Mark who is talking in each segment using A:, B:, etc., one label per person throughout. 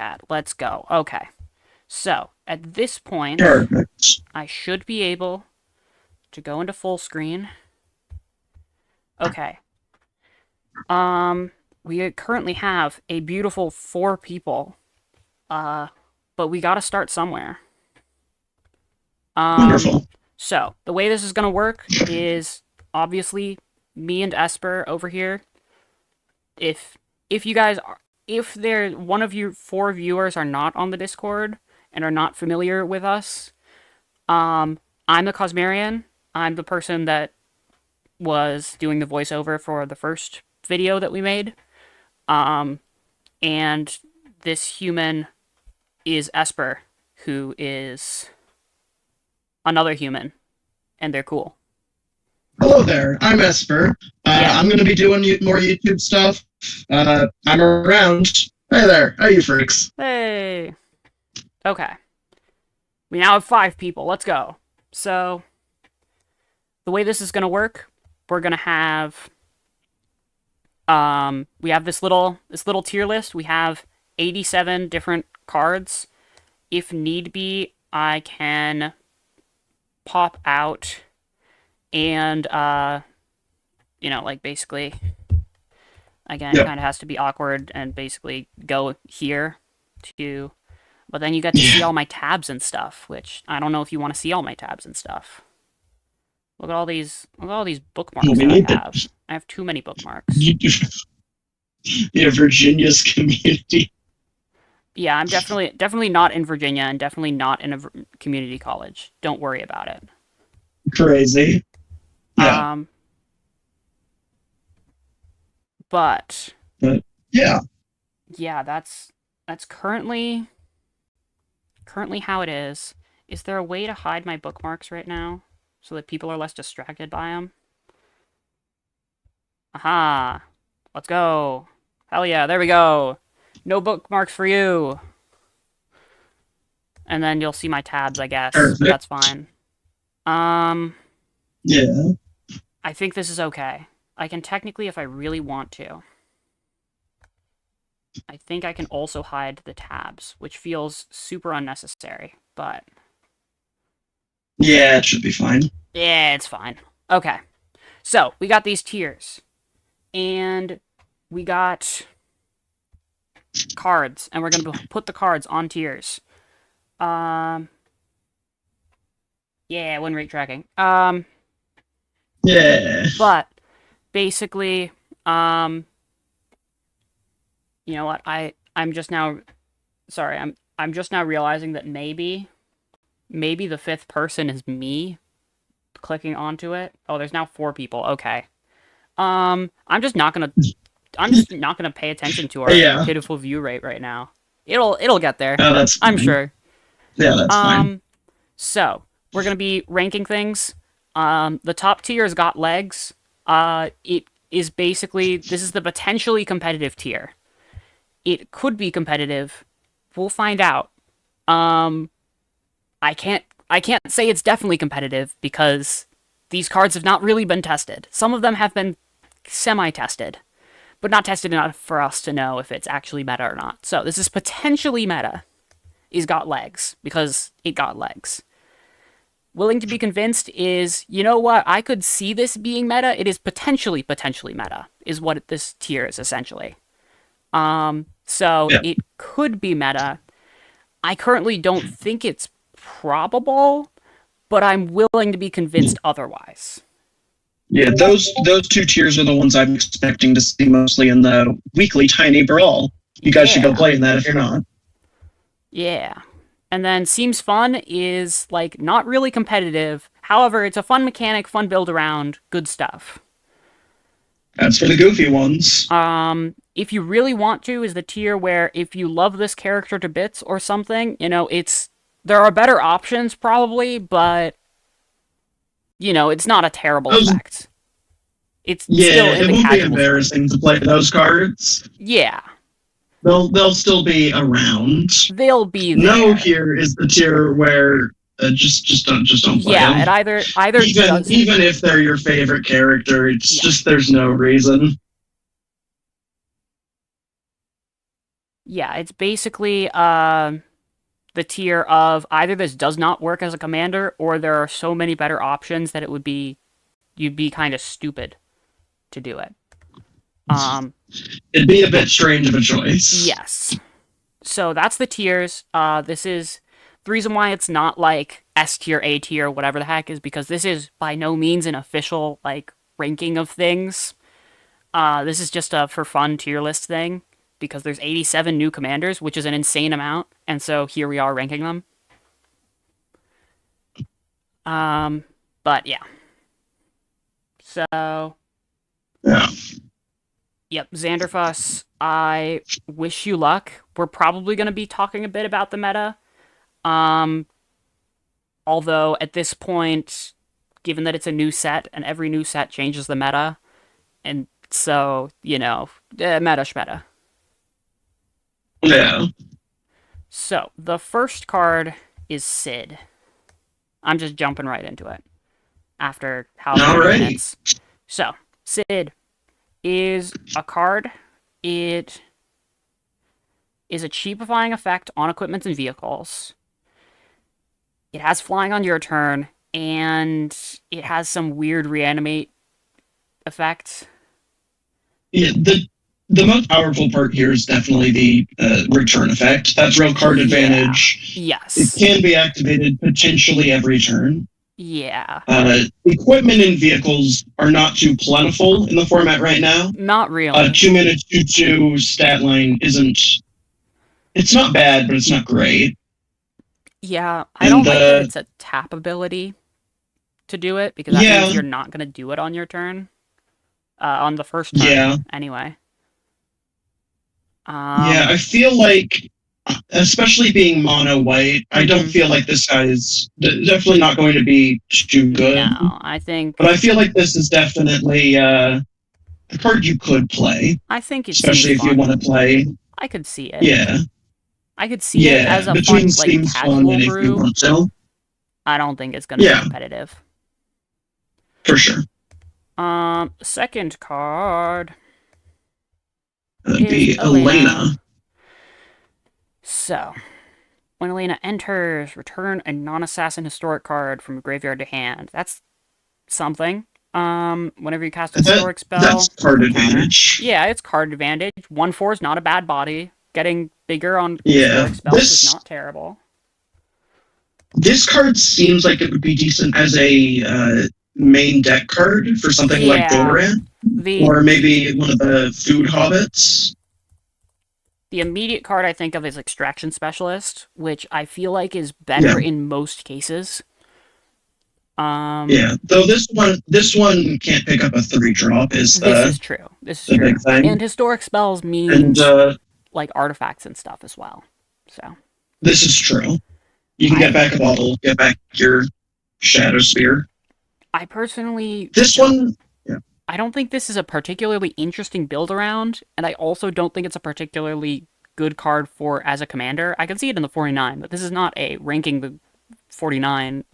A: chat. Let's go. Okay. So, at this point,
B: Perfect.
A: I should be able to go into full screen. Okay. We currently have a beautiful 4 people. But we gotta start somewhere. Um,
B: Wonderful.
A: so, the way this is gonna work is obviously me and Esper over here. If if you guys are, if there one of you 4 viewers are not on the Discord and are not familiar with us, I'm the Cosmarian. I'm the person that was doing the voiceover for the first video that we made. Um, and this human is Esper, who is another human, and they're cool.
B: Hello there. I'm Esper.
A: Yeah.
B: I'm going to be doing more YouTube stuff. I'm around. Hey there. How you freaks?
A: Hey. Okay. We now have 5 people. Let's go. So, the way this is gonna work, we're gonna have we have this little tier list. We have 87 different cards. If need be, I can pop out and like basically again, it kind of has to be awkward and basically go here to but then you get to see all my tabs and stuff, which I don't know if you want to see all my tabs and stuff. Look at all these bookmarks
B: We
A: that
B: need
A: I have. I have too many bookmarks.
B: Yeah, Virginia's community.
A: Yeah, I'm definitely not in Virginia and definitely not in a community college. Don't worry about it.
B: Crazy. Yeah.
A: But
B: Yeah.
A: yeah, that's currently how it is. Is there a way to hide my bookmarks right now so that people are less distracted by them? Aha! Let's go. Hell yeah, there we go. No bookmarks for you. And then you'll see my tabs, I guess.
B: Perfect.
A: That's fine.
B: Yeah.
A: I think this is okay. I can technically, if I really want to. I think I can also hide the tabs, which feels super unnecessary, but...
B: Yeah, it should be fine.
A: Yeah, it's fine. Okay. So, we got these tiers. And we got cards, and we're going to put the cards on tiers. Yeah, win rate tracking.
B: Yeah.
A: But basically, you know what? I'm just now I'm just now realizing that maybe the 5th person is me clicking onto it. Oh, there's now 4 people. Okay. I'm just not gonna pay attention to our pitiful view rate right now. It'll get there.
B: Oh, that's fine.
A: I'm sure.
B: Yeah, that's fine.
A: So we're gonna be ranking things. The top tier's got legs. It is basically this is the potentially competitive tier. It could be competitive. We'll find out. I can't say it's definitely competitive because these cards have not really been tested. Some of them have been semi-tested, but not tested enough for us to know if it's actually meta or not. So this is potentially meta. It's got legs because it got legs. Willing to be convinced is, you know what, I could see this being meta. It is potentially meta, is what this tier is essentially. So it could be meta. I currently don't think it's probable, but I'm willing to be convinced otherwise.
B: Yeah, those 2 tiers are the ones I'm expecting to see mostly in the weekly Tiny Brawl. You guys should go play in that if you're not.
A: Yeah. And then Seems Fun is, like, not really competitive. However, it's a fun mechanic, fun build around, good stuff.
B: That's for the goofy ones.
A: If you really want to, is the tier where if you love this character to bits or something, you know, there are better options probably, but you know, it's not a terrible effect. It's still in the
B: it won't be embarrassing to play those cards.
A: Yeah.
B: They'll still be around.
A: They'll be there.
B: No, here is the tier where just don't play them.
A: It either
B: even if they're your favorite character, it's just there's no reason.
A: Yeah, it's basically the tier of either this does not work as a commander, or there are so many better options that you'd be kind of stupid to do it. Um,
B: It'd be a bit strange of a choice.
A: yes. So that's the tiers. This is the reason why it's not like S tier, A tier, whatever the heck is because this is by no means an official like ranking of things. This is just a for fun tier list thing because there's 87 new commanders, which is an insane amount, and so here we are ranking them. But yeah. So,
B: Yeah.
A: yep, Xanderfuss, I wish you luck. We're probably going to be talking a bit about the meta. Um, Although at this point, given that it's a new set and every new set changes the meta, and so, meta shmeta.
B: Yeah.
A: So, the first card is Sid. I'm just jumping right into it after how many
B: Alrighty.
A: minutes. So, Sid is a card. It is a cheapifying effect on equipment and vehicles. It has flying on your turn, and it has some weird reanimate effect.
B: Yeah, the most powerful part here is definitely the return effect. That's real card advantage.
A: Yes.
B: It can be activated potentially every turn.
A: Yeah.
B: Equipment and vehicles are not too plentiful in the format right now.
A: Not really.
B: 2 minutes 2/2 stat line isn't. It's not bad, but it's not great.
A: Yeah, I don't like that it's a tap ability to do it because that means you're not going to do it on your turn. On the first turn,
B: Yeah.
A: Anyway.
B: Yeah, I feel like, especially being mono white, I don't feel like this guy is definitely not going to be too good.
A: No, I think.
B: But I feel like this is definitely a card you could play.
A: I think it's
B: especially if you want to play.
A: I could see it.
B: Yeah.
A: I could see it as a fun, like, casual brew. I don't think it's going to be competitive.
B: For sure.
A: Second card.
B: That'd be Elena.
A: So, when Elena enters, return a non-assassin historic card from graveyard to hand. That's something. Whenever you cast a historic spell.
B: That's card advantage.
A: Yeah, it's card advantage. 1/4 is not a bad body. Getting bigger on historic spells is not terrible.
B: This card seems like it would be decent as a main deck card for something like Doran. Or maybe one of the food hobbits.
A: The immediate card I think of is Extraction Specialist, which I feel like is better in most cases.
B: Yeah, though this one can't pick up a 3-drop. This
A: is true. This is true.
B: Big thing.
A: And historic spells means like artifacts and stuff as well. So
B: this is true. You can get back a bottle, get back your Shadow Spear.
A: I personally I don't think this is a particularly interesting build around, and I also don't think it's a particularly good card for as a commander. I can see it in the 49, but this is not a ranking the 49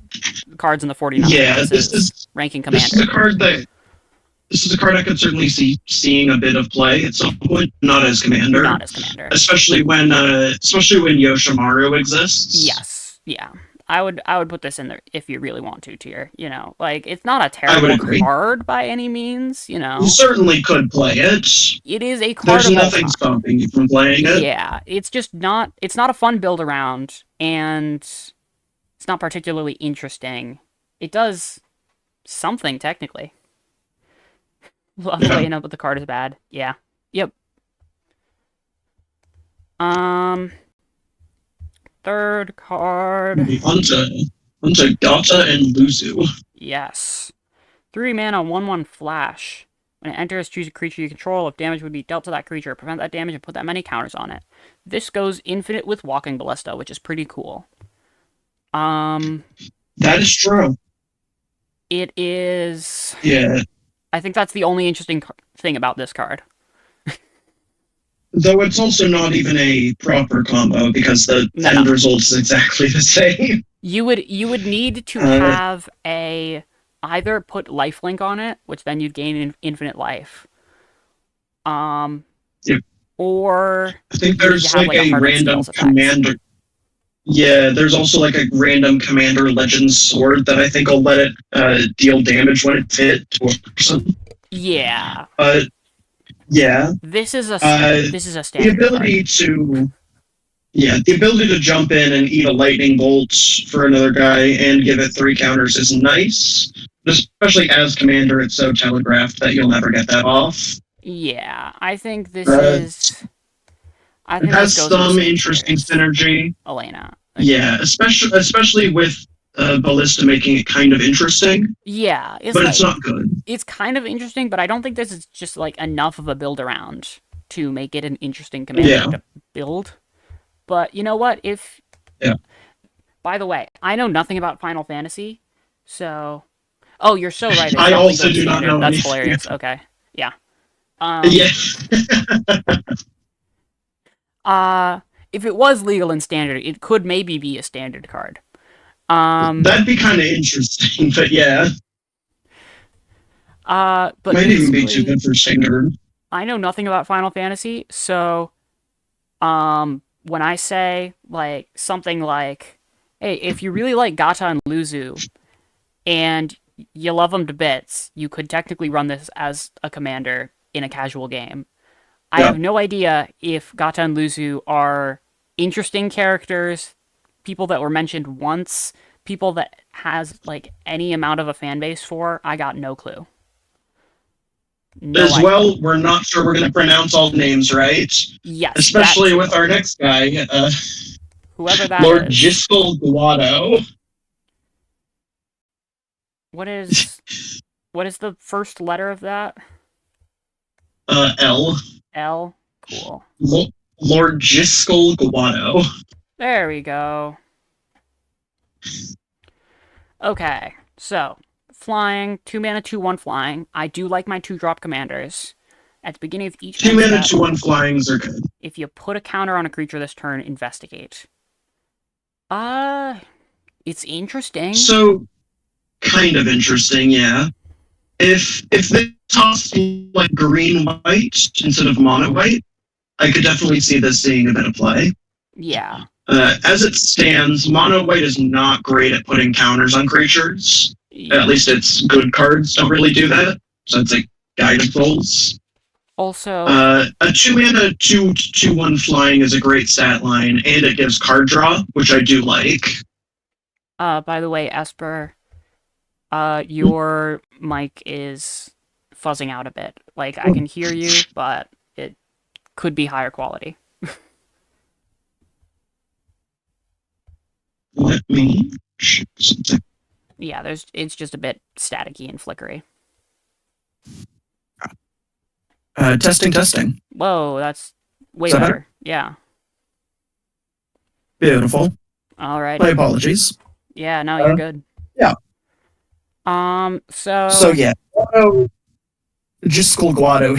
A: cards in the 49.
B: Yeah,
A: this is ranking commander.
B: This is a card I could certainly see seeing a bit of play at some point, not as commander.
A: Not as commander.
B: Especially when Yoshimaru exists.
A: Yes. Yeah. I would put this in there if you really want to tier, like it's not a terrible card by any means, You
B: certainly could play it.
A: It is a card.
B: There's nothing stopping you from playing it.
A: Yeah, it's just not a fun build around, and it's not particularly interesting. It does something technically. Love playing up with the card is bad. Yeah. Yep. Third card.
B: Onto Gata and Luzu.
A: Yes. 3 mana, 1/1 flash. When it enters, choose a creature you control. If damage would be dealt to that creature, prevent that damage and put that many counters on it. This goes infinite with Walking Ballista, which is pretty cool.
B: That is true.
A: It is.
B: Yeah.
A: I think that's the only interesting thing about this card.
B: Though it's also not even a proper combo because the end result is exactly the same.
A: You would need to have either put lifelink on it, which then you'd gain infinite life.
B: Yep.
A: or
B: I think
A: you need
B: there's
A: to have,
B: like a
A: hardened
B: random
A: spells effect.
B: commander. Yeah, there's also like a random commander legend sword that I think will let it deal damage when it's hit to a person.
A: Yeah.
B: Yeah.
A: This is a
B: The
A: standard
B: ability
A: card.
B: to the ability to jump in and eat a lightning bolt for another guy and give it 3 counters is nice. Especially as commander, it's so telegraphed that you'll never get that off.
A: Yeah, I think this
B: Uh,
A: is. I
B: It
A: think this
B: has
A: goes in the
B: some
A: same
B: interesting
A: tier as
B: synergy.
A: Elena.
B: Yeah, especially with Ballista making it kind of interesting,
A: Yeah,
B: but it's not good.
A: it's kind of interesting, but I don't think this is just like enough of a build around to make it an interesting commander
B: Yeah,
A: to build. But you know what? If
B: yeah,
A: By the way, I know nothing about Final Fantasy, so oh, you're so right. It's
B: I
A: not
B: also
A: legal
B: do not
A: standard.
B: know
A: That's
B: anything.
A: hilarious. Okay, yeah.
B: Yeah,
A: Uh, if it was legal and standard, it could maybe be a standard card. Um,
B: that'd be kind of interesting, but yeah,
A: but
B: might even be too
A: basically,
B: good for standard.
A: I know nothing about Final Fantasy, so when I say like something like, "Hey, if you really like Gata and Luzu and you love them to bits, you could technically run this as a commander in a casual game." I
B: Yeah,
A: have no idea if Gata and Luzu are interesting characters, people that were mentioned once, people that has like any amount of a fan base for. I got no clue. No
B: as
A: idea.
B: well, we're not sure we're going to pronounce all the names right,
A: Yes, that
B: especially with
A: too.
B: our next guy,
A: Whoever that
B: Lord
A: is.
B: Jiskel Guado.
A: What is the first letter of that?
B: L.
A: L. Cool.
B: Lord Jiskel Guado.
A: There we go. Okay, so flying, 2 mana, 2/1 flying. I do like my 2-drop commanders. At the beginning of each
B: 2 mana,
A: step,
B: 2/1 flyings are good.
A: if you put a counter on a creature this turn, investigate. It's interesting.
B: So, kind of interesting, yeah. If they tossed like green white instead of mono white, I could definitely see this seeing a bit of play.
A: Yeah.
B: As it stands, mono white is not great at putting counters on creatures.
A: Yeah.
B: At least its good cards don't really do that. So it's like guided souls.
A: Also,
B: a 2 mana 2/1 flying is a great stat line, and it gives card draw, which I do like.
A: by the way, Esper, your mic is fuzzing out a bit. Like I can hear you, but it could be higher quality.
B: Let me check something.
A: Yeah, it's just a bit staticky and flickery.
B: Testing.
A: Whoa, that's way
B: Is that
A: better.
B: better?
A: Yeah.
B: Beautiful.
A: Alright.
B: My apologies.
A: Yeah, no, you're good.
B: Yeah.
A: So
B: yeah. Just Guado.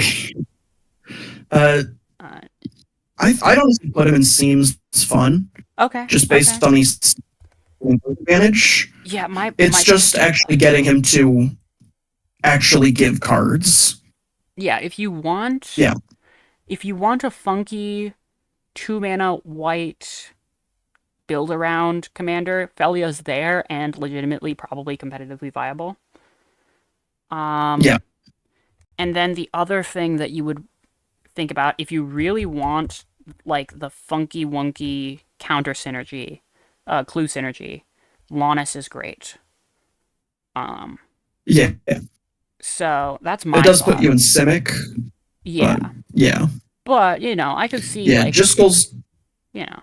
B: I don't put him in Seems fun.
A: Okay.
B: Just based on his advantage.
A: Yeah,
B: it's just actually getting him to actually give cards.
A: Yeah, if you want a funky 2 mana white build around commander, Felia's there and legitimately probably competitively viable.
B: Yeah.
A: And then the other thing that you would think about if you really want like the funky wonky counter synergy, clue synergy, Lonis is great.
B: Yeah.
A: So that's my.
B: It does put you in Simic.
A: Yeah.
B: Yeah.
A: But I could see
B: just goes. Yeah.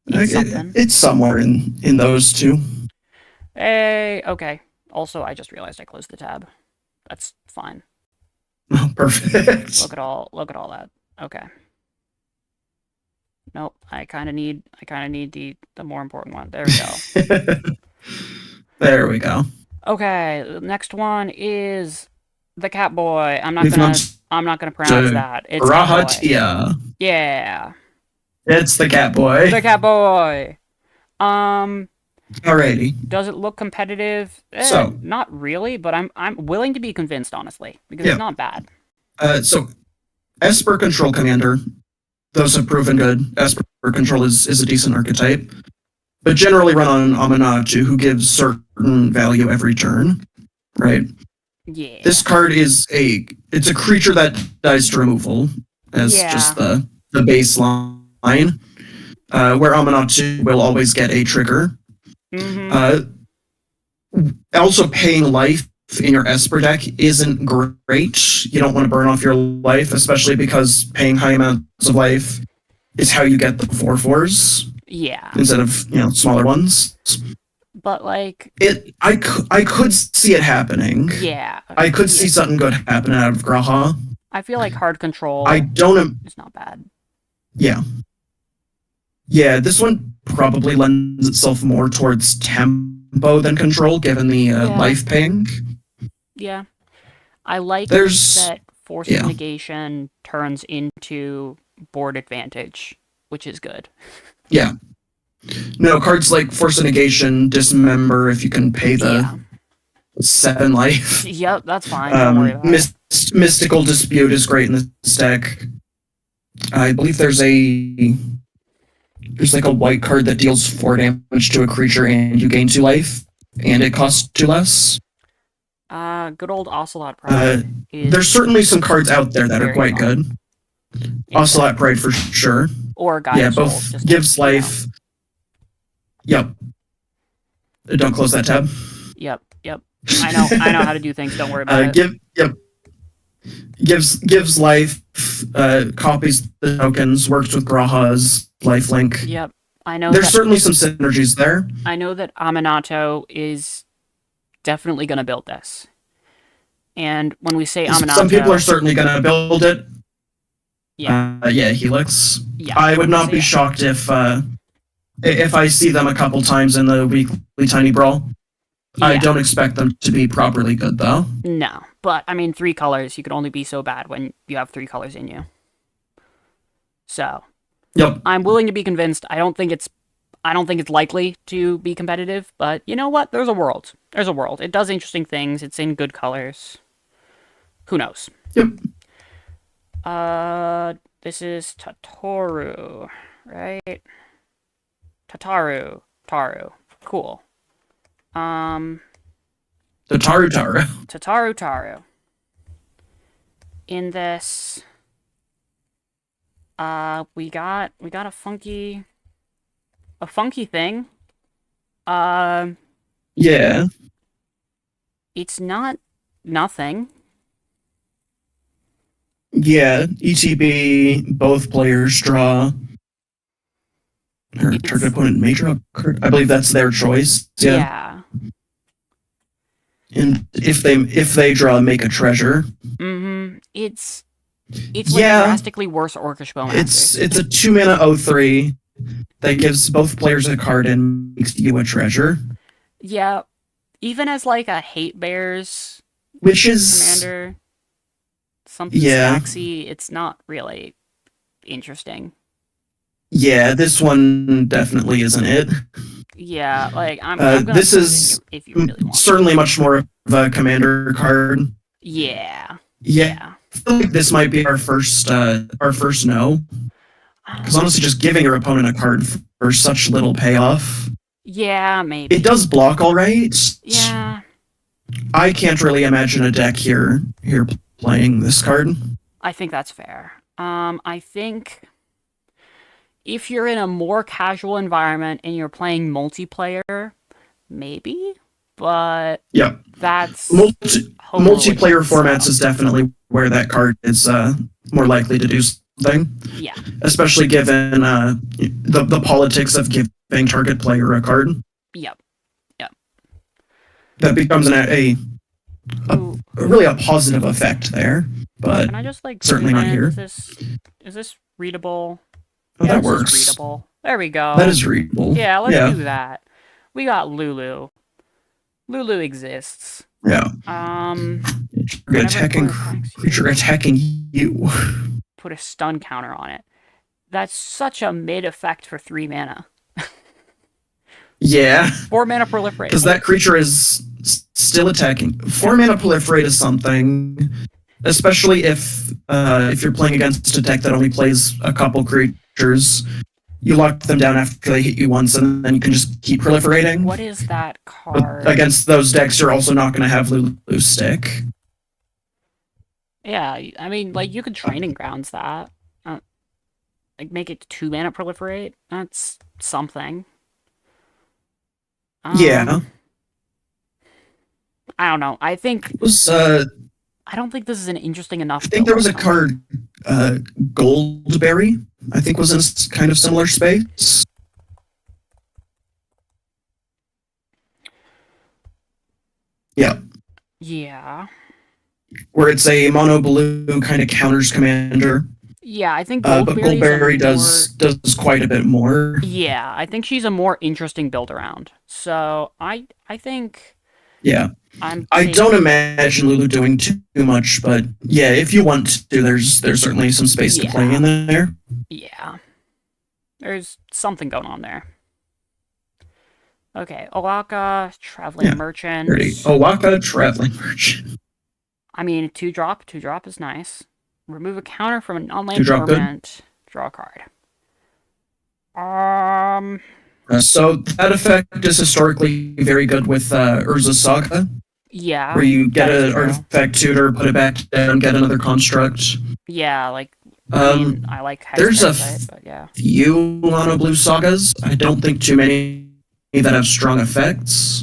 B: It's somewhere in those two.
A: Hey, okay. Also, I just realized I closed the tab. That's fine.
B: Oh, perfect.
A: Look at all that. Okay. Nope. I kind of need the more important one. There we go.
B: There we go.
A: Okay. The next one is the Cat Boy. I'm not gonna pronounce that. It's
B: Rahatia.
A: Yeah.
B: It's the Cat Boy.
A: The Cat Boy.
B: Alrighty.
A: Does it look competitive?
B: So
A: not really, but I'm willing to be convinced, honestly, because it's not bad.
B: So
C: Esper Control Commander, those have proven good. Esper Control is a decent archetype, but generally run on Aminatou, who gives certain value every turn, right?
A: Yeah.
C: This card it's a creature that dies to removal as
A: Yeah.
C: just the baseline, where Aminatou will always get a trigger.
A: Mm-hmm.
C: Also, paying life in your Esper deck isn't great. You don't want to burn off your life, especially because paying high amounts of life is how you get the 4/4s
A: Yeah.
C: instead of smaller ones.
A: But like,
C: I could see it happening.
A: yeah.
C: I could see something good happening out of Graha.
A: I feel like hard control
C: I don't.
A: is not bad.
C: Yeah. Yeah, this one probably lends itself more towards tempo than control, given the life ping.
A: Yeah. I like
C: There's
A: that force of negation turns into board advantage, which is good.
C: Yeah. No, cards like Force of Negation, Dismember, if you can pay the 7 life.
A: Yep, that's fine. Don't worry about it.
C: Mystical Dispute is great in this deck. I believe there's like a white card that deals 4 damage to a creature and you gain 2 life, and it costs 2 less.
A: Good old Ocelot Pride.
C: There's certainly some cards out there that are quite good. Ocelot Pride for sure.
A: Or Guide of
C: both
A: Souls, just
C: gives life. Yep. Don't close that tab.
A: Yep. I know how to do things. Don't worry about it.
C: Gives life. Copies the tokens. Works with Graha's lifelink.
A: Yep. I know.
C: There's certainly some synergies there.
A: I know that Aminatou is definitely going to build this. And when we say Aminatou,
C: some people are certainly going to build it.
A: Yeah.
C: Helix.
A: Yeah.
C: I would not be shocked if I see them a couple times in the weekly Tiny Brawl. Yeah. I don't expect them to be properly good, though.
A: No, but I mean, 3 colors. You could only be so bad when you have 3 colors in you. So,
C: yep.
A: I'm willing to be convinced. I don't think it's likely to be competitive, but you know what? There's a world. It does interesting things. It's in good colors. Who knows?
C: Yep.
A: This is Tataru, right? Taru. Cool.
C: The
A: Tataru. In this, we got a funky thing.
C: Yeah.
A: It's not nothing.
C: Yeah, ETB, both players draw. Or target opponent may draw a card. I believe that's their choice.
A: Yeah.
C: And if they draw, make a treasure.
A: Mm-hmm. It's like drastically worse Orcish Bowmaster.
C: It's a 2-mana 0/3 that gives both players a card and makes you a treasure.
A: Yeah. Even as like a Hate Bears commander, something Snaxy, it's not really interesting.
C: Yeah, this one definitely isn't it.
A: Yeah, like I'm gonna
C: this is
A: if you really want.
C: Certainly much more of a commander card.
A: Yeah.
C: I feel like this might be our first no. Because honestly, just giving your opponent a card for such little payoff.
A: Yeah, maybe.
C: It does block all right.
A: Yeah.
C: I can't really imagine a deck here playing this card.
A: I think that's fair. I think if you're in a more casual environment and you're playing multiplayer, maybe, but that's
C: multiplayer formats is definitely where that card is more likely to do something.
A: Yeah,
C: especially given the politics of giving target player a card.
A: Yep.
C: That becomes really a positive effect there, but
A: can I just
C: certainly not here.
A: Is this readable?
C: Oh, that works.
A: Readable. There we go.
C: That is readable.
A: Yeah, let's do that. We got Lulu. Lulu exists.
C: Yeah.
A: Creature
C: attacking you.
A: Put a stun counter on it. That's such a mid effect for 3 mana.
C: Yeah.
A: 4 mana proliferate.
C: Because that creature is still attacking. 4 mana proliferate is something. especially if you're playing against a deck that only plays a couple creatures. You lock them down after they hit you once, and then you can just keep proliferating.
A: What is that
C: But
A: card?
C: against those decks, you're also not going to have Lulu stick.
A: Yeah, I mean, like, you could Training Grounds that. Like, make it 2-mana proliferate. That's something.
C: Yeah.
A: I don't know. I think
C: It was,
A: I don't think this is an interesting enough.
C: I think there was a
A: build.
C: card, Goldberry, I think was in a kind of similar space. Yeah.
A: Yeah.
C: Where it's a mono blue kind of counters commander.
A: Yeah, I think
C: But
A: Goldberry's a
C: Goldberry
A: more-
C: does quite a bit more.
A: Yeah, I think she's a more interesting build around. So I think
C: Yeah.
A: I'm.
C: I
A: taking-
C: don't imagine Lulu doing too much, but yeah, if you want to, there's certainly some space to play in there.
A: Yeah, there's something going on there. Okay, Owaka, Traveling
C: Yeah,
A: Merchant.
C: Pretty. Owaka Traveling Merchant.
A: I mean, 2-drop. 2-drop is nice. Remove a counter from a non-land
C: 2-drop good.
A: permanent. Draw a card.
C: So that effect is historically very good with Urza Saga,
A: Yeah.
C: where you get
A: that is
C: an
A: true.
C: artifact tutor, put it back down, get another construct.
A: Yeah, like, I mean, I like Hex
C: there's a
A: Parasite, but yeah.
C: Few mono blue sagas. I don't think too many that have strong effects.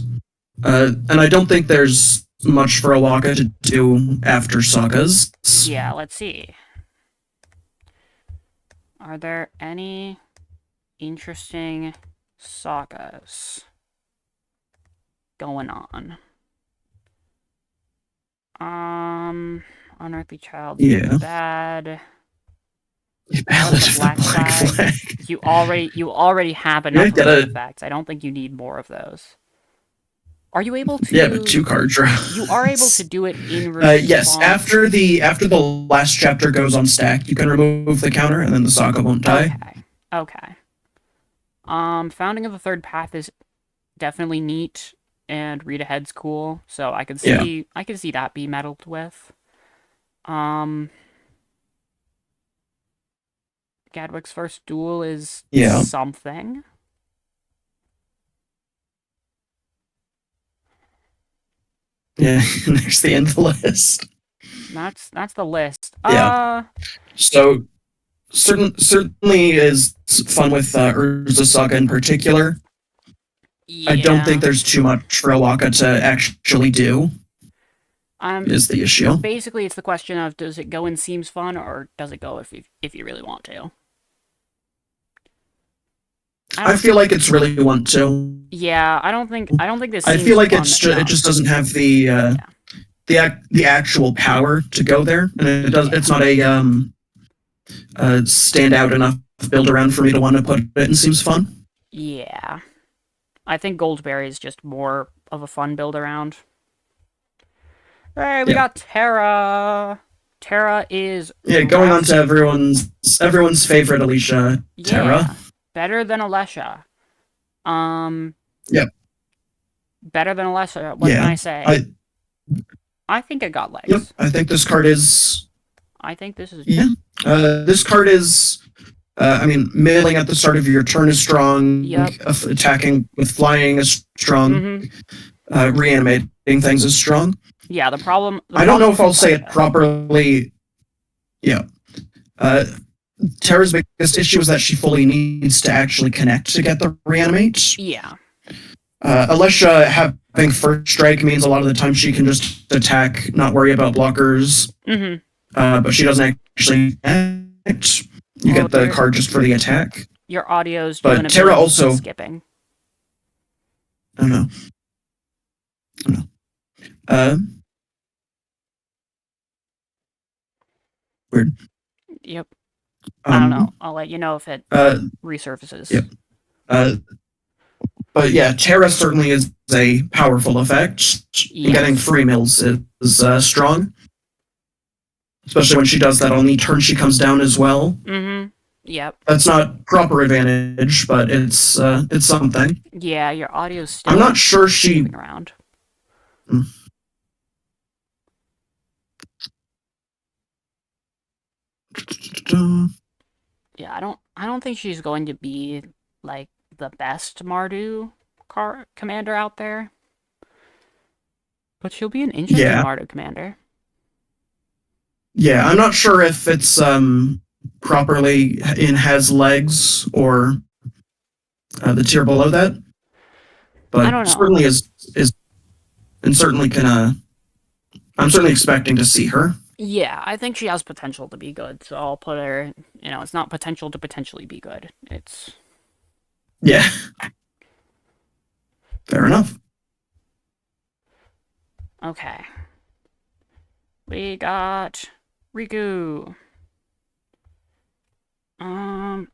C: And I don't think there's much for Owaka to do after sagas.
A: Yeah, let's see. Are there any interesting sagas going on? Unearthly Child.
C: Yeah.
A: Bad.
C: Ballad of the
A: Black
C: Black
A: Flag.
C: Flag.
A: You already have enough
C: get
A: of
C: a-
A: effects. I don't think you need more of those. Are you able to?
C: Yeah, but 2-card draw.
A: You are able to do it in
C: Yes,
A: response-
C: after the last chapter goes on stack, you can remove the counter, and then the saga won't die.
A: Okay. Founding of the Third Path is definitely neat, and Read Ahead's cool, so I could see that be meddled with. Gadwick's First Duel is
C: Yeah.
A: something.
C: Yeah, there's the end of the list.
A: That's the list.
C: Yeah. So certainly is fun with Urza Saga in particular. I don't think there's too much for Owaka to actually do, is the issue.
A: Basically, it's the question of, does it go in seems fun, or does it go if you really want to?
C: I feel like it's really want to.
A: Yeah, I don't think this.
C: I
A: seems
C: feel like
A: fun
C: it
A: enough.
C: just doesn't have the actual power to go there, and it does. It's not a stand out enough build around for me to want to put it in seems fun.
A: Yeah. I think Goldberry is just more of a fun build around. Hey, we got Terra. Terra is
C: Going on to everyone's favorite Alicia, Terra.
A: Better than Alesha.
C: Yep.
A: Better than Alesha. What can I say? I think it got legs.
C: Yep. I think this card is.
A: I think this is.
C: Yeah. This card is. Mailing at the start of your turn is strong.
A: Yep.
C: Attacking with flying is strong. Reanimating things is strong.
A: Yeah, the problem.
C: I don't know if I'll say it properly. Yeah. Terra's biggest issue is that she fully needs to actually connect to get the reanimate.
A: Yeah.
C: Alesha having first strike means a lot of the time she can just attack, not worry about blockers. But she doesn't actually connect. You get the card just for the attack.
A: Your audio's
C: But
A: doing a
C: Terra
A: bit of
C: also-
A: skipping.
C: I don't know. Weird.
A: Yep. I don't know. I'll let you know if it resurfaces.
C: Yep. But yeah, Terra certainly is a powerful effect.
A: Yes.
C: Getting free mills is strong. Especially when she does that on the turn she comes down as well.
A: Yep.
C: That's not proper advantage, but it's something.
A: Yeah, your audio's still.
C: I'm not sure she.
A: moving around. Yeah, I don't think she's going to be like the best Mardu commander out there, but she'll be an interesting
C: Yeah,
A: Mardu commander.
C: yeah. I'm not sure if it's properly in has legs or the tier below that,
A: I
C: but
A: don't know.
C: certainly is and certainly can. I'm certainly expecting to see her.
A: Yeah, I think she has potential to be good, so I'll put her. It's not potential to potentially be good. It's
C: Yeah, fair enough.
A: okay. We got Riku.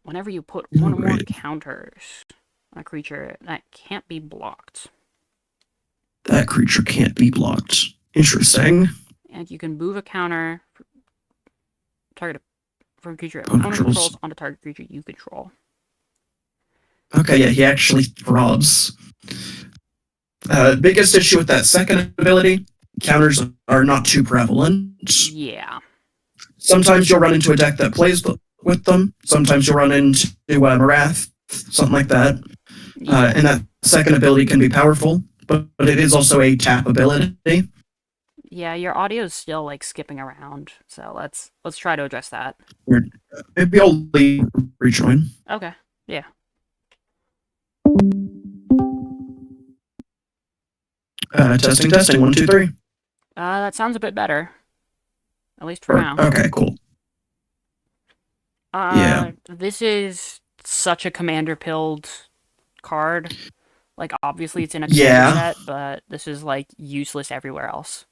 A: Whenever you put one or more
C: Right.
A: counters on a creature that can't be blocked,
C: That creature can't be blocked. Interesting.
A: and you can move a counter target from a creature
C: Opponent
A: opponent
C: controls.
A: controls onto target creature you control.
C: Okay, yeah, he actually throbs. Biggest issue with that second ability, counters are not too prevalent.
A: Yeah.
C: Sometimes you'll run into a deck that plays with them. Sometimes you'll run into Marath, something like that.
A: Yeah.
C: And that second ability can be powerful, but it is also a tap ability.
A: Yeah, your audio is still like skipping around, so let's try to address that.
C: Maybe I'll rejoin.
A: Okay. Yeah.
C: Testing, testing. 1, 2, 3.
A: That sounds a bit better. At least for now.
C: Okay, cool. Yeah.
A: This is such a commander pilled card. Like obviously it's in a commander
C: Yeah.
A: set, but this is like useless everywhere else.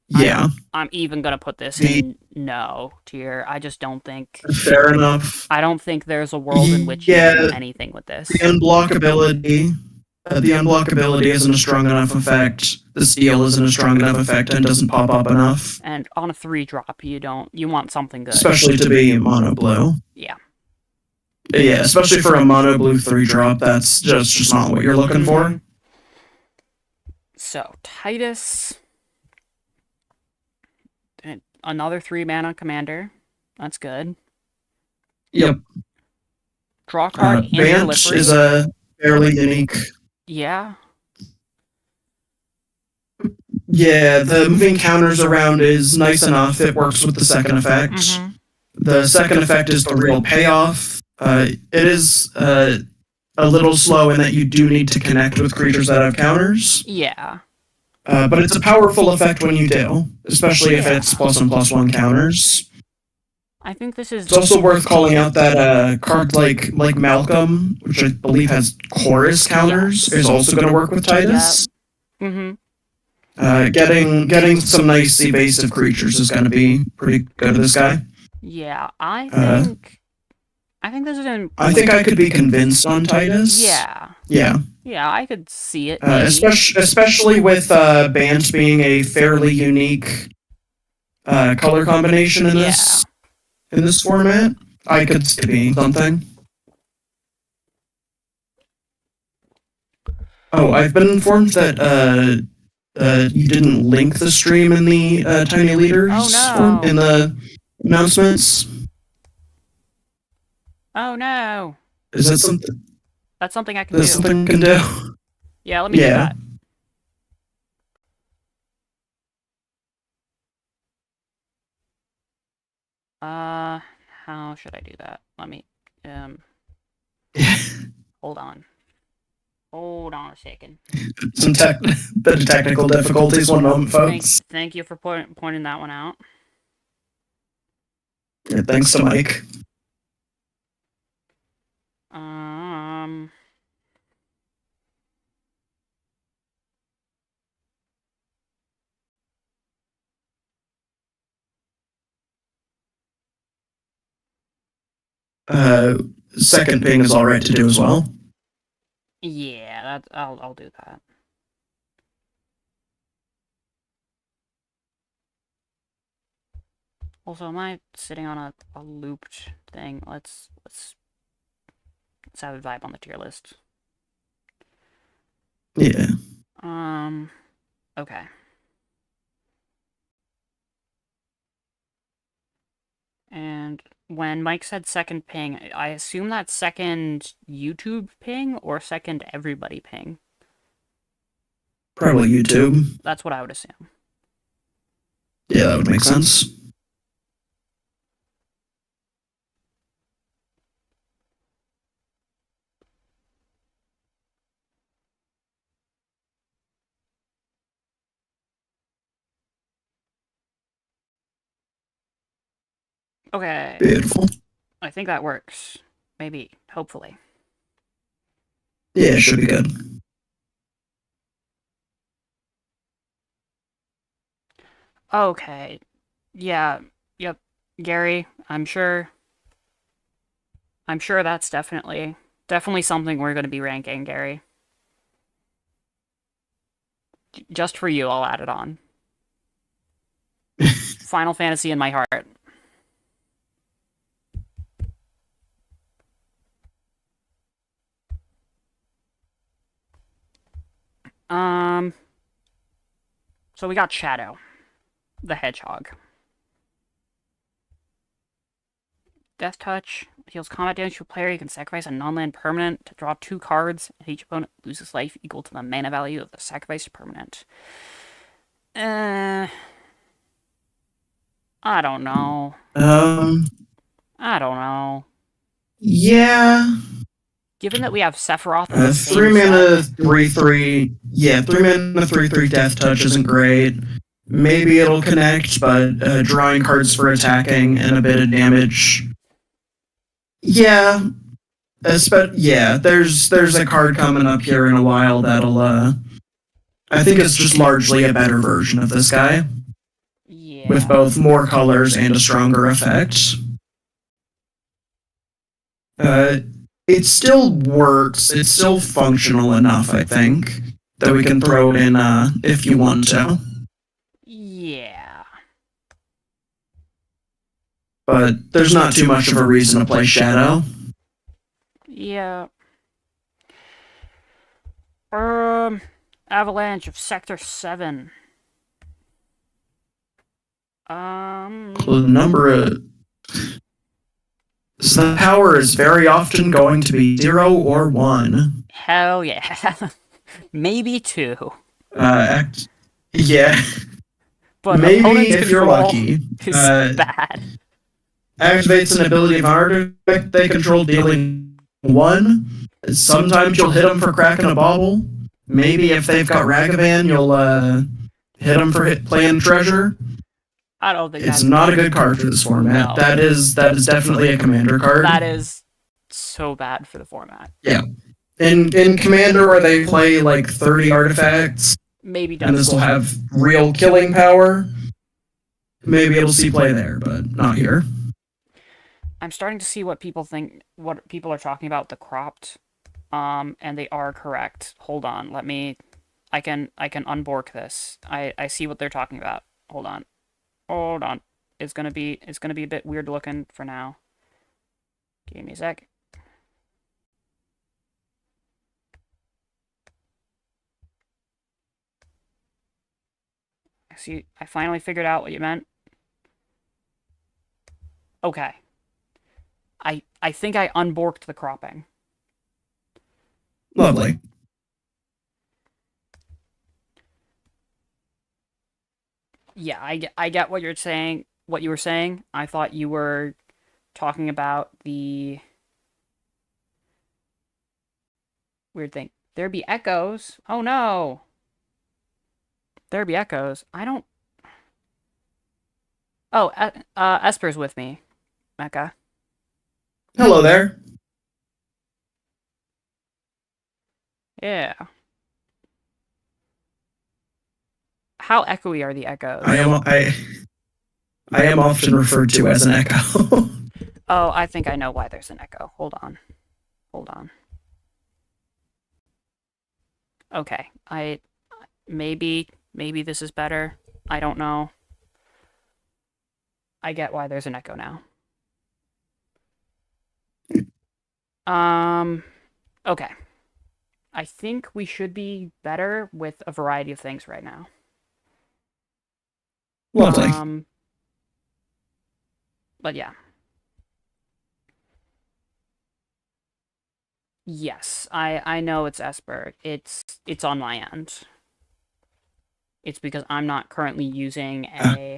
C: Yeah.
A: I'm even gonna put this in no tier. I just don't think.
C: Fair enough.
A: I don't think there's a world in which you can do anything with this.
C: The unblockability isn't a strong enough effect. The steal isn't a strong enough effect and doesn't pop up enough.
A: And on a 3-drop, you want something good.
C: Especially to be mono blue.
A: Yeah.
C: Yeah, especially for a mono blue 3-drop, that's just not what you're looking for.
A: So, Titus. Another 3-mana commander. That's good.
C: Yep.
A: Draw card and
C: Bant
A: delivery.
C: is a fairly unique.
A: Yeah.
C: Yeah, the moving counters around is nice enough. It works with the second effect.
A: Mm-hmm.
C: The second effect is the real payoff. It is a little slow in that you do need to connect with creatures that have counters.
A: Yeah.
C: But it's a powerful effect when you do, especially if it's +1/+1 counters.
A: I think this is.
C: It's also worth calling out that card like Malcolm, which I believe has chorus counters, is also going to work with Titus.
A: Mm-hmm.
C: Getting some nice evasive creatures is going to be pretty good to this guy.
A: Yeah, I think this is in.
C: I think I could be convinced on Titus.
A: Yeah.
C: Yeah.
A: Yeah, I could see it.
C: Especially with Bant being a fairly unique color combination in this format, I could see it being something. Oh, I've been informed that you didn't link the stream in the Tiny Leaders form, in the announcements.
A: Oh no!
C: Is that something?
A: That's something I can do.
C: That's something I can do.
A: Yeah, let me do that. How should I do that? Let me hold on. Hold on a second.
C: Some bit of technical difficulties. One moment, folks.
A: Thank you for pointing that one out.
C: Yeah, thanks to Mike. Second ping is all right to do as well.
A: Yeah, I'll do that. Also, am I sitting on a looped thing? Let's have a vibe on the tier list.
C: Yeah.
A: Okay. And when Mike said second ping, I assume that's second YouTube ping or second everybody ping.
C: Probably YouTube.
A: That's what I would assume.
C: Yeah, that would make sense.
A: Okay.
C: Beautiful.
A: I think that works. Maybe. Hopefully.
C: Yeah, it should be good.
A: Okay. Yeah. Yep. Gary, I'm sure that's definitely something we're going to be ranking, Gary. Just for you, I'll add it on. Final Fantasy in my heart. So we got Shadow, the Hedgehog. Death Touch deals combat damage to a player. You can sacrifice a non-land permanent to draw 2 cards, and each opponent loses life equal to the mana value of the sacrificed permanent. I don't know. I don't know.
C: Yeah.
A: Given that we have Sephiroth in the same
C: 3 mana,
A: set,
C: 3/3. Yeah, 3 mana, 3/3 Death Touch isn't great. Maybe it'll connect, but drawing cards for attacking and a bit of damage. Yeah. There's a card coming up here in a while that'll, I think it's just largely a better version of this guy,
A: yeah.
C: with both more colors and a stronger effect. It still works. It's still functional enough, I think, that we can throw it in if you want to.
A: Yeah.
C: But there's not too much of a reason to play Shadow.
A: Yeah. Avalanche of Sector 7.
C: The number of... So the power is very often going to be 0 or 1.
A: Hell yeah. Maybe 2.
C: Yeah.
A: But
C: maybe
A: opponent's
C: if you're
A: control
C: lucky.
A: is bad.
C: Activates an ability of an artifact they control, dealing 1. Sometimes you'll hit them for cracking a bauble. Maybe if they've got Ragavan, you'll hit them for playing treasure.
A: I don't think
C: It's not a good card for this format.
A: No.
C: That is definitely a commander card.
A: That is so bad for the format.
C: Yeah. In Commander, where they play like 30 artifacts,
A: Maybe
C: and this will have real killing power, maybe it'll see play there, but not here.
A: I'm starting to see what people think, what people are talking about the cropped, and they are correct. Hold on, I can unbork this. I see what they're talking about. Hold on. It's gonna be a bit weird looking for now. Give me a sec. See, I finally figured out what you meant. Okay. I think I unborked the cropping.
C: Lovely.
A: Yeah, I get what you're saying, what you were saying. I thought you were talking about the weird thing. There be echoes. Oh no. There be echoes. I don't. Oh, Esper's with me, Mecca.
C: Hello there.
A: Yeah. How echoey are the echoes?
C: I am often referred to as an echo.
A: Oh, I think I know why there's an echo. Hold on. Okay, maybe this is better. I don't know. I get why there's an echo now. Okay. I think we should be better with a variety of things right now.
C: Lovely.
A: But yeah. Yes, I know it's Esper. It's on my end. It's because I'm not currently using
C: Uh,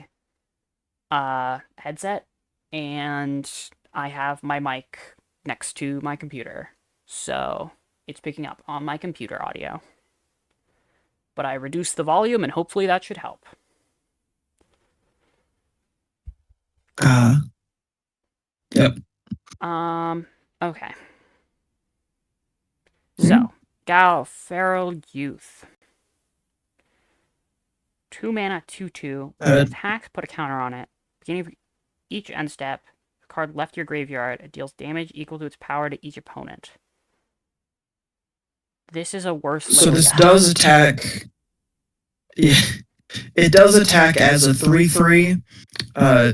A: a headset, and I have my mic next to my computer, so it's picking up on my computer audio. But I reduced the volume, and hopefully that should help.
C: uh, yep.
A: Okay.
C: Mhm.
A: So, Gal Feral Youth. 2 mana, 2/2. When
C: Uh,
A: it attacks, put a counter on it. Beginning of each end step, the card left your graveyard. It deals damage equal to its power to each opponent. This is a worse
C: so this
A: Lilia.
C: does attack. Yeah, it does attack as a 3/3. Uh,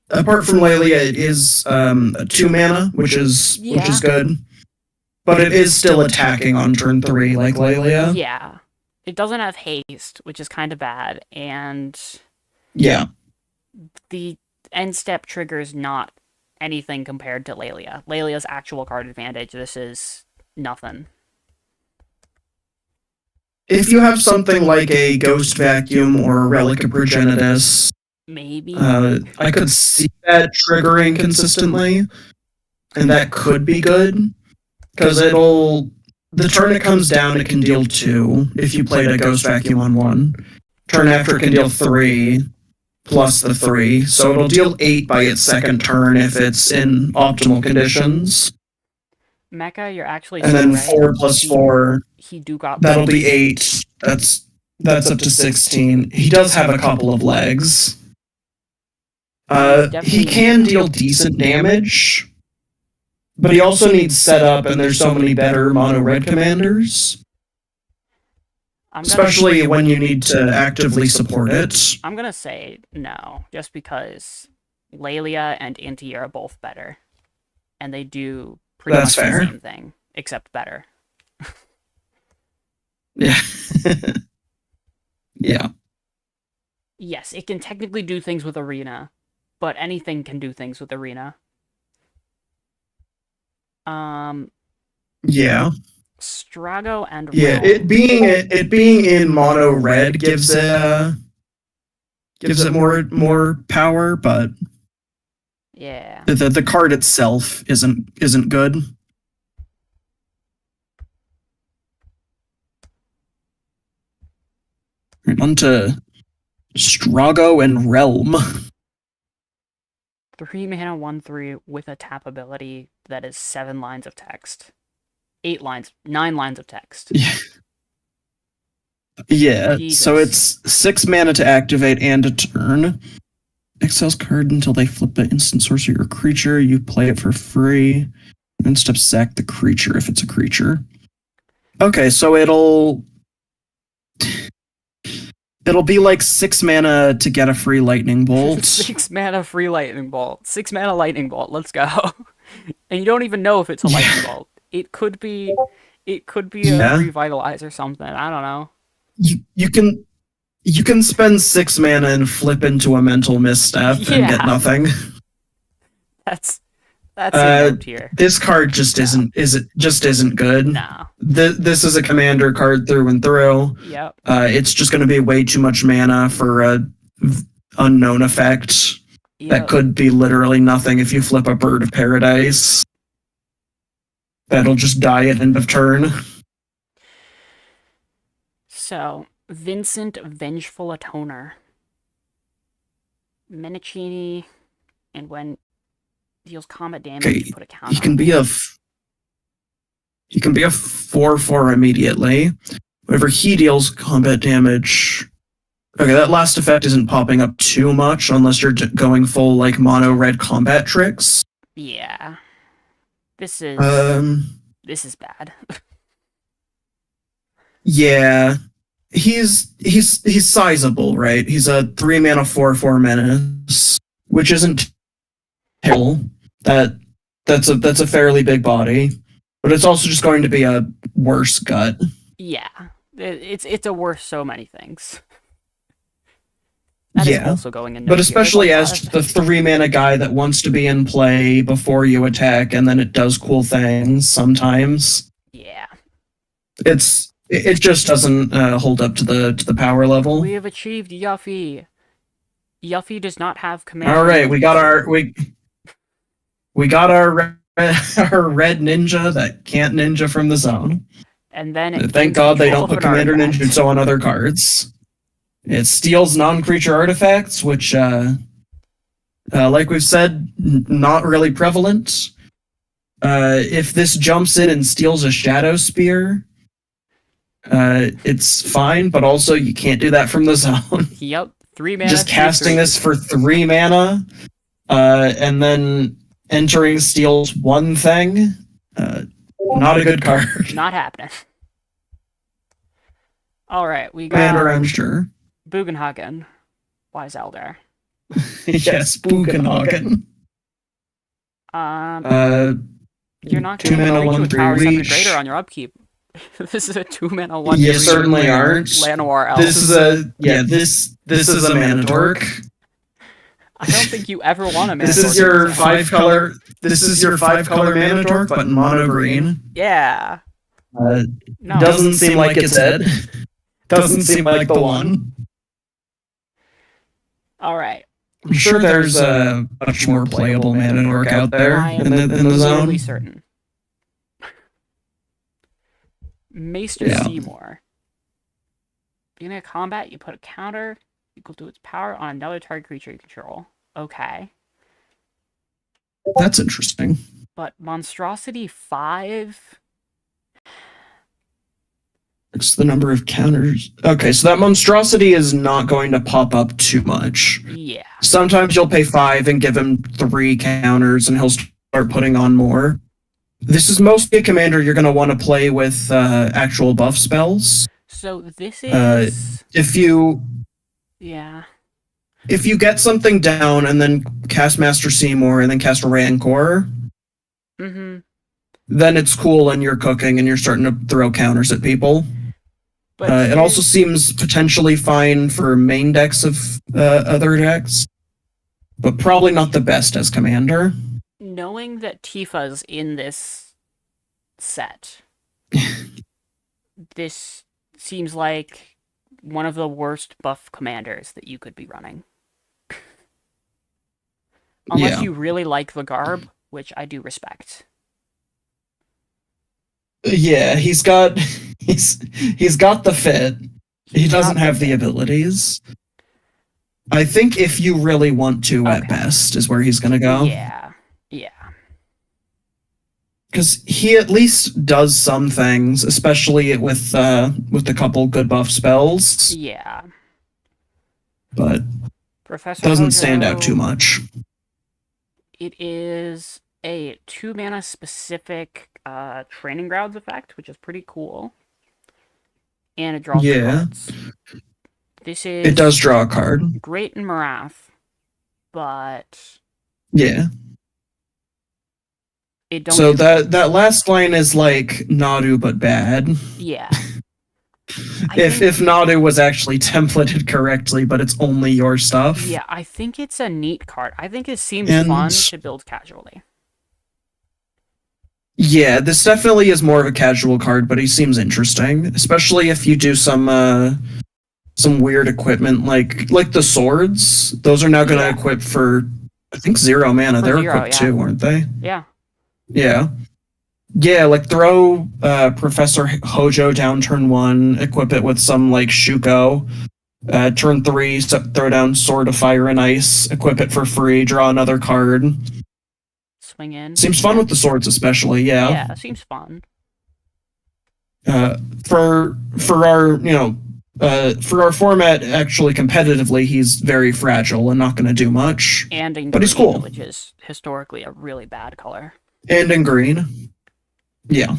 C: apart from Lelia, it is 2 mana, which is
A: Yeah.
C: good. But it is still attacking on turn 3, like Lelia.
A: Yeah. It doesn't have haste, which is kind of bad, and
C: Yeah.
A: the end step triggers not anything compared to Lelia. Lelia's actual card advantage, this is nothing.
C: If you have something like a Ghost Vacuum or a Relic of Progenitus,
A: Maybe.
C: I could see that triggering consistently, and that could be good, because the turn it comes down, it can deal 2 if you played a Ghost Vacuum on 1. Turn after it can deal 3, plus the 3, so it'll deal 8 by its second turn if it's in optimal conditions.
A: Mecha, you're actually
C: And then
A: right.
C: 4 plus 4,
A: He do got
C: that'll be 8. That's up to 16. He does have a couple of legs. He can deal decent damage, but he also needs setup, and there's so many better mono red commanders, especially when you need to actively support it.
A: I'm gonna say no, just because Lelia and Inti are both better, and they do pretty
C: That's
A: much
C: fair.
A: the same thing, except better.
C: Yeah. Yeah.
A: Yes, it can technically do things with Arena, but anything can do things with Arena.
C: Yeah.
A: Strago and
C: Yeah.
A: Realm.
C: It being in mono red gives it more power, but
A: Yeah.
C: the card itself isn't good. Right, on to Strago and Realm.
A: 3 mana, 1/3 with a tap ability that is 7 lines of text. 9 lines of text.
C: Yeah. Yeah.
A: Jesus.
C: So it's 6 mana to activate and a turn. Exiles card until they flip an instant sorcery or creature. You play it for free. And step sack the creature if it's a creature. Okay, so it'll be like 6 mana to get a free lightning bolt.
A: 6 mana free lightning bolt. 6 mana lightning bolt. Let's go. And you don't even know if it's a lightning bolt. It could be a revitalize or something. I don't know.
C: You can spend 6 mana and flip into a mental misstep and get nothing.
A: That's in tier.
C: This card just isn't good.
A: No.
C: This is a commander card through and through.
A: Yep.
C: It's just going to be way too much mana for a unknown effect that could be literally nothing if you flip a Bird of Paradise. That'll just die at end of turn.
A: So, Vincent Vengeful Atoner. Minichini, and when deals combat damage, put a counter.
C: He can be a 4/4 immediately. Whenever he deals combat damage. Okay, that last effect isn't popping up too much unless you're going full like mono red combat tricks.
A: Yeah. This is bad. Yeah. He's sizable, right? He's a 3 mana 4/4 menace, which isn't terrible. That's a fairly big body, but it's also just going to be a worse gut. Yeah, it's a worse so many things. That is
C: Yeah,
A: also going in.
C: but
A: note here.
C: especially
A: There's
C: as the 3-mana guy that wants to be in play before you attack, and then it does cool things sometimes.
A: yeah.
C: It just doesn't hold up to the power level.
A: We have achieved Yuffie. Yuffie does not have command.
C: All right, we got our our red ninja that can't ninja from the zone.
A: And then it
C: Thank
A: gains
C: God they
A: control
C: don't put
A: of an
C: Commander
A: artifact.
C: Ninjutsu on other cards. It steals non-creature artifacts, which, like we've said, not really prevalent. If this jumps in and steals a Shadow Spear, it's fine, but also you can't do that from the zone.
A: Yep, 3 mana.
C: Just
A: 3
C: casting this for 3 mana, and then entering steals 1 thing. Not a good card.
A: Not happening. Alright, we got
C: Commander, I'm sure.
A: Bugenhagen. Wise Elder.
C: Yes, Bugenhagen.
A: You're not
C: 2
A: going to
C: mana,
A: reach
C: 1/3
A: with Power Summon
C: reach.
A: Greater on your upkeep. This is a 2 mana 1.
C: You certainly aren't.
A: Llanowar Elf.
C: This is a mana dork.
A: I don't think you ever want a mana.
C: This is
A: dork.
C: your 5-color. This is your 5-color mana dork, but in mono green.
A: Yeah. No.
C: Doesn't seem like it's it. Doesn't seem like the one.
A: Alright.
C: I'm sure there's a much more playable mana dork out there
A: I am
C: in the
A: absolutely
C: zone.
A: certain. Maester
C: Yeah.
A: Seymour. Beginning of combat, you put a counter equal to its power on another target creature you control. Okay.
C: That's interesting.
A: But Monstrosity 5?
C: It's the number of counters. Okay, so that monstrosity is not going to pop up too much.
A: Yeah.
C: Sometimes you'll pay 5 and give him 3 counters, and he'll start putting on more. This is mostly a commander you're going to want to play with actual buff spells.
A: So this is...
C: If you
A: yeah.
C: get something down and then cast Master Seymour and then cast Rancor,
A: Mm-hmm.
C: then it's cool and you're cooking and you're starting to throw counters at people.
A: But
C: It also seems potentially fine for main decks of other decks, but probably not the best as commander.
A: knowing that Tifa's in this set, this seems like one of the worst buff commanders that you could be running. Unless
C: Yeah.
A: you really like the garb, which I do respect.
C: Yeah, he's got the fit. He doesn't have the abilities. I think if you really want to, at
A: Okay.
C: best, is where he's gonna go.
A: Yeah.
C: Because he at least does some things, especially with a couple good buff spells,
A: Yeah.
C: but
A: Professor
C: doesn't
A: Hojo,
C: stand out too much.
A: It is a 2-mana specific training grounds effect, which is pretty cool. And it draws
C: Yeah.
A: cards. This is
C: It does draw a card.
A: great in Marath, but
C: Yeah.
A: it don't
C: So that last line is like Nadu but bad.
A: yeah.
C: If Nadu was actually templated correctly, but it's only your stuff.
A: Yeah, I think it's a neat card. I think it seems
C: And-
A: fun to build casually.
C: Yeah, this definitely is more of a casual card, but he seems interesting, especially if you do some weird equipment like the swords. Those are now going to
A: Yeah.
C: equip for I think 0 mana.
A: For
C: They're
A: 0,
C: equipped
A: yeah.
C: too, aren't they?
A: Yeah.
C: Yeah. Yeah, like throw Professor Hojo down turn 1, equip it with some like Shuko. Turn 3, throw down Sword of Fire and Ice, equip it for free, draw another card.
A: Swing in.
C: Seems fun with the swords, especially. Yeah.
A: Yeah, seems fun.
C: For our format, actually competitively, he's very fragile and not going to do much.
A: And in
C: But he's
A: green,
C: cool.
A: which is historically a really bad color.
C: And in green. Yeah.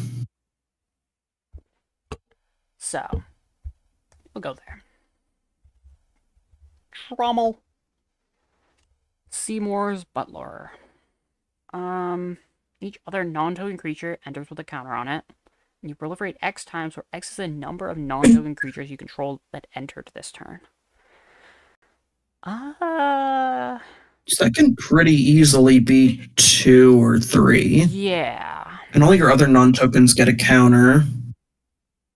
A: So, we'll go there. Trommel. Seymour's Butler. Each other non-token creature enters with a counter on it. You proliferate X times, where X is the number of non-token creatures you control that entered this turn.
C: So that can pretty easily be 2 or 3.
A: Yeah.
C: And all your other non-tokens get a counter.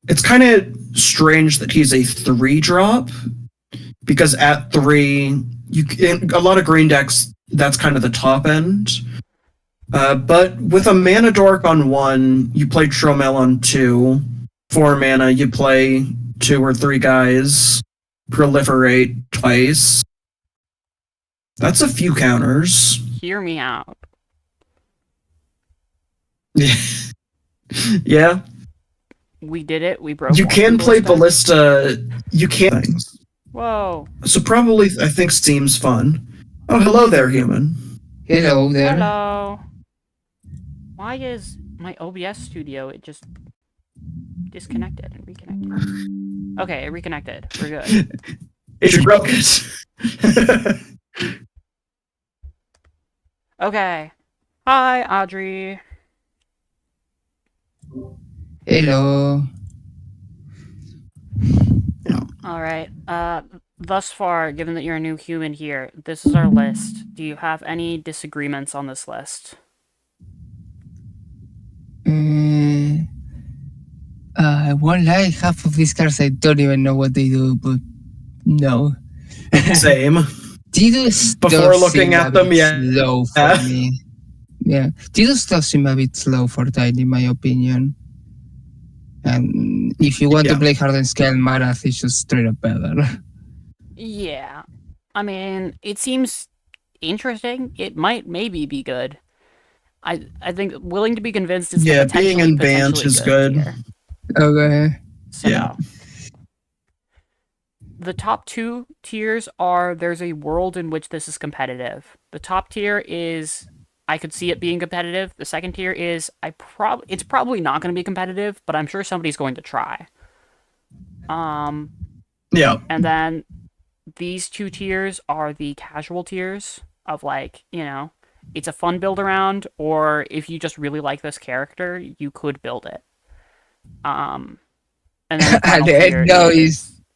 C: It's kind of strange that he's a 3-drop, because at 3, in a lot of green decks, that's kind of the top end. But with a mana dork on 1, you play Tromel on 2. 4 mana, you play 2 or 3 guys. Proliferate twice. That's a few counters.
A: Hear me out.
C: Yeah.
A: We did it. We broke.
C: You can play Ballista. You can.
A: Whoa.
C: So probably, I think Steam's fun. Oh, hello there, human.
D: Hello there.
A: Hello. Why is my OBS studio, it just disconnected and reconnected? Okay, it reconnected. We're good.
C: It broke it.
A: Okay. Hi, Audrey.
D: Hello.
A: Alright. Thus far, given that you're a new human here, this is our list. Do you have any disagreements on this list?
D: I won't lie, half of these cards I don't even know what they do, but no.
C: Same.
D: Dido stuff
C: Before looking
D: seem
C: at
D: a
C: them,
D: bit
C: yeah.
D: slow for me. Yeah, Dido stuff seem a bit slow for Tide, in my opinion. And if you want to play hard and scale, Marath is just straight up better.
A: Yeah. I mean, it seems interesting. It might maybe be good. I think willing to be convinced is
C: Yeah,
A: the
C: being in Bant
A: potentially
C: is good.
A: tier.
D: Okay.
A: So,
C: Yeah.
A: the top 2 tiers are there's a world in which this is competitive. The top tier is I could see it being competitive. The second tier is it's probably not going to be competitive, but I'm sure somebody's going to try.
C: Yeah.
A: And then these 2 tiers are the casual tiers of like, it's a fun build around, or if you just really like this character, you could build it. And then the final tier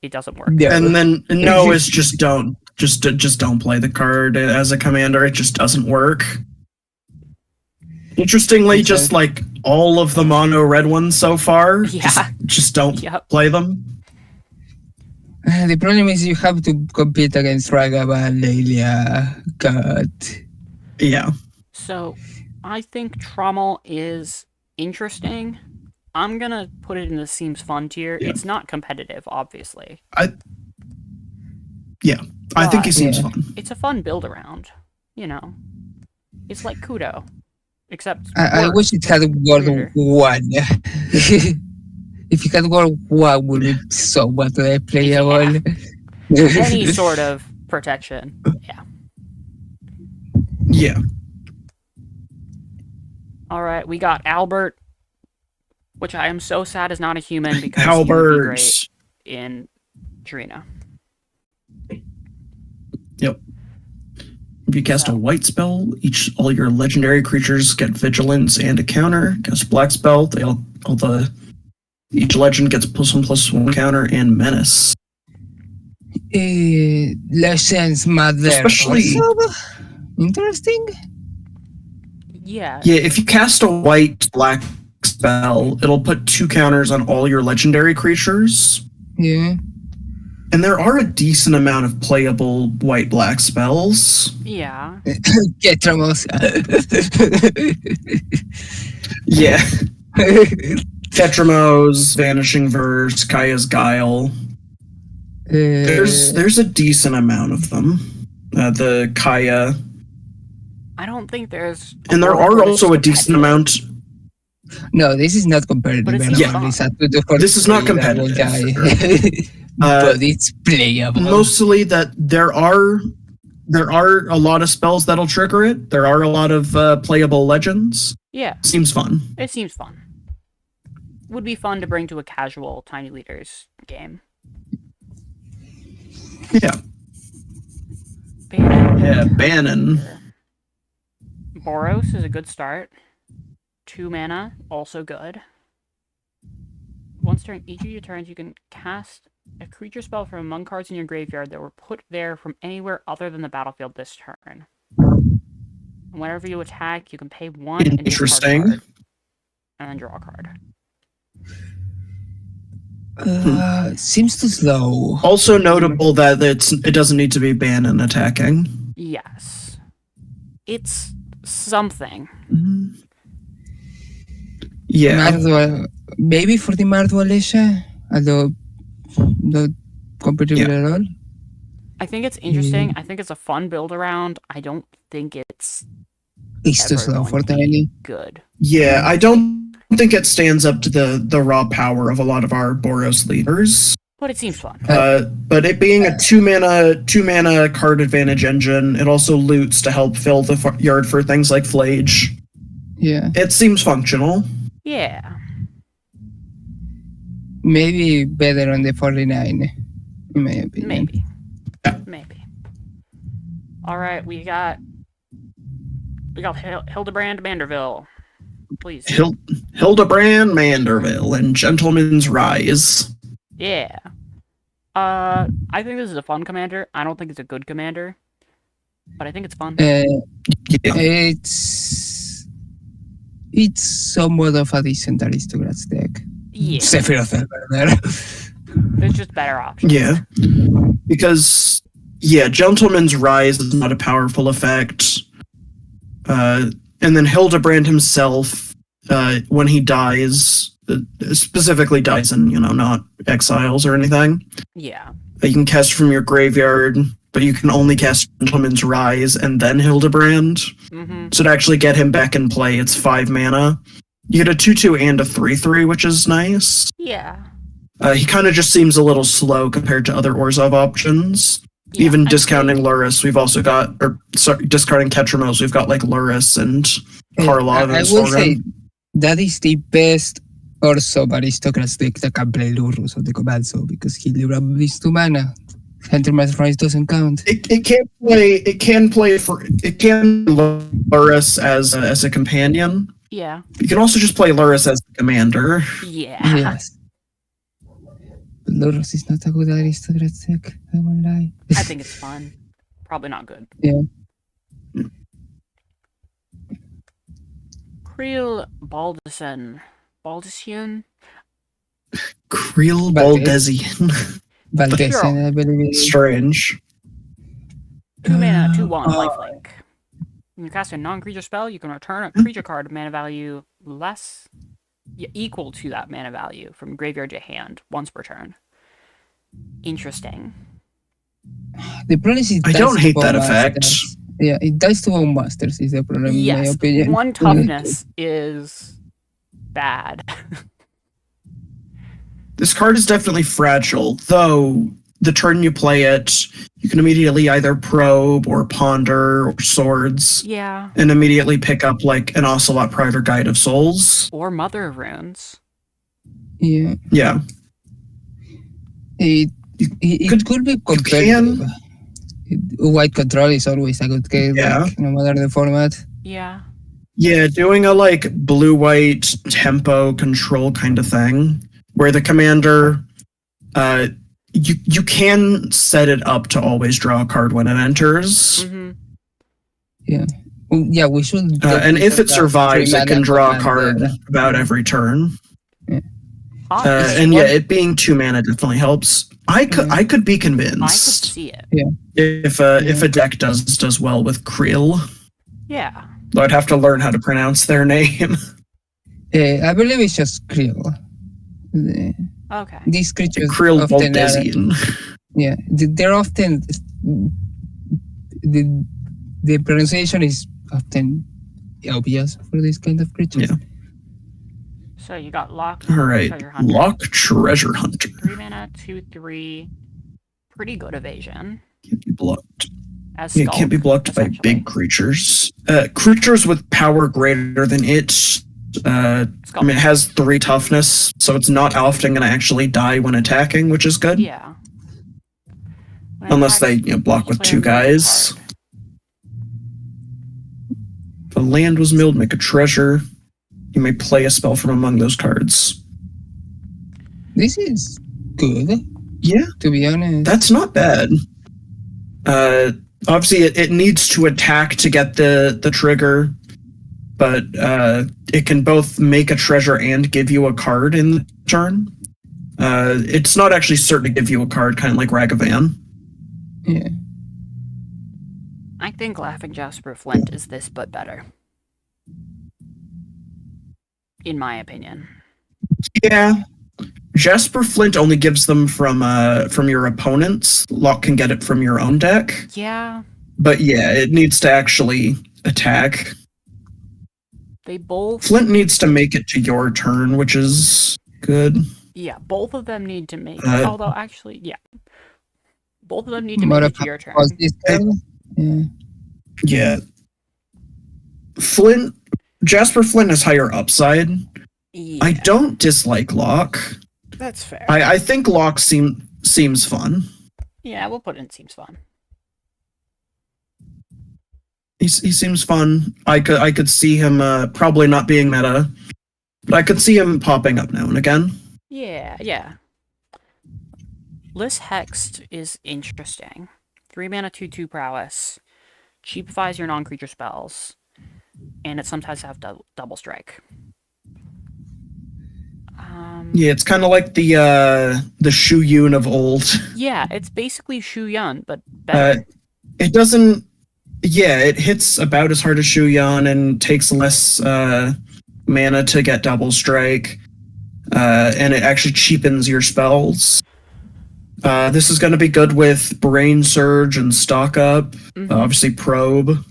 A: it doesn't work.
D: No.
C: And then no is just don't play the card as a commander. It just doesn't work. Interestingly,
D: Okay.
C: just like all of the mono red ones so far,
A: Yeah.
C: just don't
A: Yep.
C: play them.
D: The problem is you have to compete against Ragavan, Lelia, God.
C: Yeah.
A: So, I think Trommel is interesting. I'm gonna put it in the seems fun tier.
C: Yeah.
A: It's not competitive, obviously.
C: I think he
A: But
C: seems
D: Yeah.
C: fun.
A: it's a fun build around. It's like Kudo, except
D: I
A: worse.
D: wish it had World
A: Weirder.
D: 1. If it had World 1, would be somewhat playable.
A: Any sort of protection. Yeah.
C: Yeah.
A: All right, we got Albert, which I am so sad is not a human because he would be
C: Albert.
A: great in Trina.
C: Yep. If you cast
A: So-
C: a white spell, all your legendary creatures get vigilance and a counter. Cast a black spell, each legend gets +1/+1 counter and menace.
D: Legends Mother.
C: Especially-
D: Also interesting.
A: Yeah.
C: Yeah, if you cast a white black spell, it'll put 2 counters on all your legendary creatures.
D: Yeah.
C: And there are a decent amount of playable white black spells.
A: Yeah.
D: Ketramos.
C: Yeah. Tetramos, Vanishing Verse, Kaya's Guile. There's a decent amount of them. The Kaya.
A: I don't think there's.
C: And there
A: world
C: are
A: where this
C: also
A: is
C: a decent
A: competitive.
C: amount.
D: No, this is not competitive.
A: But it's
D: at
A: not
D: all.
A: fun.
D: It's a 2-4
C: This is not
D: double
C: competitive.
D: die.
C: Uh,
D: But it's playable.
C: mostly that there are a lot of spells that'll trigger it. There are a lot of playable legends.
A: Yeah,
C: Seems fun.
A: it seems fun. Would be fun to bring to a casual Tiny Leaders game.
C: Yeah.
A: Bannon.
C: Yeah, Bannon.
A: Boros is a good start. 2 mana, also good. Once during each of your turns, you can cast A creature spell from among cards in your graveyard that were put there from anywhere other than the battlefield this turn. And whenever you attack, you can pay 1 and discard a
C: Interesting.
A: card. And then draw a card.
D: Seems too slow.
C: Also notable that it doesn't need to be banned and attacking.
A: Yes. It's something.
C: Yeah.
D: Mardua, maybe for the Mardua Lesha, although not competitive at all.
A: I think it's interesting. I think it's a fun build around. I don't think it's
D: It's too
A: ever
D: slow
A: going
D: for
A: to be
D: Tiny.
A: good.
C: Yeah, I don't think it stands up to the raw power of a lot of our Boros leaders.
A: But it seems fun.
C: But it being a two mana card advantage engine, it also loots to help fill the yard for things like Flage.
D: Yeah.
C: It seems functional.
A: Yeah.
D: Maybe better on the 49, in my opinion.
A: Maybe.
C: Yeah.
A: Maybe. Alright, we got Hildebrand Manderville. Please.
C: Hildebrand Manderville and Gentleman's Rise.
A: Yeah. I think this is a fun commander. I don't think it's a good commander. But I think it's fun.
C: Yeah.
D: It's somewhat of a decent aristocrats deck.
A: Yeah.
D: Sephiroth Elder.
A: There's just better options.
C: Yeah. Because, Gentleman's Rise is not a powerful effect. And then Hildebrand himself, when he dies, specifically dies in, not exiles or anything,
A: Yeah.
C: you can cast from your graveyard, but you can only cast Gentleman's Rise and then Hildebrand.
A: Mm-hmm.
C: So to actually get him back in play, it's 5 mana. You get a 2/2 and a 3/3, which is nice.
A: Yeah.
C: He kind of just seems a little slow compared to other Orzhov options.
A: Yeah,
C: Even
A: I'd
C: discounting
A: say-
C: Luris, we've also got, discarding Ketramos, we've got like Luris and Karlov
D: I
C: and
D: will say
C: Sorghum.
D: that is the best Orso aristocrats deck that can play Lurrus of the Cobalso because he literally is 2 mana. Hunter's Rise doesn't count.
C: It can Luris as a companion.
A: Yeah.
C: You can also just play Luris as the commander.
A: Yeah.
D: Yes. But Lurrus is not a good aristocrats deck, I won't lie.
A: I think it's fun. Probably not good.
D: Yeah.
A: Creel Baldison.
C: Creel
D: Valdez.
C: Baldezian.
D: Valdesian, I believe.
C: Strange.
A: 2 mana, 2/1,
D: Uh,
A: lifelink. When you cast a non-creature spell, you can return a creature card of mana value equal to that mana value from graveyard to hand once per turn. Interesting.
D: The problem is it
C: I
D: dies
C: don't
D: to
C: hate that
D: Bone
C: effect.
D: Masters. Yeah, it dies to Bone Masters is the problem in my
A: Yes,
D: opinion.
A: 1 toughness is bad.
C: This card is definitely fragile, though the turn you play it, you can immediately either probe or ponder or swords
A: Yeah.
C: and immediately pick up like an Ocelot Pride or Guide of Souls.
A: Or Mother of Runes.
D: Yeah.
C: Yeah.
D: It could be competitive. White control is always a good case,
C: Yeah.
D: like, no matter the format.
A: Yeah.
C: Yeah, doing a like blue-white tempo control kind of thing, where the commander, you can set it up to always draw a card when it enters,
A: Mm-hmm.
D: Well, yeah, we should.
C: and if it survives, it can draw a
D: commander.
C: card about every turn.
A: Honestly,
C: And yeah, it being 2 mana definitely helps. I could be
A: I could
C: convinced
A: see it.
C: if a deck does well with Creel.
A: Yeah.
C: Though I'd have to learn how to pronounce their name.
D: I believe it's just Creel.
A: Okay.
D: These creatures
C: Creel
D: often are,
C: Baldezian.
D: yeah, they're often the pronunciation is often obvious for this kind of creatures.
C: Yeah.
A: So you got Lock.
C: All right,
A: Treasure Hunter.
C: Lock Treasure Hunter.
A: 3 mana, 2/3. Pretty good evasion.
C: Can't be blocked.
A: As
C: It
A: Skulk,
C: can't be blocked by
A: essentially.
C: big creatures. Creatures with power greater than it. I
A: Skulk.
C: mean, it has 3 toughness, so it's not often going to actually die when attacking, which is good.
A: Yeah. When it
C: Unless they
A: attacks,
C: block
A: each
C: with
A: player
C: 2
A: moves a
C: guys.
A: card.
C: If a land was milled, make a treasure. You may play a spell from among those cards.
D: This is good.
C: Yeah,
D: to be honest.
C: that's not bad. Obviously, it needs to attack to get the trigger, but it can both make a treasure and give you a card in the turn. It's not actually certain to give you a card, kind of like Ragavan.
D: Yeah.
A: I think Laughing Jasper Flint is this, but better. In my opinion.
C: Yeah. Jasper Flint only gives them from your opponents. Locke can get it from your own deck.
A: Yeah,
C: But yeah, it needs to actually attack.
A: they both...
C: Flint needs to make it to your turn, which is good.
A: Yeah, both of them need to make it.
C: Uh,
A: Although, actually, yeah. Both of them need to
D: More
A: make
D: of
A: it to your turn.
D: a positive. Yeah.
C: Yeah. Jasper Flint has higher upside.
A: Yeah,
C: I don't dislike Locke.
A: that's fair.
C: I think Locke seems fun.
A: Yeah, we'll put in seems fun.
C: He seems fun. I could see him probably not being meta, but I could see him popping up now and again.
A: Yeah, yeah. Liss Hexed is interesting. 3 mana, 2/2 prowess. Cheapifies your non-creature spells. And it sometimes have double strike.
C: Yeah, it's kind of like the Shu Yun of old.
A: Yeah, it's basically Shu Yun, but better.
C: It doesn't. Yeah, it hits about as hard as Shu Yun and takes less mana to get double strike, and it actually cheapens your spells. This is going to be good with Brain Surge and Stock Up.
A: Mhm.
C: Obviously, Probe.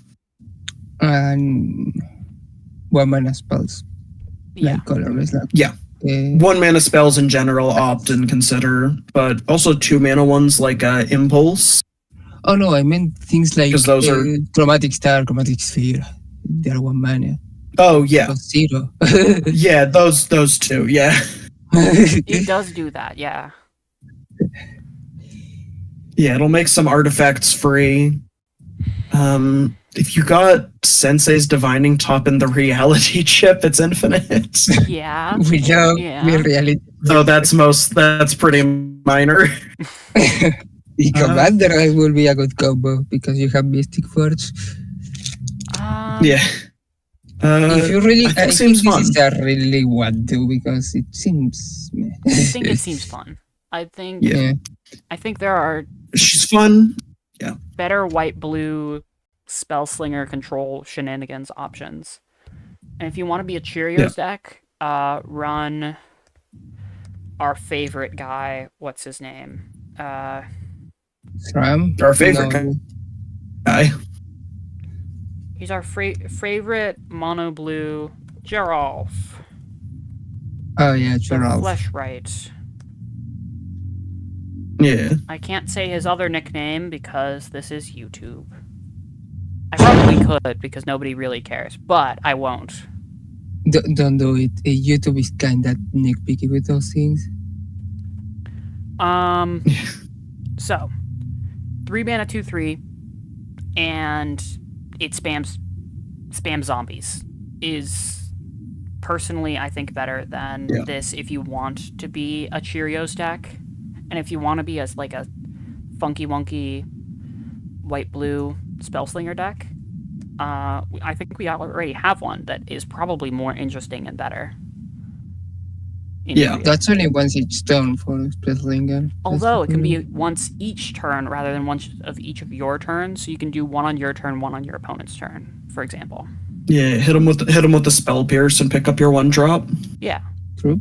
D: And 1 mana spells.
A: Yeah.
D: Like colorless. Like,
C: Yeah. 1 mana spells in general opt and consider, but also 2 mana ones like Impulse.
D: Oh no, I meant things like
C: 'Cause those are-
D: Chromatic Star, Chromatic Sphere. They're 1 mana.
C: Oh yeah,
D: So 0.
C: yeah, those two, yeah.
A: It does do that, yeah.
C: Yeah, it'll make some artifacts free. If you got Sensei's Divining Top in the reality chip, it's infinite.
A: Yeah.
D: We know
A: Yeah.
D: we really
C: So that's pretty minor.
D: the commander will be a good combo because you have Mystic Forge.
C: Yeah.
D: If you really,
C: I think
D: I
C: it
D: think
C: seems
D: this
C: fun.
D: is a really want to because it seems. Meh.
A: I think it seems fun. I think
C: Yeah.
A: I think there are
C: She's fun.
A: better white-blue Spellslinger control shenanigans options. And if you want to be a Cheerios deck, run our favorite guy. What's his name?
D: Ram?
C: Our favorite
D: No.
C: guy.
A: He's our favorite mono blue Geralf.
D: Oh yeah,
A: The
D: Gerald.
A: Fleshright.
C: Yeah.
A: I can't say his other nickname because this is YouTube. I probably could because nobody really cares, but I won't.
D: Don't do it. YouTube is kind of nitpicky with those things.
A: So 3 mana 2/3, and it spams zombies. Is personally I think better than
C: Yeah.
A: this if you want to be a Cheerios deck, and if you want to be as like a funky wonky white blue Spellslinger deck. I think we already have one that is probably more interesting and better. in
C: Yeah.
A: Cheerios.
D: That's only once each turn for Spellslinger.
A: Although it can be once each turn rather than once of each of your turns, so you can do one on your turn, one on your opponent's turn, for example.
C: Yeah, hit him with the Spell Pierce and pick up your 1-drop.
A: Yeah.
D: True.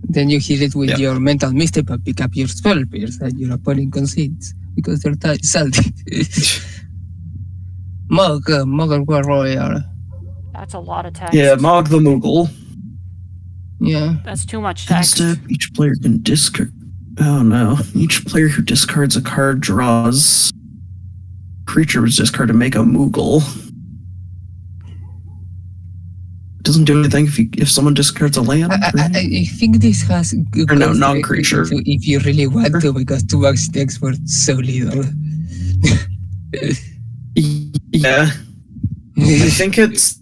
D: Then you hit it with
C: Yeah.
D: your mental mistake, but pick up your spell pierce that your opponent concedes because they're salty. Muggle Warrior.
A: That's a lot of text.
C: Yeah, Mog the Moogle.
D: Yeah.
A: That's too much text.
C: Step, each player can discard. Oh no. Each player who discards a card draws. Creature was discarded to make a Moogle. Doesn't do anything if someone discards a land.
D: I think this has good
C: Or no,
D: concept
C: non-creature.
D: if you really want to, because 2 bucks takes for so little.
C: Yeah. I think it's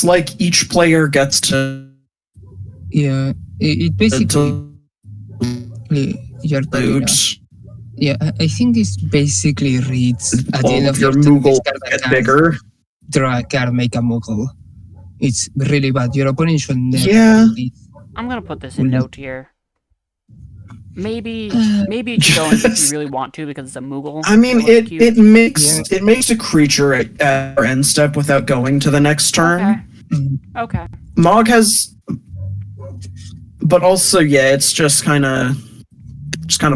C: like each player gets to
D: Yeah, it basically your turn.
C: Loot.
D: Yeah, I think this basically reads at the
C: All
D: end
C: of
D: of
C: your
D: your turn,
C: Moogle
D: discard a
C: get
D: card,
C: bigger.
D: draw a card, make a Moogle. It's really bad. Your opponent should never
C: Yeah.
D: do this.
A: I'm gonna put this in
D: Will-
A: no tier. Maybe it should go in if
C: Yes.
A: you really want to because it's a Moogle.
C: I mean,
A: looks cute.
C: it makes a creature at our end step without going to the next turn.
A: Okay.
D: Mm,
A: Okay.
C: Mog has, but also it's just kind of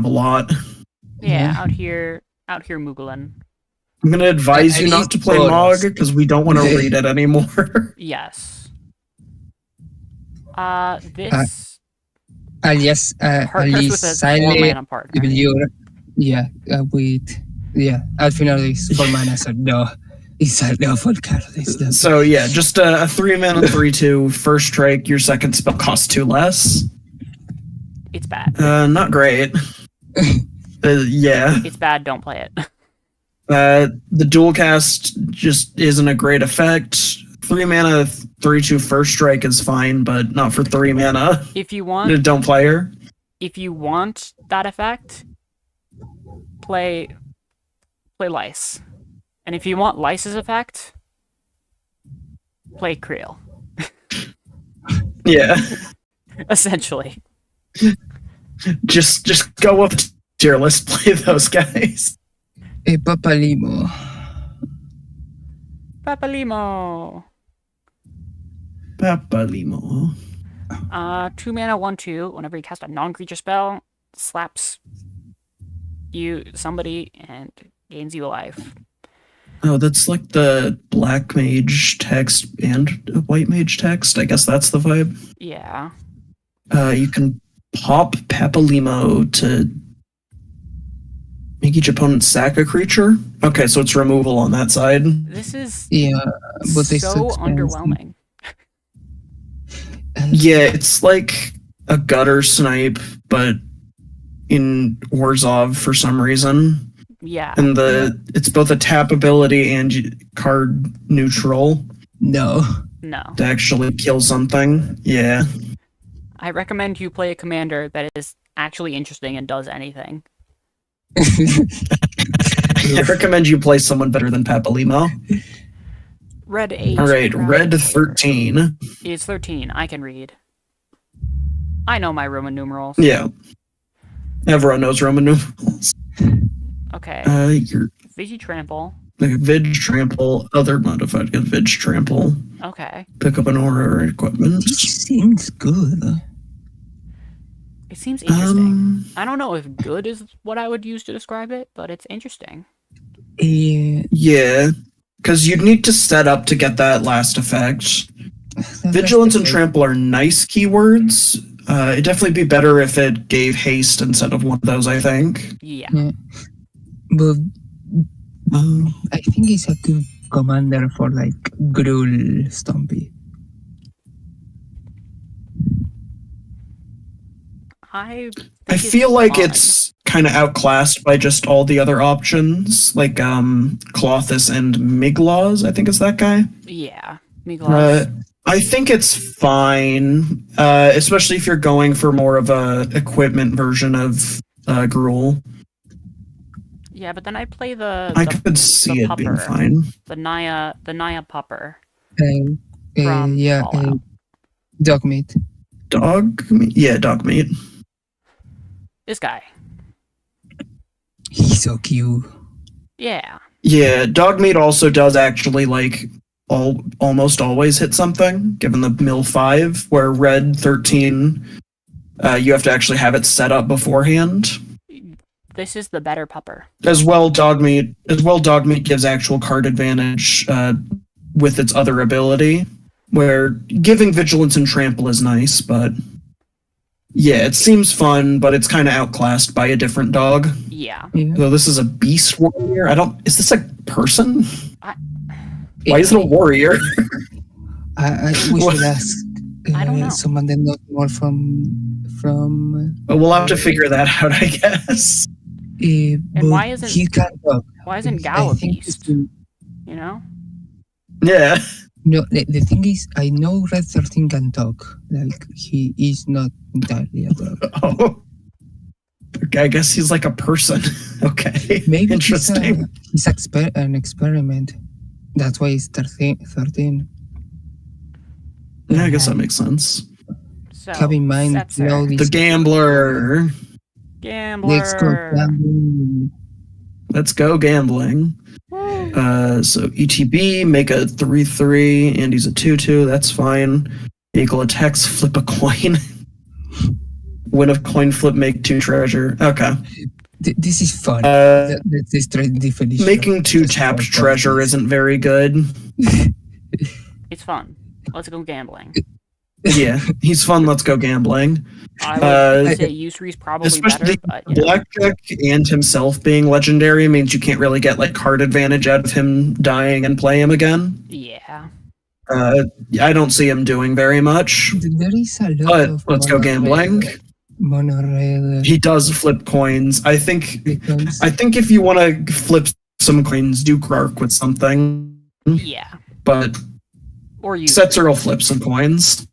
C: a lot.
A: Yeah,
D: Yeah.
A: out here Moogling.
C: I'm gonna advise
D: At
C: you not
D: least
C: to play
D: photos.
C: Mog because we don't want to read it anymore.
A: Yes. This
D: Alias,
A: partners
D: alias
A: with a 4
D: silent
A: mana partner.
D: with al final is 4 mana, so no. It's an awful card. It's not-
C: So yeah, just a 3-mana 3/2 first strike. Your second spell costs 2 less.
A: It's bad.
C: Not great. Yeah.
A: It's bad. Don't play it.
C: The dual cast just isn't a great effect. 3-mana 3/2 first strike is fine, but not for 3 mana.
A: If you want,
C: Don't play her.
A: if you want that effect, play Lice. And if you want Lice's effect, play Creel.
C: Yeah.
A: Essentially.
C: Just go up to tier list, play those guys.
D: Papalimo.
A: Papalimo.
C: Papalimo.
A: 2 mana 1/2. Whenever you cast a non-creature spell, slaps somebody and gains you a life.
C: Oh, that's like the black mage text and white mage text. I guess that's the vibe.
A: Yeah.
C: You can pop Papalimo to make each opponent sack a creature. Okay, so it's removal on that side.
A: This is
D: Yeah, but it's
A: so
D: expensive.
A: underwhelming.
C: Yeah, it's like a gutter snipe, but in Orzhov for some reason.
A: Yeah.
C: And it's both a tap ability and card neutral
D: No.
A: No.
C: to actually kill something. Yeah.
A: I recommend you play a commander that is actually interesting and does anything.
C: I recommend you play someone better than Papalimo.
A: Red 8.
C: All right, red 13.
A: It's 13. I can read. I know my Roman numerals.
C: Yeah. Everyone knows Roman numerals.
A: Okay.
C: Your
A: Vigitrample.
C: Vig Trample, other modified against Vig Trample.
A: Okay.
C: Pick up an aura or equipment.
D: This seems good.
A: It seems interesting.
C: Um,
A: I don't know if good is what I would use to describe it, but it's interesting.
C: yeah, because you'd need to set up to get that last effect. Vigilance and Trample are nice keywords. It'd definitely be better if it gave haste instead of one of those, I think.
A: Yeah.
D: But I think it's a good commander for like Gruul Stompy.
A: I
C: feel like
A: fine.
C: it's kind of outclassed by just all the other options, like Clothis and Miglaws, I think is that guy.
A: Yeah. Miglaus.
C: I think it's fine, especially if you're going for more of a equipment version of Gruul.
A: Yeah, but then I play the
C: I could see it being
A: pupper.
C: fine.
A: the Naya Pupper.
D: Yeah,
A: Fallout.
D: dog meat.
C: Dog meat? Yeah, dog meat.
A: This guy.
D: He's so cute.
A: Yeah.
C: Yeah, dog meat also does actually like almost always hit something, given the mill 5, where red 13, you have to actually have it set up beforehand.
A: This is the better pupper.
C: As well, dog meat gives actual card advantage with its other ability, where giving vigilance and trample is nice, but yeah, it seems fun, but it's kind of outclassed by a different dog.
A: Yeah.
C: Though this is a beast warrior. Is this a person?
A: I-
C: Why is it a warrior?
D: We should ask
A: I don't know.
D: someone that knows more from.
C: Well, we'll have to figure that out, I guess.
D: But
A: why isn't-
D: he can talk?
A: Why isn't
D: I
A: Gal a
D: think
A: beast?
D: it's-
A: You know?
C: Yeah.
D: No, the thing is, I know Red 13 can talk. Like, he is not entirely a dog.
C: Oh. I guess he's like a person. Okay.
D: Maybe
C: Interesting.
D: he's an experiment. That's why he's 13.
C: Yeah, I guess that makes sense.
A: So,
D: Have in mind,
A: Setzer.
D: no,
C: The
D: this
C: gambler.
A: Gambler.
D: let's go gambling.
C: Let's go gambling.
A: Woo.
C: So ETB, make a 3/3, and he's a 2/2. That's fine. Eagle attacks, flip a coin. Win a coin flip, make 2 treasure. Okay.
D: This is fun.
C: Uh,
D: That's the straight definition.
C: making 2
D: Just
C: tapped
D: fun.
C: treasure isn't very good.
A: It's fun. Let's go gambling.
C: Yeah, he's fun. Let's go gambling.
A: I would say Yusri's probably
C: Especially
A: better, but you know.
C: Blackjack and himself being legendary means you can't really get like card advantage out of him dying and play him again.
A: Yeah.
C: I don't see him doing very much.
D: There is a lot
C: But
D: of
C: let's go gambling.
D: Monorail.
C: He does flip coins. I think
D: Because
C: if you want to flip some coins, do Grark with something.
A: Yeah.
C: But
A: Or you.
C: Setzer will flip some coins.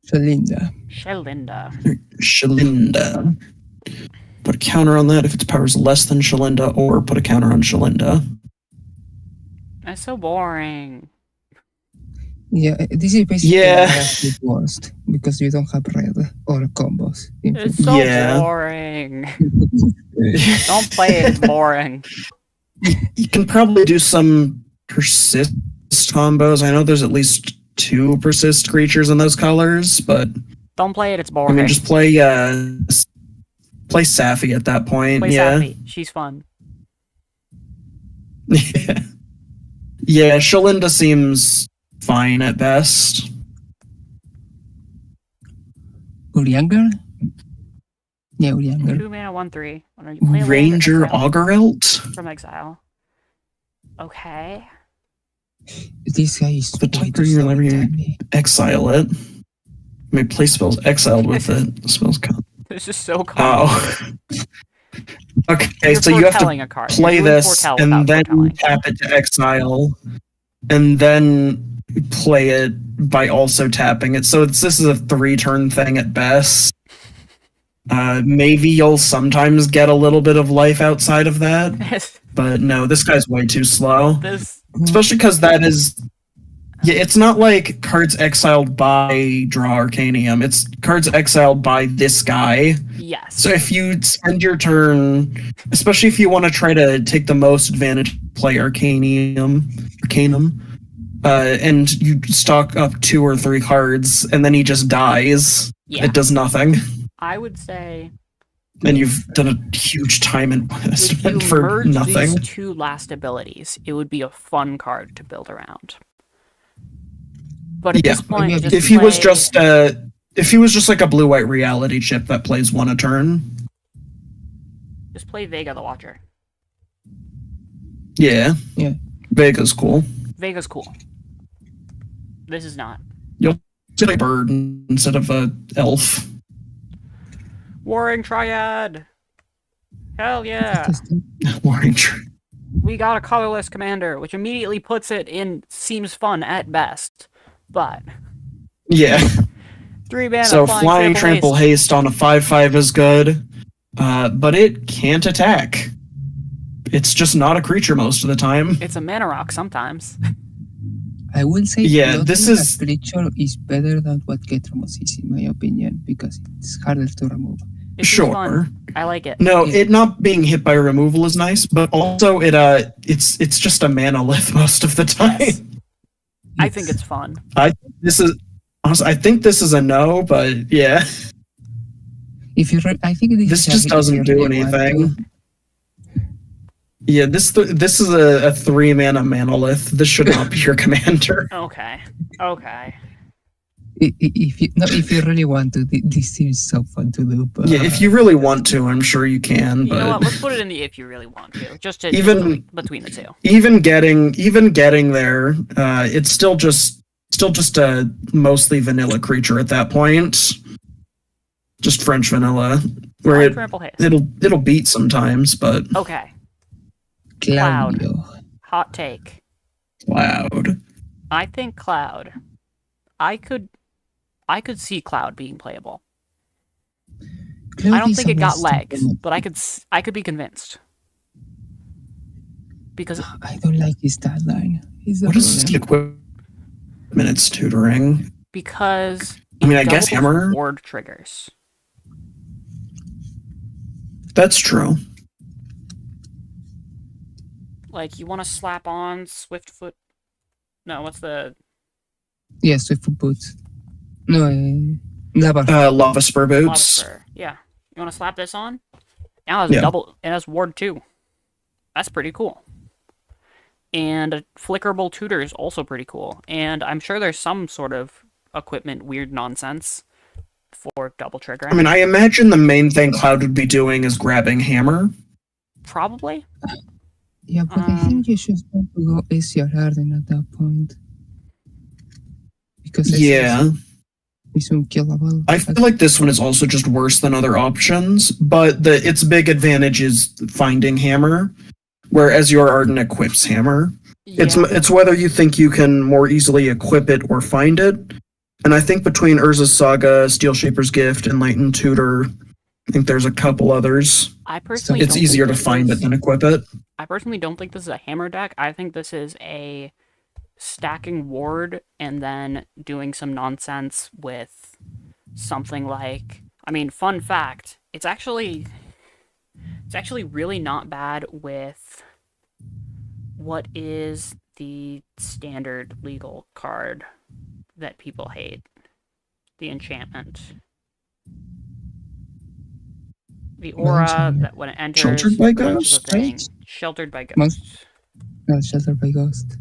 D: Shalinda.
A: Shalinda.
C: Shalinda. Put a counter on that if its power is less than Shalinda, or put a counter on Shalinda.
A: That's so boring.
D: Yeah, this is basically
C: Yeah.
D: the worst because you don't have red or combos.
A: It's so
C: Yeah.
A: boring. Don't play it. It's boring.
C: You can probably do some persist combos. I know there's at least 2 persist creatures in those colors, but
A: Don't play it. It's
C: I
A: boring.
C: mean, just play Safi at that point.
A: play
C: Yeah.
A: Safi. She's fun.
C: Yeah. Yeah, Shalinda seems fine at best.
D: Urianger? Yeah, Urianger.
A: 2 mana, 1/3. When you play a land
C: Ranger
A: exile
C: Augerelt?
A: from exile. Okay.
D: This guy is
C: The
D: way
C: tiger
D: too
C: you're
D: slow
C: never
D: than me.
C: Exile it. I mean, play spells exiled with it. The spells count.
A: This is so common.
C: Oh. Okay,
A: You're
C: so you have to
A: foretelling a card.
C: play
A: You're doing
C: this
A: foretell
C: and
A: without
C: then
A: foretelling.
C: tap it to exile, and then play it by also tapping it. So this is a 3-turn thing at best. Maybe you'll sometimes get a little bit of life outside of that, but no, this guy's way too slow.
A: This
C: Especially because that is. Yeah, it's not like cards exiled by Draw Arcanium. It's cards exiled by this guy.
A: yes.
C: So if you spend your turn, especially if you want to try to take the most advantage, play Arcanum, and you stock up 2 or 3 cards, and then he just dies,
A: yeah.
C: it does nothing,
A: I would say
C: and you've done a huge time
A: if you
C: investment for
A: merge
C: nothing.
A: these 2 last abilities, it would be a fun card to build around. But at
C: Yeah.
A: this point,
D: Maybe
A: just
C: If he was
A: play-
C: just like a blue-white reality chip that plays 1 a turn,
A: just play Vega the Watcher.
C: yeah,
D: Yeah.
C: Vega's cool.
A: Vega's cool. This is not.
C: Get a bird instead of a elf.
A: Warring Triad! Hell yeah!
C: Warring Tree.
A: We got a colorless commander, which immediately puts it in seems fun at best. But
C: Yeah.
A: 3 mana
C: So flying trample
A: haste.
C: haste on a 5/5 is good, but it can't attack. It's just not a creature most of the time.
A: It's a mana rock sometimes.
D: I will say
C: Yeah,
D: not
C: this
D: being
C: is-
D: a creature is better than what Ketramos is, in my opinion, because it's harder to remove.
A: It's just
C: Sure.
A: fun. I like it.
C: No,
D: Yeah.
C: it not being hit by removal is nice, but also it's just a mana lith most of the time.
A: Yes. I think it's fun.
C: This is honestly, I think this is a no, but yeah,
D: If you, I think
C: this
D: is
C: just
D: if you
C: doesn't do
D: really want to.
C: anything. Yeah, this is a 3 mana lith. This should not be your commander.
A: Okay. Okay.
D: If you really want to, this seems so fun to do. But
C: Yeah, if you really want to, I'm sure you can.
A: You know what?
C: But
A: Let's put it in the if you really want to. Just to
C: Even-
A: between the two.
C: even getting there, it's still just a mostly vanilla creature at that point. Just French vanilla, where
A: Flying trample haste.
C: it'll beat sometimes, but
A: Okay.
D: Claudio.
A: Hot take.
C: loud.
A: I think Cloud. I could see Cloud being playable. I don't think it got legs, but I could be convinced. Because
D: I don't like his tagline.
C: What is the equipment it's tutoring?
A: because
C: I mean,
A: it
C: I guess
A: doubles
C: hammer.
A: ward triggers.
C: That's true.
A: Like you want to slap on Swiftfoot. No, what's the
D: Yeah, Swiftfoot boots. No, Lava.
C: Lava spur
A: lava
C: boots.
A: spur? Yeah, you want to slap this on? Now it has
C: Yeah.
A: double. It has ward 2. That's pretty cool. And a flickerable tutor is also pretty cool. And I'm sure there's some sort of equipment weird nonsense for double triggering.
C: I mean, I imagine the main thing Cloud would be doing is grabbing hammer.
A: Probably.
D: Yeah, but I think you should want to go SCR Arden at that point. Because
C: Yeah.
D: it's unkillable.
C: I feel like this one is also just worse than other options, but its big advantage is finding hammer, whereas your Arden equips hammer.
A: Yeah.
C: It's whether you think you can more easily equip it or find it. And I think between Urza's Saga, Steel Shaper's Gift, and Lighten Tutor, I think there's a couple others.
A: I personally
C: It's
A: don't
C: easier
A: think
C: to
A: this
C: find it
A: is-
C: than equip it.
A: I personally don't think this is a hammer deck. I think this is a stacking ward and then doing some nonsense with something like, I mean, fun fact, it's actually really not bad with what is the standard legal card that people hate. The enchantment. The aura
D: Mention-
A: that when it enters,
C: Sheltered by
A: produces a
C: Ghost?
A: thing. Sheltered by Ghost.
D: Most- No, Sheltered by Ghost.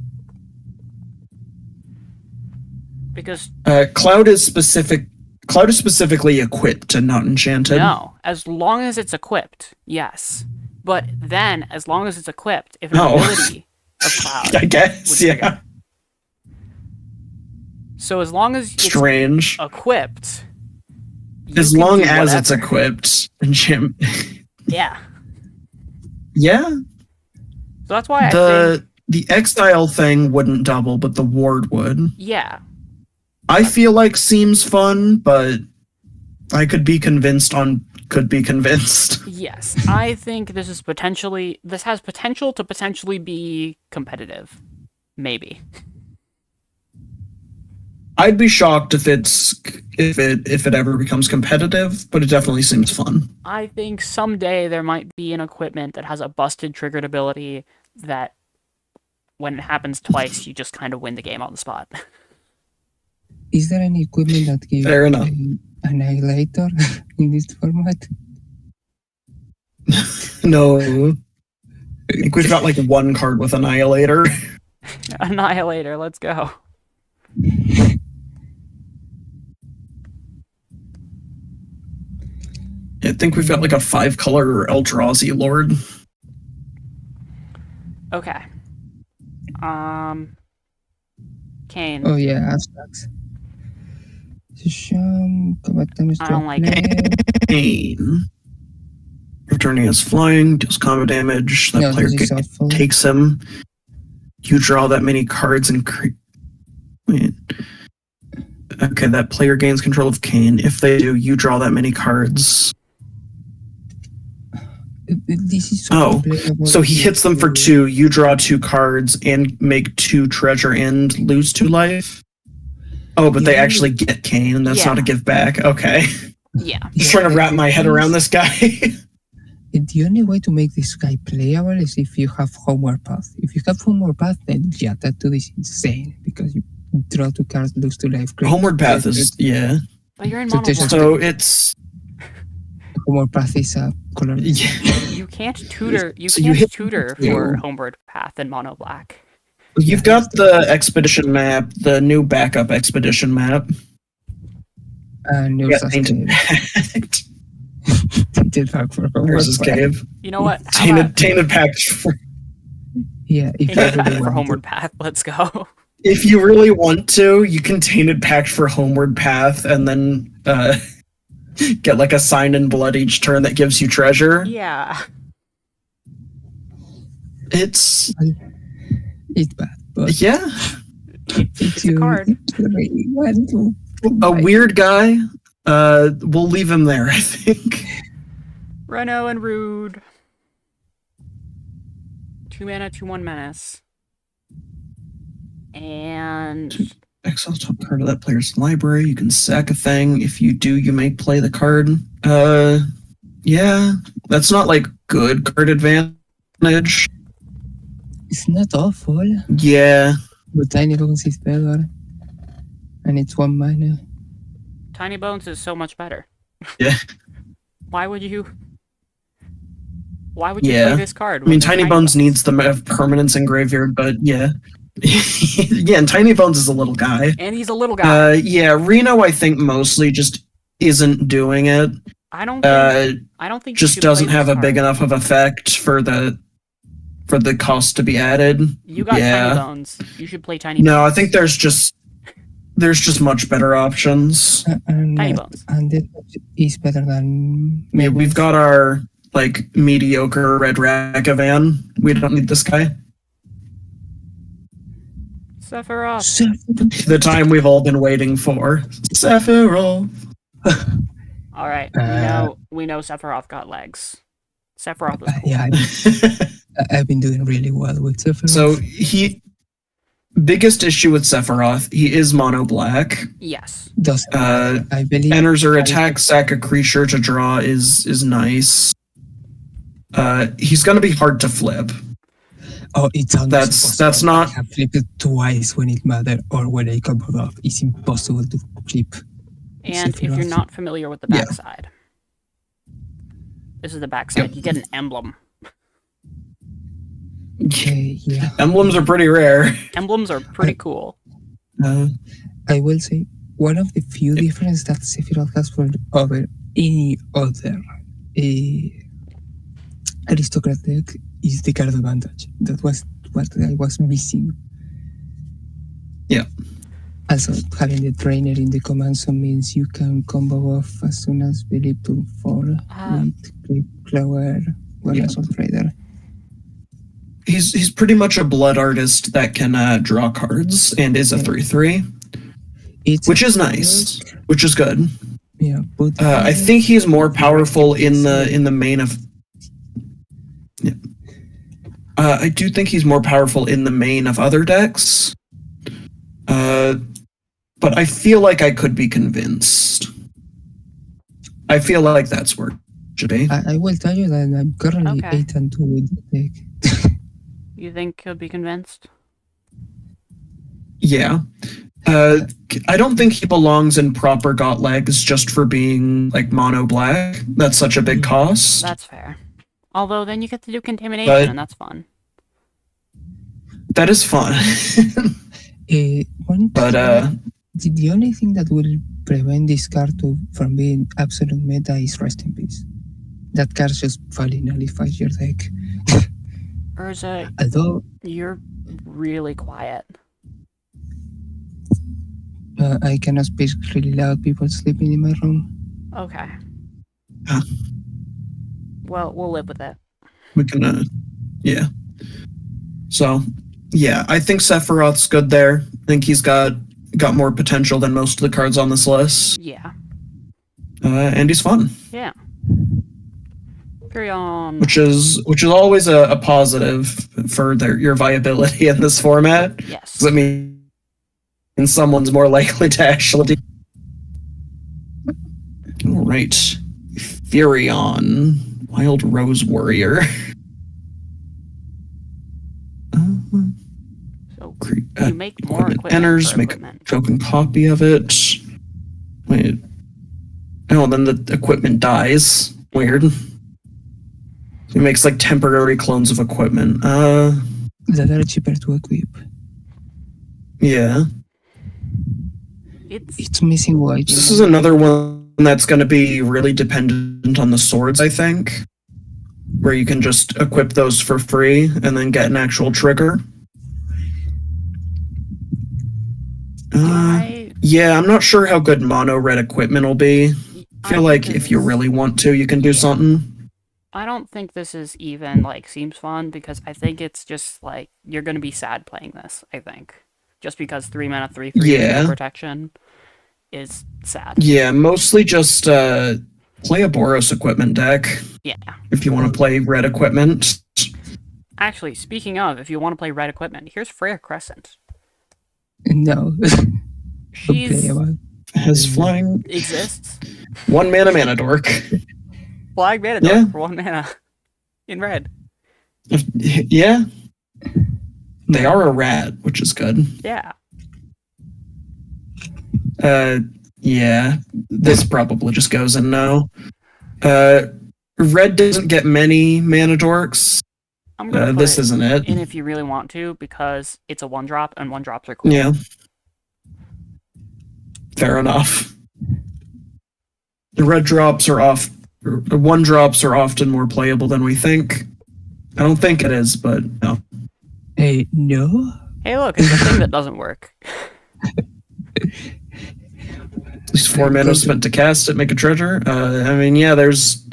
A: Because
C: Cloud is specifically equipped and not enchanted.
A: no, as long as it's equipped, yes. But then, as long as it's equipped, if an
C: No.
A: ability of Cloud,
C: I guess,
A: would
C: yeah.
A: trigger. So as long as it's
C: Strange.
A: equipped, you
C: As
A: can
C: long
A: do
C: as it's
A: whatever.
C: equipped. Enchant.
A: Yeah.
C: Yeah.
A: So that's why I think,
C: The exile thing wouldn't double, but the ward would.
A: yeah.
C: I feel like seems fun, but I could be convinced.
A: Yes, I think this has potential to potentially be competitive. Maybe.
C: I'd be shocked if it ever becomes competitive, but it definitely seems fun.
A: I think someday there might be an equipment that has a busted triggered ability that when it happens twice, you just kind of win the game on the spot.
D: Is there any equipment that gives
C: Fair enough.
D: Annihilator in this format?
C: No. I think we've got like one card with Annihilator.
A: Annihilator, let's go.
C: I think we've got like a 5-color Eldrazi Lord.
A: Okay. Kane.
D: Oh yeah, abstracts. Combat damage
A: I
D: to a
A: don't like
D: player.
C: Pain. Returning as flying, deals combat damage. That
D: No,
C: player
D: this is awful.
C: takes him. You draw that many cards and wait. Okay, that player gains control of Kane. If they do, you draw that many cards.
D: This is so
C: Oh,
D: unplayable.
C: So he hits them for 2, you draw 2 cards and make 2 treasure and lose 2 life? Oh, but they
D: Yeah.
C: actually get Kane, and that's
A: Yeah.
C: not a give back. Okay.
A: Yeah.
C: Just trying to wrap my head around this guy.
D: The only way to make this guy playable is if you have Homeward Path. If you have Homeward Path, then yeah, that dude is insane because you draw 2 cards, lose 2 life. Great.
C: Homeward Path is, yeah.
A: But you're in
D: So
A: mono
D: there's
A: black.
C: So it's,
D: Homeward Path is a color.
C: yeah.
A: You can't tutor. You
C: So you
A: can't
C: hit
A: tutor
C: two.
A: for Homeward Path in mono black.
C: You've got the expedition map, the new backup expedition map.
D: And
C: You
D: yours
C: got
D: has
C: Tainted
D: to
C: Pact.
D: Tainted Pack for Homeward
C: There's his
D: Path.
C: cave.
A: You know what? How about
C: Tainted Pact. For,
D: Yeah, if you
A: Tainted
D: really
A: Pact for
D: want
A: Homeward Path? Let's go.
C: if you really want to, you can Tainted Pact for Homeward Path and then get like a sign in blood each turn that gives you treasure.
A: Yeah.
C: It's,
D: It's bad, but
C: yeah,
A: It's a card.
D: really want to
C: a weird guy. We'll leave him there, I think.
A: Reno and Rude. 2 mana, 2/1 menace. And
C: Exile top card of that player's library. You can sack a thing. If you do, you may play the card. Yeah, that's not like good card advantage.
D: It's not awful,
C: Yeah,
D: but Tiny Bones is better. And it's 1 mana.
A: Tiny Bones is so much better.
C: Yeah.
A: Why would you play
C: Yeah.
A: this card?
C: I mean,
A: when there's
C: Tiny Bones needs the permanence in graveyard, but yeah. Yeah, and Tiny Bones is a little guy.
A: And he's a little guy.
C: Yeah, Reno, I think mostly just isn't doing it.
A: I don't think you
C: Just
A: should play
C: doesn't
A: this
C: have a
A: card.
C: big enough of effect for the cost to be added.
A: You got
C: Yeah.
A: Tiny Bones. You should play Tiny Bones.
C: No, I think there's just much better options.
D: And
A: Tiny Bones.
D: Undead is better than...
C: I mean, we've got our like mediocre red Ragavan. We don't need this guy.
A: Sephiroth.
C: The time we've all been waiting for. Sephiroth.
A: Alright, we know Sephiroth got legs. Sephiroth was cool.
D: Yeah, I've been doing really well with Sephiroth.
C: So biggest issue with Sephiroth, he is mono black.
A: Yes.
D: Doesn't matter. I believe...
C: Enters or attack, sack a creature to draw is nice. He's gonna be hard to flip.
D: Oh, it's almost
C: That's
D: impossible.
C: not-
D: I have flipped it twice when it mattered or when I come off. It's impossible to flip.
A: And if you're
D: Sephiroth.
A: not familiar with the
C: Yeah.
A: backside, this is the backside.
C: Yep.
A: You get an emblem.
D: Okay, yeah.
C: Emblems are pretty rare.
A: Emblems are pretty cool.
D: I will say one of the few differences that Sephiroth has over any other aristocrat deck is the card advantage. That was what I was missing.
C: Yeah.
D: Also, having the trainer in the command zone means you can combo off as soon as believe to 4 with Clower, Assault Raider.
C: He's pretty much a blood artist that can draw cards and is a 3/3,
D: It's
C: which is nice, which is good.
D: Yeah, but
C: I think he's more powerful in the main of. Yeah. I do think he's more powerful in the main of other decks. But I feel like I could be convinced. I feel like that's where it should be.
D: I will tell you that I'm currently
A: Okay.
D: 8-2 with the deck.
A: You think he'll be convinced?
C: Yeah. I don't think he belongs in proper got legs just for being like mono black. That's such a big cost.
A: That's fair. Although then you get to do contamination,
C: But-
A: and that's fun.
C: That is fun.
D: The only thing that will prevent this card from being absolute meta is Rest in Peace. That card just fully nullifies your deck.
A: Urza,
D: Although
A: you're really quiet.
D: I cannot speak really loud, people sleeping in my room.
A: Okay.
C: Huh.
A: Well, we'll live with it.
C: We can, yeah. So, yeah, I think Sephiroth's good there. I think he's got more potential than most of the cards on this list.
A: Yeah.
C: And he's fun,
A: Yeah. Carry on.
C: which is always a positive for your viability in this format.
A: Yes.
C: 'Cause I mean, someone's more likely to actually. All right, Furion, Wild Rose Warrior.
A: So
C: Cre-
A: you make more equipment
C: enters,
A: for
C: make
A: equipment.
C: a token copy of it. Wait. Oh, then the equipment dies. Weird. He makes like temporary clones of equipment.
D: That are cheaper to equip.
C: Yeah.
D: It's missing white.
C: This is another one that's going to be really dependent on the swords, I think. Where you can just equip those for free and then get an actual trigger. Yeah, I'm not sure how good mono red equipment will be. I feel like if you really want to, you can do something.
A: I don't think this is even like seems fun because I think it's just like you're gonna be sad playing this. I think just because 3 mana 3/3
C: Yeah.
A: protection is sad.
C: Yeah, mostly just play a Boros equipment deck
A: Yeah.
C: if you want to play red equipment.
A: Actually, speaking of, if you want to play red equipment, here's Freya Crescent.
D: No.
A: She's
D: Unplayable.
C: Has flying
A: exists.
C: 1 mana dork.
A: Flag mana
C: Yeah.
A: dog for 1 mana in red.
C: Yeah. They are a rat, which is good.
A: Yeah.
C: Yeah. This probably just goes in no. Red doesn't get many mana dorks.
A: I'm gonna put
C: This
A: it
C: isn't it.
A: in if you really want to, because it's a 1-drop and 1-drops are cool.
C: Yeah. Fair enough. The red drops are off. The 1-drops are often more playable than we think. I don't think it is, but no.
D: Hey, no?
A: Hey, look, it's a thing that doesn't work.
C: At least 4 mana spent to cast it, make a treasure. I mean, yeah, there's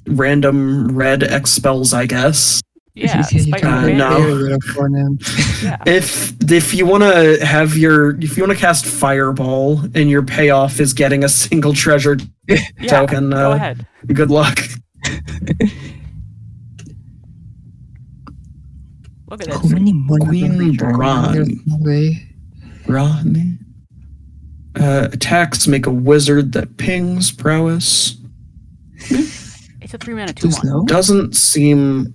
C: random red X spells, I guess.
A: Yeah,
D: you
A: Spike
D: can
A: Command.
C: no.
D: play your opponent.
A: Yeah.
C: If you want to have if you want to cast Fireball and your payoff is getting a single treasure
A: Yeah,
C: token,
A: go ahead.
C: good luck.
A: Look at
D: How
A: this.
D: many mono
C: Queen Bron.
D: are there?
C: Ron. Attacks make a wizard that pings prowess.
A: It's a 3-mana
D: Too
A: 2/1.
D: slow?
C: Doesn't seem.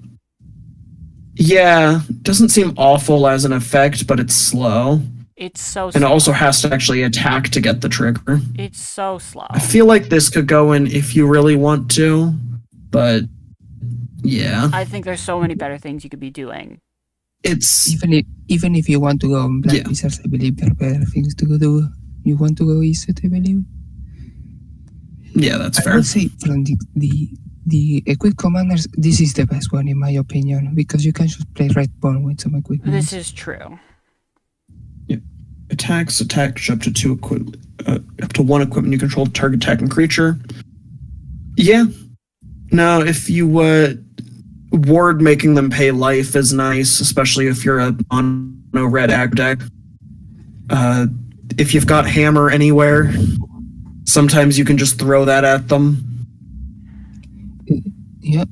C: Yeah, doesn't seem awful as an effect, but it's slow.
A: It's so
C: And
A: slow.
C: it also has to actually attack to get the trigger.
A: It's so slow.
C: I feel like this could go in if you really want to, but yeah.
A: I think there's so many better things you could be doing.
C: It's.
D: Even if you want to go on Black
C: Yeah.
D: Wizards, I believe there are better things to do. You want to go east, I believe.
C: Yeah, that's
D: I
C: fair.
D: would say from the equipped commanders, this is the best one in my opinion, because you can just play Redbone with some equipment.
A: This is true.
C: Attacks up to 2 up to 1 equipment you control target attacking creature. Yeah. Now, if you ward making them pay life is nice, especially if you're a mono red aggro deck. If you've got hammer anywhere, sometimes you can just throw that at them.
D: Yeah.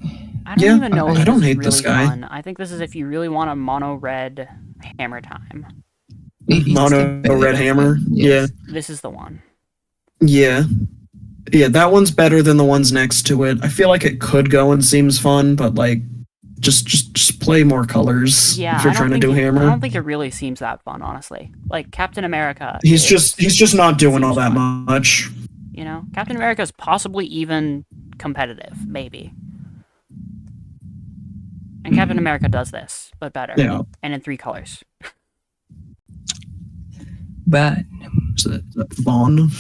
A: I don't
C: Yeah,
A: even know.
C: I
A: if
C: don't
A: this is
C: hate this
A: really
C: guy.
A: fun. I think this is if you really want a mono red hammer time.
D: It's
C: Mono
D: the
C: red
D: better
C: hammer.
D: one, yes.
A: This is the one.
C: Yeah. Yeah, that one's better than the ones next to it. I feel like it could go and seems fun, but like just play more colors
A: Yeah,
C: if you're
A: I don't
C: trying to
A: think
C: do
A: I
C: hammer.
A: don't think it really seems that fun, honestly. Like Captain America.
C: He's
A: is,
C: just not doing all
A: seems
C: that
A: fun.
C: much.
A: You know, Captain America is possibly even competitive, maybe. And Captain America does this, but better.
C: Yeah.
A: And in 3 colors.
D: But
C: So that Vaughn.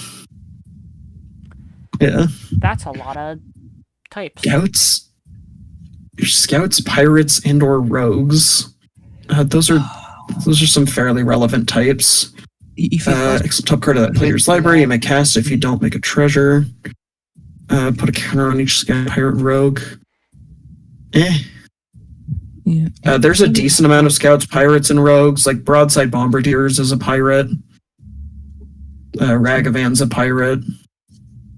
C: Yeah.
A: That's a lot of types.
C: Scouts, pirates, and/or rogues. Those are some fairly relevant types.
D: if it was
C: Top card of that player's library. You may cast if you don't make a treasure. Put a counter on each scout, pirate, rogue.
D: yeah.
C: There's a decent amount of scouts, pirates, and rogues. Like Broadside Bombardiers is a pirate. Ragavan's a pirate.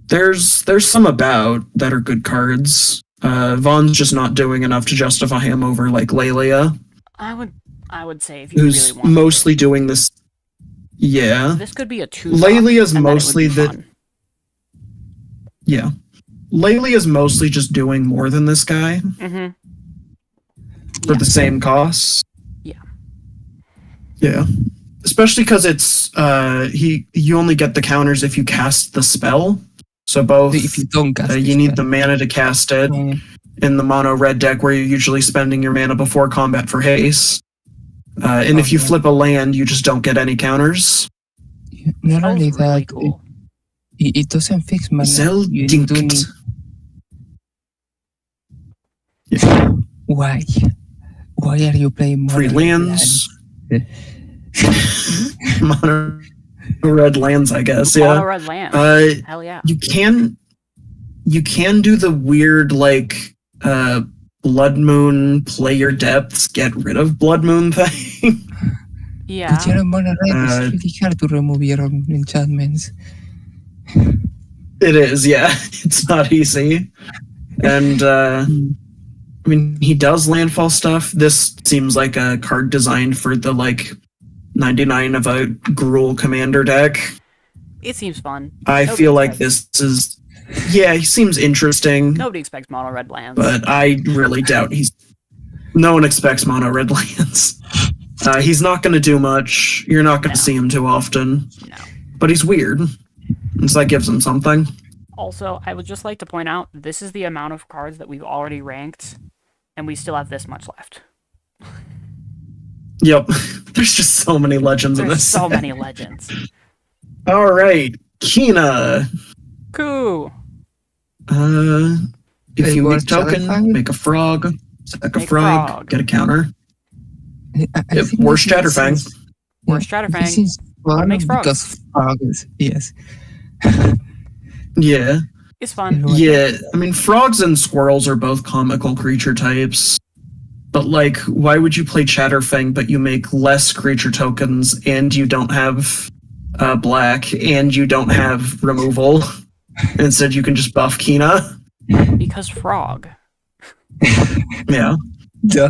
C: There's some about that are good cards. Vaughn's just not doing enough to justify him over like Lelia,
A: I would say if you
C: who's
A: really want
C: mostly doing this. Yeah,
A: this could be a 2.
C: Lelia's mostly yeah. Lelia's mostly just doing more than this guy
A: Mm-hmm.
C: for
A: Yeah.
C: the same costs.
A: Yeah.
C: Yeah. Especially because it's you only get the counters if you cast the spell. So both
D: if you don't cast
C: you need the mana to cast it
D: yeah.
C: in the mono red deck where you're usually spending your mana before combat for haste. And if you
D: Okay.
C: flip a land, you just don't get any counters.
D: Yeah. Not
A: That was
D: only
A: really
D: that,
A: cool.
D: it doesn't fix mana.
C: Zell
D: You do need
C: Dinkt.
D: why? Why are you playing mono
C: Free
D: red
C: lands. Mono red lands, I guess.
A: Mono
C: Yeah.
A: red land. Hell yeah.
C: You can do the weird like Blood Moon, play your depths, get rid of Blood Moon thing.
A: Yeah.
D: But you're a mono red,
C: Uh,
D: it's really hard to remove your own enchantments.
C: It is, yeah. It's not easy. And I mean, he does landfall stuff. This seems like a card designed for the 99 of a Gruul commander deck.
A: It seems fun.
C: I
A: Nobody
C: feel like
A: expects-
C: this is, yeah, he seems interesting,
A: Nobody expects mono red lands.
C: but I really doubt no one expects mono red lands. He's not going to do much. You're not going to
A: No.
C: see him too often,
A: No.
C: but he's weird. And so that gives him something.
A: Also, I would just like to point out this is the amount of cards that we've already ranked, and we still have this much left.
C: Yep. There's just so many legends in
A: There's
C: this.
A: so many legends.
C: All right, Kina.
A: Cool.
C: If
D: Hey,
C: you
D: what,
C: make token,
D: Shadowfang?
C: make a frog, sack a
A: Make
C: frog,
A: frog.
C: get a counter.
D: I
C: Yep,
D: think
C: worst
D: this
C: Shatterfang.
D: is-
A: Worst
D: yeah,
A: Shatterfang.
D: This is fun
A: makes frogs.
D: because frog is, yes.
C: Yeah,
A: It's fun.
C: yeah. I mean, frogs and squirrels are both comical creature types. But why would you play Chatterfang but you make less creature tokens and you don't have black and you don't have removal? Instead, you can just buff Kina.
A: Because frog.
C: Yeah.
D: Duh.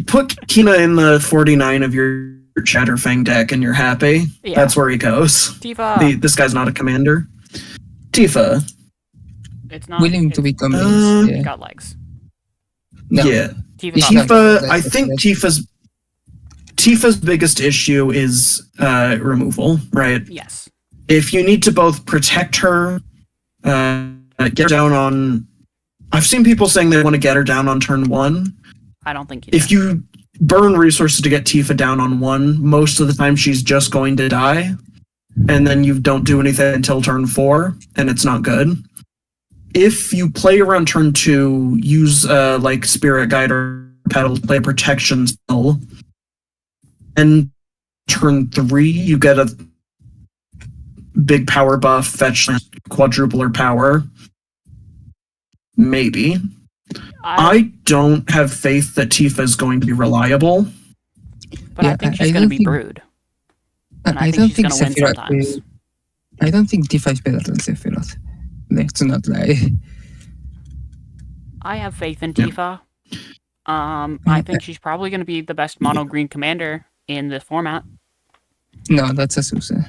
C: Put Kina in the 49 of your Chatterfang deck and you're happy.
A: Yeah.
C: That's where he goes.
A: Tifa.
C: This guy's not a commander. Tifa.
A: It's not.
D: willing to
A: it's
D: be convinced.
C: Uh,
D: Yeah.
A: got legs.
D: No.
C: Yeah.
A: Tifa
D: It's
A: got
D: not-
A: legs.
C: Tifa, I think Tifa's biggest issue is removal, right?
A: Yes.
C: If you need to both protect her, get her down on. I've seen people saying they want to get her down on turn 1.
A: I don't think you
C: If
A: do.
C: you burn resources to get Tifa down on 1, most of the time she's just going to die, and then you don't do anything until turn 4, and it's not good. If you play around turn 2, use Spirit Guide or Petal, play a protection spell, and turn 3 you get a big power buff, fetch quadruple her power. Maybe. I don't have faith that Tifa is going to be reliable.
A: but I
D: Yeah,
A: think
D: I
A: she's going to
D: don't
A: be
D: think-
A: brood. And I
D: I
A: think
D: don't
A: she's
D: think
A: gonna win
D: Sephiroth
A: sometimes.
D: will. I don't think Tifa is better than Sephiroth. Let's not lie.
A: I have faith in
C: Yeah.
A: Tifa. I think she's probably going to be the best mono green commander in the format.
D: No, that's Azusa.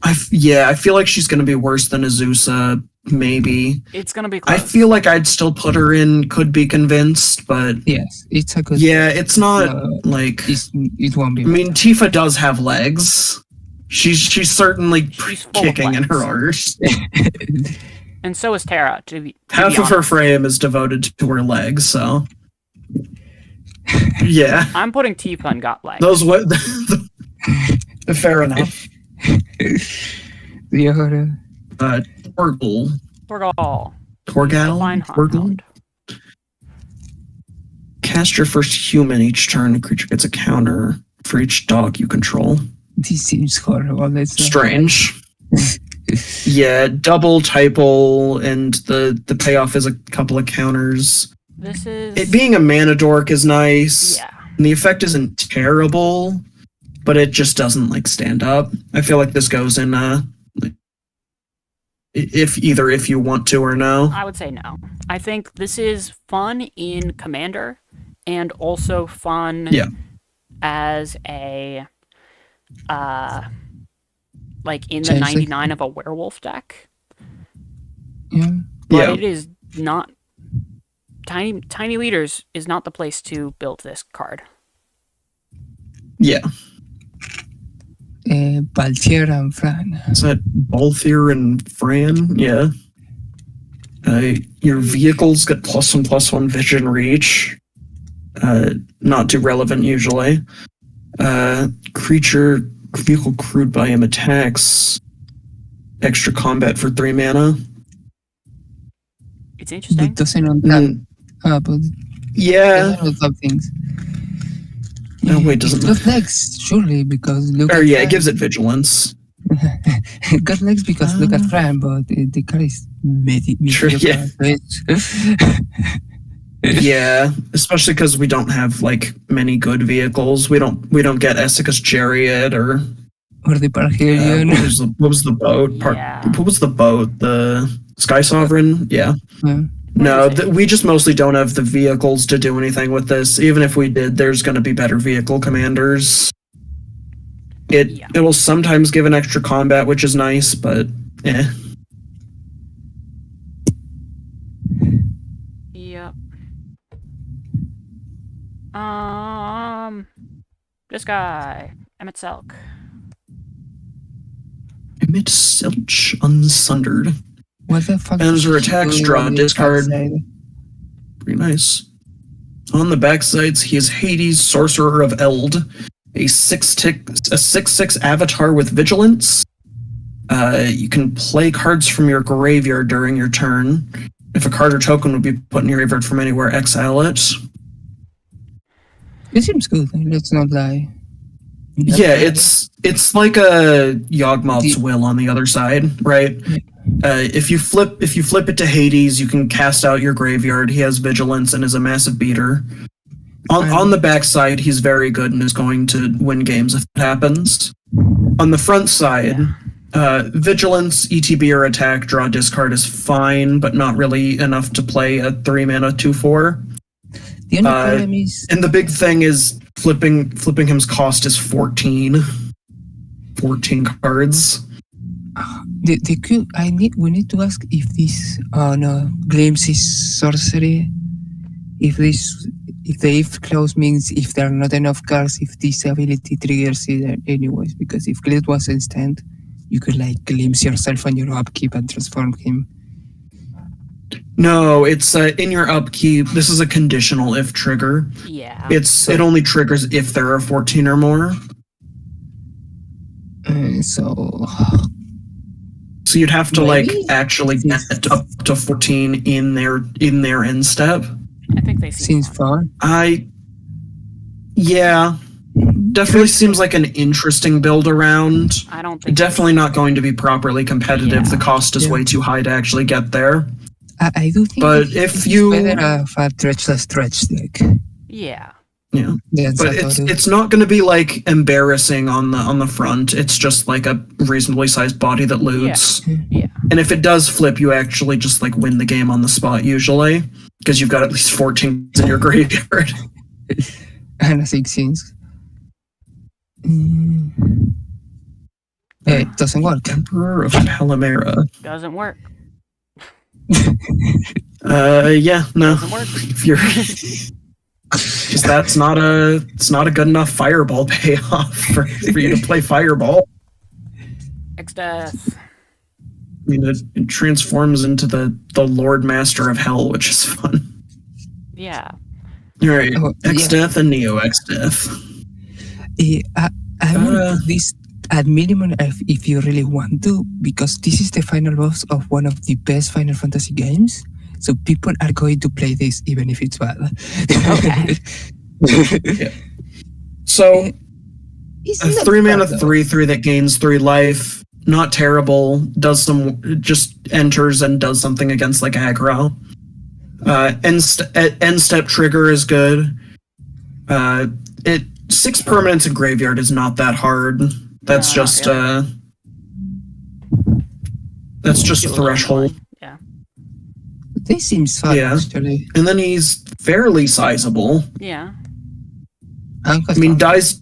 C: I feel like she's going to be worse than Azusa, maybe.
A: It's going to be close.
C: I feel like I'd still put her in Could Be Convinced, but
D: Yes, it's a good.
C: yeah, it's not
D: No. It won't be.
C: I mean, Tifa does have legs. She's certainly
A: She's full of
C: kicking in her
A: legs.
C: arse.
A: And so is Terra, to be
C: Half of her
A: honest.
C: frame is devoted to her legs, so yeah,
A: I'm putting Tifa and got legs.
C: those what fair enough.
D: Your,
C: Torgal,
A: Torgal.
C: Torgal,
A: Fine
C: Torgal.
A: Hound.
C: Cast your first human each turn. A creature gets a counter for each dog you control.
D: this seems horrible. Let's not-
C: Strange. Yeah, double typal, and the payoff is a couple of counters.
A: This is.
C: It being a mana dork is nice.
A: Yeah.
C: And the effect isn't terrible, but it just doesn't stand up. I feel like this goes in if you want to or no.
A: I would say no. I think this is fun in Commander and also fun
C: Yeah.
A: as a in the
D: Chelsea?
A: 99 of a werewolf deck.
D: Yeah.
A: But
C: Yeah.
A: it is not Tiny Leaders is not the place to build this card.
C: Yeah.
D: Baltier and Fran.
C: Is that Balthier and Fran? Yeah. Your vehicles get +1/+1 vision reach. Not too relevant usually. Creature vehicle crewed by him attacks. Extra combat for 3 mana.
A: It's interesting.
D: It doesn't untap. But
C: Yeah.
D: it doesn't untap things.
C: No, wait, doesn't
D: It got legs, surely, because look
C: Or
D: at
C: yeah,
D: Fran.
C: it gives it vigilance.
D: It got legs because look at Fran, but the card is
C: True,
D: mediocre.
C: yeah. Yeah, especially because we don't have many good vehicles. We don't get Essica's Chariot or
D: Or the Parhelion.
C: What was the boat?
A: Yeah.
C: What was the boat? The Sky Sovereign? Yeah.
D: Yeah.
C: No,
A: is it?
C: we just mostly don't have the vehicles to do anything with this. Even if we did, there's going to be better vehicle commanders.
A: Yeah.
C: It will sometimes give an extra combat, which is nice, but eh.
A: Yep. This guy, Emmett Selk.
C: Emit Silch Unsundered.
D: What the fuck?
C: Ends her
D: does he
C: attacks,
D: do
C: draw
D: on
C: a
D: the
C: discard.
D: backside?
C: Pretty nice. On the backsides, he is Hades, Sorcerer of Eld, a 6/6 avatar with vigilance. You can play cards from your graveyard during your turn. If a card or token would be put in your graveyard from anywhere, exile it.
D: It seems good. Let's not lie.
C: Yeah, it's like a Yawgmoth's
D: The-
C: Will on the other side, right? If you flip it to Hades, you can cast out your graveyard. He has vigilance and is a massive beater. On the backside, he's very good and is going to win games if it happens. On the front side, vigilance, ETB or attack, draw discard is fine, but not really enough to play a 3-mana 2/4.
D: The only problem is
C: And the big thing is flipping him's cost is 14. 14 cards.
D: we need to ask if this glimpse is sorcery. If the if clause means if there are not enough cards, if this ability triggers it anyways. Because if Glade was instant, you could like glimpse yourself on your upkeep and transform him.
C: No, it's in your upkeep. This is a conditional if trigger.
A: Yeah.
C: It only triggers if there are 14 or more.
D: So
C: So you'd have to
D: Maybe?
C: actually get up to 14 in their end step.
A: I think they seem
D: seems
A: fun.
D: fun.
C: Definitely seems like an interesting build around.
A: I don't think
C: Definitely not going to be properly competitive.
A: Yeah.
C: The cost is
D: Yeah.
C: way too high to actually get there.
D: I do think
C: But
D: it-
C: if
D: it's
C: you-
D: better have a treachless stretch deck.
A: Yeah.
C: Yeah.
D: That's
C: But it's not going to be like embarrassing on the front. It's just like a reasonably sized body that loots.
A: Yeah.
C: And if it does flip, you actually just like win the game on the spot usually because you've got at least 14 in your graveyard.
D: and a 16s. It doesn't work.
C: Emperor of Palmyra.
A: Doesn't work.
C: Yeah, no.
A: Doesn't work.
C: If you're, because it's not a good enough fireball payoff for you to play fireball.
A: X-Death.
C: I mean, it transforms into the Lord Master of Hell, which is fun.
A: Yeah.
C: All right,
D: Oh, yeah.
C: X-Death and Neo X-Death.
D: I will put this at minimum if you really want to, because this is the final boss of one of the best Final Fantasy games. So people are going to play this even if it's bad.
A: Okay.
C: So
D: It's
C: a
D: not
C: 3-mana
D: bad, though.
C: 3/3 that gains 3 life, not terrible. Just enters and does something against like aggro. End step trigger is good. 6 permanents in graveyard is not that hard. That's
A: No, not
C: just
A: really.
C: that's just a
A: Get a little
C: threshold.
A: annoying. Yeah.
D: This seems fun
C: Yeah.
D: actually.
C: And then he's fairly sizable.
A: Yeah.
C: I mean, dies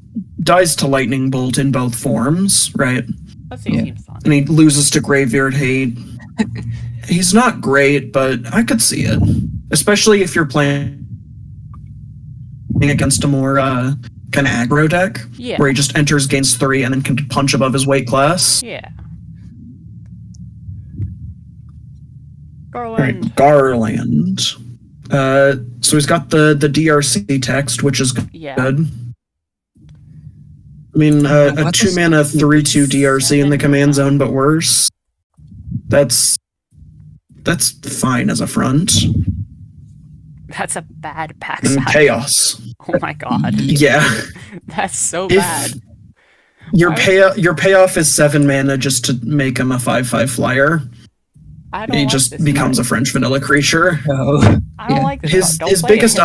C: to lightning bolt in both forms, right?
A: That
D: Yeah.
A: seems fun.
C: And he loses to graveyard hate. He's not great, but I could see it, especially if you're playing against a more kind of aggro deck,
A: Yeah.
C: where he just enters, gains 3, and then can punch above his weight class.
A: Yeah.
C: All
A: Garland.
C: right, Garland. So he's got the DRC text, which is
A: Yeah.
C: good. I mean, a
D: What
C: 2-mana
D: is-
C: 3/2 DRC in the command zone, but worse. That's fine as a front.
A: That's a bad pack
C: And
A: size.
C: chaos.
A: Oh my god.
C: Yeah.
A: That's so
C: If
A: bad.
C: your
A: Why-
C: payoff is 7 mana just to make him a 5/5 flyer.
A: I don't
C: He
A: like
C: just
A: this
C: becomes a
A: card.
C: French vanilla creature.
D: No.
A: I don't
D: yeah.
A: like this
C: His
A: card. Don't
C: his
A: play
C: biggest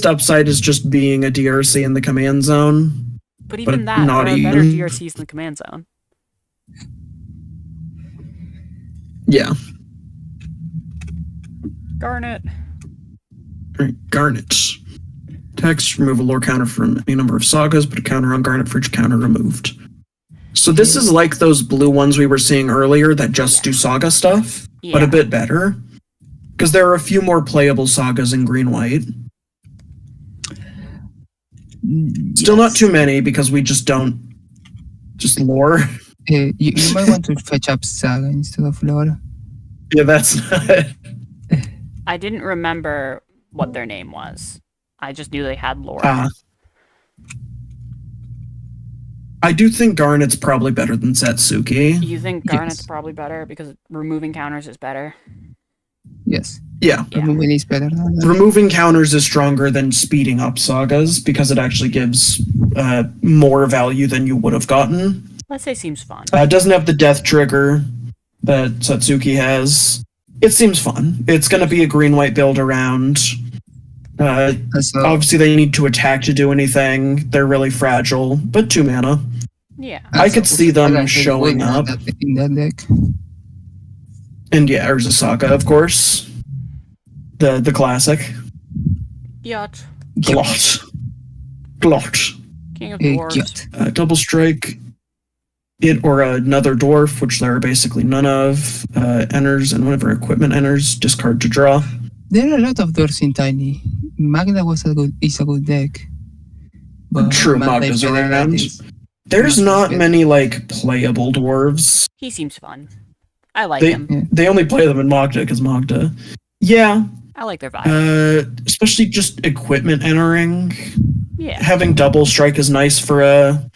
A: it.
C: upside is just being a DRC in the command zone.
A: But even that,
C: not
A: there are better
C: even.
A: GRCs in the command zone.
C: Yeah.
A: Garnet.
C: Alright, Garnet. Text, remove a lore counter from any number of sagas, put a counter on Garnet for each counter removed. So this is like those blue ones we were seeing earlier that just do saga stuff, but a bit better. Because there are a few more playable sagas in green-white. Still not too many because we just don't... Just lore.
D: You might want to fetch up Saga instead of lore.
C: Yeah, that's not...
A: I didn't remember what their name was. I just knew they had lore.
C: I do think Garnet's probably better than Satsuki.
A: You think Garnet's
D: Yes.
A: probably better because removing counters is better?
D: Yes.
C: Yeah.
A: Yeah.
D: Removing is better than that.
C: Removing counters is stronger than speeding up sagas because it actually gives more value than you would have gotten.
A: Let's say seems fun.
C: It doesn't have the death trigger that Satsuki has. It seems fun. It's going to be a green-white build around.
D: Also,
C: Obviously, they need to attack to do anything. They're really fragile, but 2 mana.
A: Yeah.
C: I could see them
D: Saga is
C: showing
D: good
C: up.
D: in that deck.
C: And yeah, Urza Saga, of course. The classic.
A: Yacht.
C: Glot. Glot.
A: King of Dwarves.
D: Yacht.
C: Double strike. It or another dwarf, which there are basically none of, enters, and whenever equipment enters, discard to draw.
D: There are a lot of dwarves in Tiny. Magda is a good deck. But
C: True,
D: Magda is
C: Magda's
D: better than
C: around.
D: this.
C: There's
D: Magda's
C: not
D: good.
C: many like playable dwarves.
A: He seems fun. I like
C: They
A: him.
C: they only play them in Magda because Magda. Yeah,
A: I like their vibe.
C: especially just equipment entering.
A: Yeah.
C: Having double strike is nice for a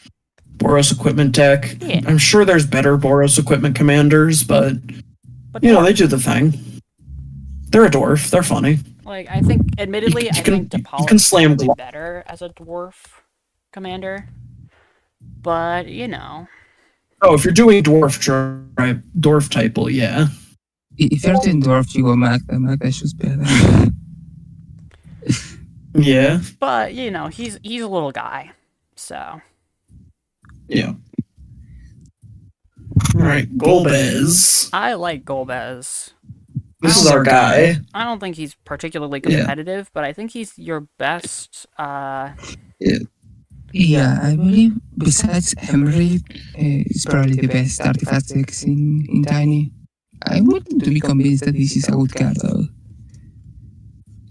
C: Boros equipment deck.
A: Yeah.
C: I'm sure there's better Boros equipment commanders, but
A: But
C: you know they do the thing. They're a dwarf. They're funny.
A: like I think, admittedly,
C: You
A: I
C: can-
A: think
C: you
A: DePaul
C: can
A: is
C: slam
A: probably
C: Glo-
A: better as a dwarf commander. But you know,
C: Oh, if you're doing dwarf type, well, yeah.
D: If you're doing dwarf, you go Magda. Magda is better.
C: Yeah.
A: but you know, he's a little guy, so
C: Yeah. Alright, Golbez.
A: I like Golbez.
C: This is our guy.
A: I don't think he's particularly
C: Yeah.
A: competitive, but I think he's your best.
D: Yeah, I believe besides Emery, it's probably the best artifact decks in Tiny. I wouldn't be convinced that this is a good card though.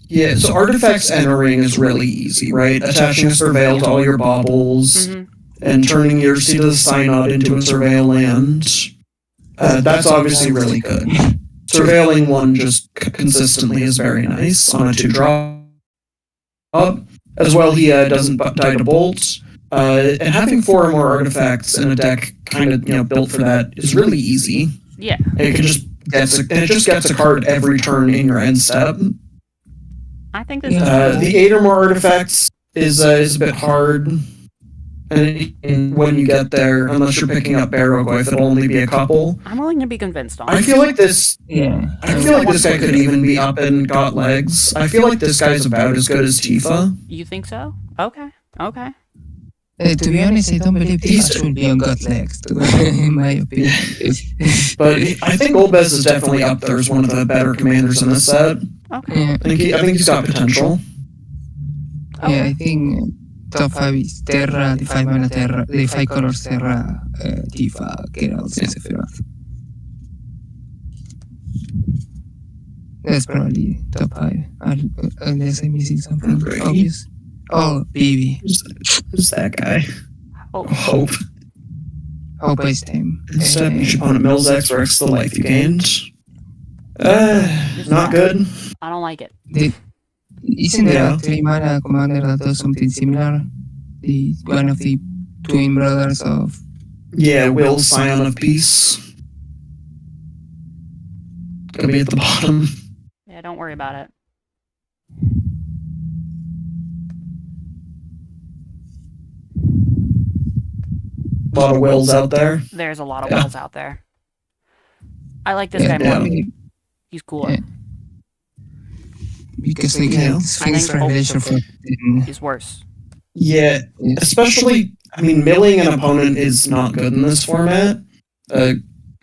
C: Yeah, so artifacts entering is really easy, right? Attaching a surveil to all your baubles
A: mhm.
C: and turning your Seat of the Synod into a surveil land. That's obviously really good. Surveilling one just consistently is very nice on a 2-drop. As well, he doesn't die to bolts. And having 4 or more artifacts in a deck kind of built for that is really easy.
A: Yeah,
C: It just gets a card every turn in your end step.
A: I think this
D: Yeah.
A: is.
C: The 8 or more artifacts is a bit hard. And when you get there, unless you're picking up Barrogoyf, it'll only be a couple.
A: I'm willing to be convinced on.
C: I feel like this
D: Yeah.
C: I feel like this guy could even be up and got legs. I feel like this guy's about as good as Tifa.
A: You think so? Okay. Okay.
D: To be honest, I don't believe
C: He's-
D: this should be on God legs, in my opinion.
C: But I think Golbez is definitely up there as one of the better commanders in this set.
A: Okay.
D: Yeah,
C: I think he's got potential.
D: yeah, I think top 5 is Terra, the 5 mana Terra, the 5 colors Terra, Tifa, Geralt, and Sephiroth. That's probably top 5, unless I'm missing something
C: Right.
D: obvious. Oh, Vivi.
C: Who's that guy?
A: Oh,
C: Hope.
D: Hope I stem.
C: Instead, each opponent mills X or X the life you gained. Not good.
A: I don't like it.
D: Isn't there
C: Yeah.
D: a 3 mana commander that does something similar? One of the twin brothers of.
C: Yeah, Will, Scion of Peace. Gonna be at the bottom.
A: Yeah, don't worry about it.
C: A lot of Wills out there.
A: There's a lot of
C: Yeah.
A: wells out there. I like this
D: Yeah,
A: guy more.
C: yeah.
A: He's cooler.
D: Yeah. Because like
C: Yeah.
D: Sphinx
A: I think
D: Revelation
A: also-
D: 14.
A: He's worse.
C: Yeah,
D: Yes.
C: especially, I mean, milling an opponent is not good in this format.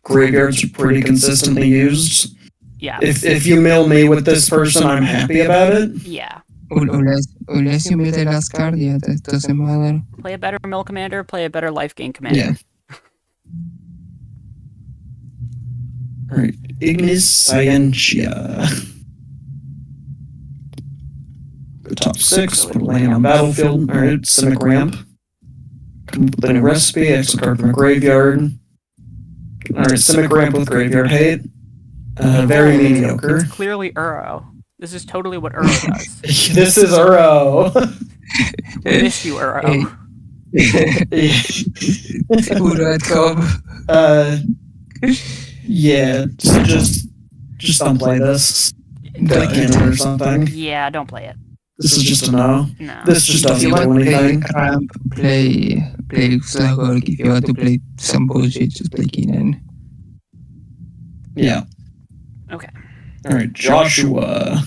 C: Graveyards are pretty consistently used.
A: Yeah.
C: If you mill me with this person, I'm happy about it.
A: Yeah.
D: Unless you meet the last card, yeah, that doesn't matter.
A: Play a better mill commander, play a better life gain commander.
C: Yeah. Alright, Ignis Scientia. Go top 6, put a land on battlefield. Alright, Simic Ramp. Come up with a new recipe, extra card from a graveyard. Alright, Simic Ramp with graveyard hate. Very mediocre.
A: It's clearly Uro. This is totally what Uro does.
C: This is Uro.
A: We miss you, Uro.
D: Uro.com.
C: Yeah, just don't play this. Play Canada or something.
A: Yeah, don't play it.
C: This is just a no.
A: No.
C: This just
D: If you
C: doesn't
D: want
C: do
D: to play
C: anything.
D: ramp, play Slugwork. If you want to play some bullshit, just play Keenan.
C: Yeah.
A: Okay.
C: Alright, Joshua.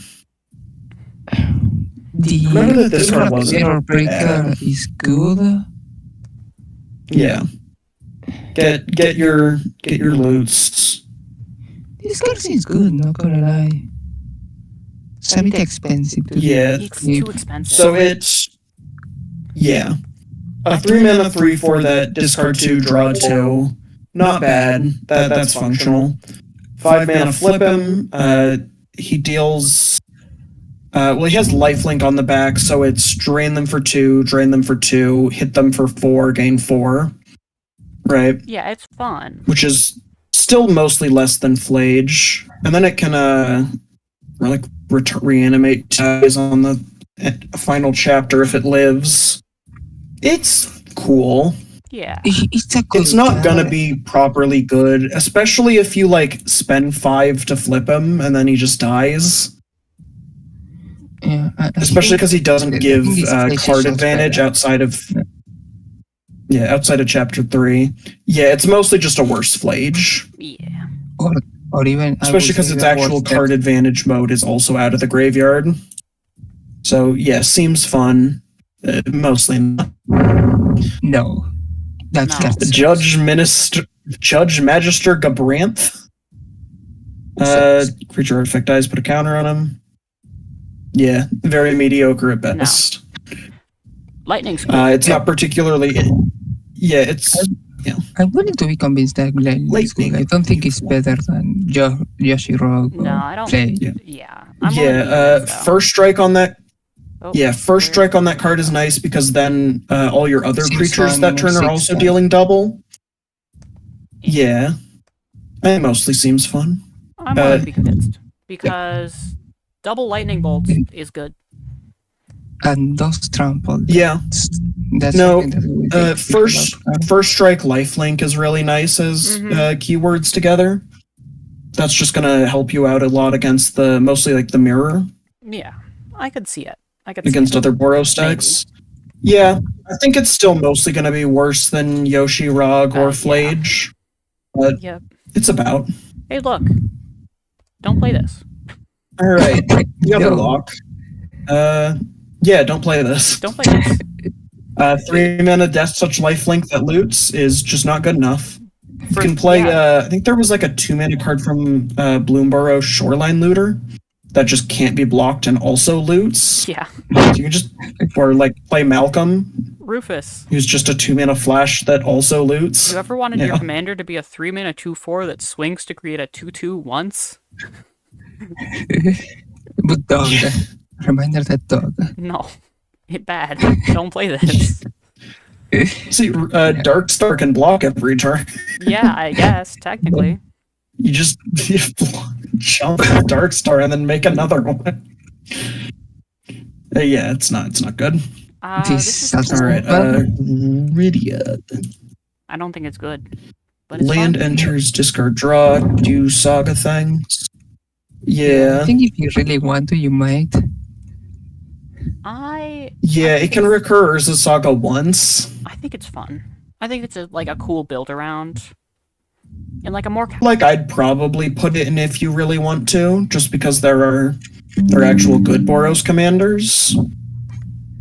C: Remember that this card wasn't
D: Error Breaker
C: bad.
D: is good.
C: Yeah. Get your loots.
D: This card seems good, not gonna lie. It's a bit expensive to
C: Yeah.
A: It's too expensive.
C: So it's yeah. A 3-mana 3/4 that discard 2, draw 2. Not bad. That's functional. 5 mana flip him. He deals well, he has lifelink on the back, so it's drain them for 2, drain them for 2, hit them for 4, gain 4. Right?
A: Yeah, it's fun.
C: Which is still mostly less than Flage. And then it can reanimate ties on the final chapter if it lives. It's cool.
A: Yeah.
D: It's a good
C: It's not gonna
D: card.
C: be properly good, especially if you spend 5 to flip him and then he just dies.
D: Yeah, I
C: Especially
D: think-
C: because he doesn't
D: I
C: give
D: think his Flage
C: card
D: is
C: advantage
D: better.
C: outside of chapter 3. Yeah, it's mostly just a worse Flage.
A: Yeah.
D: or even I
C: Especially
D: would
C: because
D: say
C: its
D: the
C: actual
D: worst
C: card advantage mode is also out of the graveyard. So yeah, seems fun. Mostly not.
D: No, that's
A: No.
D: card sucks.
C: Judge Magister Gabranth. Creature artifact dies, put a counter on him. Yeah, very mediocre at best.
A: Lightning's cool.
C: It's not particularly. Yeah, it's.
D: I'm willing to be convinced that Glenn is good. I don't think it's better than Yoshi Rock.
A: No, I don't.
D: Play.
A: Yeah. I'm willing to use it, though.
C: First strike on that.
A: Oh,
C: Yeah, first strike on that card is nice because then all your other
D: Six
C: creatures
D: one,
C: that turn are
D: 6
C: also
D: one.
C: dealing double. Yeah, it mostly seems fun.
A: I'm willing to be convinced because double lightning bolt is good.
D: And those trample.
C: Yeah,
D: That's
C: No,
D: something that we will take
C: first
D: about.
C: first strike lifelink is really nice as keywords together. That's just gonna help you out a lot against mostly the mirror
A: Yeah, I could see it. I could see
C: against
A: it.
C: other Boros decks. Yeah, I think it's still mostly gonna be worse than Yoshi Rog or
A: Yeah.
C: Flage, but
A: Yep.
C: it's about.
A: Hey, look. Don't play this.
C: All right, the other
D: No.
C: lock. Yeah, don't play this.
A: Don't play this.
C: 3 mana Death Touch lifelink that loots is just not good enough. You
A: For-
C: can play.
A: yeah.
C: I think there was a 2-mana card from Bloomborough, Shoreline Looter, that just can't be blocked and also loots.
A: Yeah.
C: So you can just play Malcolm,
A: Rufus.
C: who's just a 2-mana flash that also loots.
A: You ever wanted your
C: Yeah.
A: commander to be a 3-mana 2/4 that swings to create a 2/2 once?
D: But dog. Reminder that dog.
A: No. It bad. Don't play this.
C: See, Darkstar can block every turn.
A: Yeah, I guess, technically.
C: You just jump with Darkstar and then make another one. Yeah, it's not good.
A: This is
D: This
A: cool.
C: All right, Rydia.
A: I don't think it's good. But it's
C: Land
A: fun.
C: enters, discard, draw, do saga things.
D: I
C: Yeah,
D: think if you really want to, you might.
C: it can recur as a saga once.
A: I think it's fun. I think it's a cool build around. And a more
C: I'd probably put it in if you really want to, just because they're actual good Boros commanders.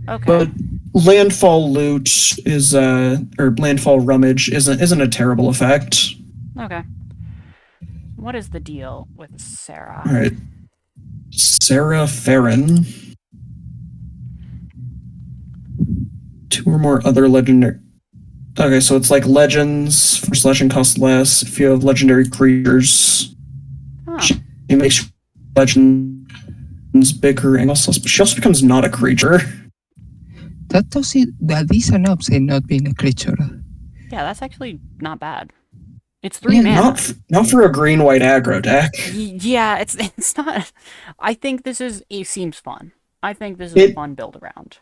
A: Okay.
C: But landfall loot is or landfall rummage isn't a terrible effect.
A: Okay. What is the deal with Sarah?
C: All right, Sarah Farron. 2 or more other legendary. Okay, so it's like legends. First legend costs less. If you have legendary creatures,
A: Huh.
C: it makes legends bigger and also, she also becomes not a creature.
D: That is an upside not being a creature.
A: Yeah, that's actually not bad. It's 3 mana.
C: Not for a green white aggro deck.
A: Yeah, it's not. I think it seems fun. I think this is a fun build around.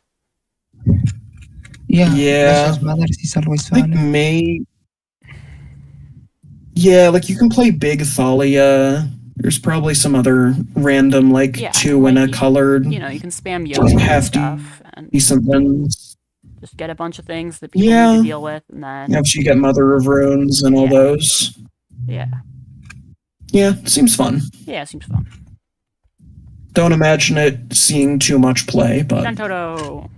D: Yeah.
C: Yeah.
D: Precious Mothers is always
C: I think
D: fun.
C: Yeah, like you can play Big Thalia. There's probably some other random like
A: Yeah,
C: 2 and a
A: like,
C: colored
A: You know, you can spam Yogi and
C: hefty,
A: stuff and
C: decent ones.
A: just get a bunch of things that people need to deal with, and then
C: After you get Mother of Runes and all
A: Yeah.
C: those.
A: yeah,
C: Seems fun.
A: it seems fun.
C: Don't imagine it seeing too much play, but
A: Shantoto.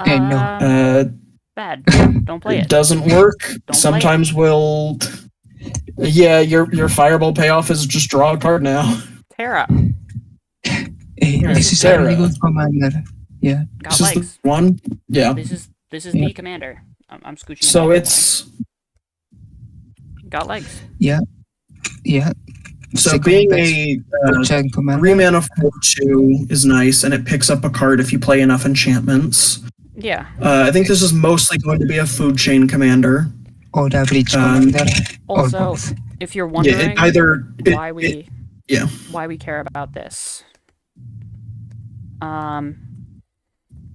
D: No.
A: Bad. Don't play
C: it
A: it.
C: doesn't work.
A: play it.
C: Sometimes we'll. Yeah, your fireball payoff is just draw a card now.
A: Terra.
D: This is a
C: Sarah.
D: really good commander. Yeah.
A: Got
C: This is
A: legs.
C: the one. Yeah.
A: This is
D: Yeah.
A: the commander. I'm scooching.
C: So
A: it back.
C: it's
A: Got legs.
D: Yeah.
C: so
D: Second
C: being
D: best
C: a
D: giant commander.
C: 3 mana 4/2 is nice, and it picks up a card if you play enough enchantments.
A: Yeah.
C: I think this is mostly going to be a food chain commander.
D: Or a bridge
C: Um,
D: commander. Or
A: Also,
D: both.
A: if you're
C: Yeah,
A: wondering why
C: why
A: we care about this,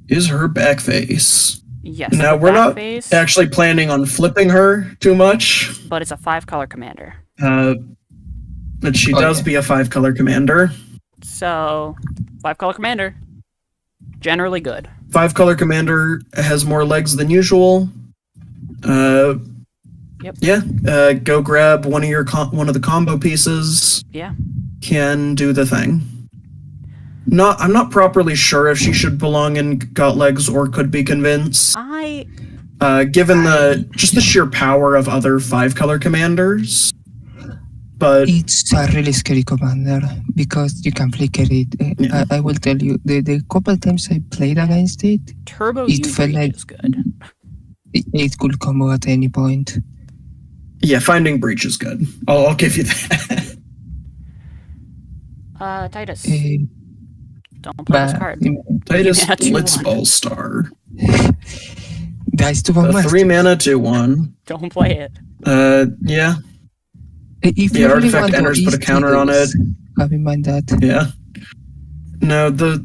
C: is her back face.
A: yes.
C: Now,
A: the
C: we're
A: back
C: not
A: face,
C: actually planning on flipping her too much,
A: but it's a 5-color commander.
C: but she
D: Oh,
C: does
D: yeah.
C: be a 5-color commander.
A: So, 5-color commander, generally good.
C: 5-color commander has more legs than usual.
A: Yep.
C: Yeah. Go grab one of the combo pieces.
A: Yeah.
C: Can do the thing. I'm not properly sure if she should belong in Got Legs or Could Be Convinced. Given the sheer power of other 5-color commanders. But
D: It's a really scary commander because you can flicker it.
C: Yeah.
D: I will tell you, the couple times I played against it,
A: Turbo
D: It felt
A: Usury
D: like-
A: is good.
D: it could combo at any point.
C: yeah, Finding Breach is good. I'll give you that.
A: Titus,
D: Uh,
A: don't play this
D: but
A: card.
C: Titus
A: Yeah, 2/1.
C: Blitzball Star.
D: Dice to
C: The
D: one
C: 3 mana 2/1.
A: Don't play it.
C: Yeah.
D: If
C: Yeah,
D: you really
C: artifact
D: want to
C: enters, put a
D: ease
C: counter on
D: triggers, have in mind that.
C: Yeah. No, the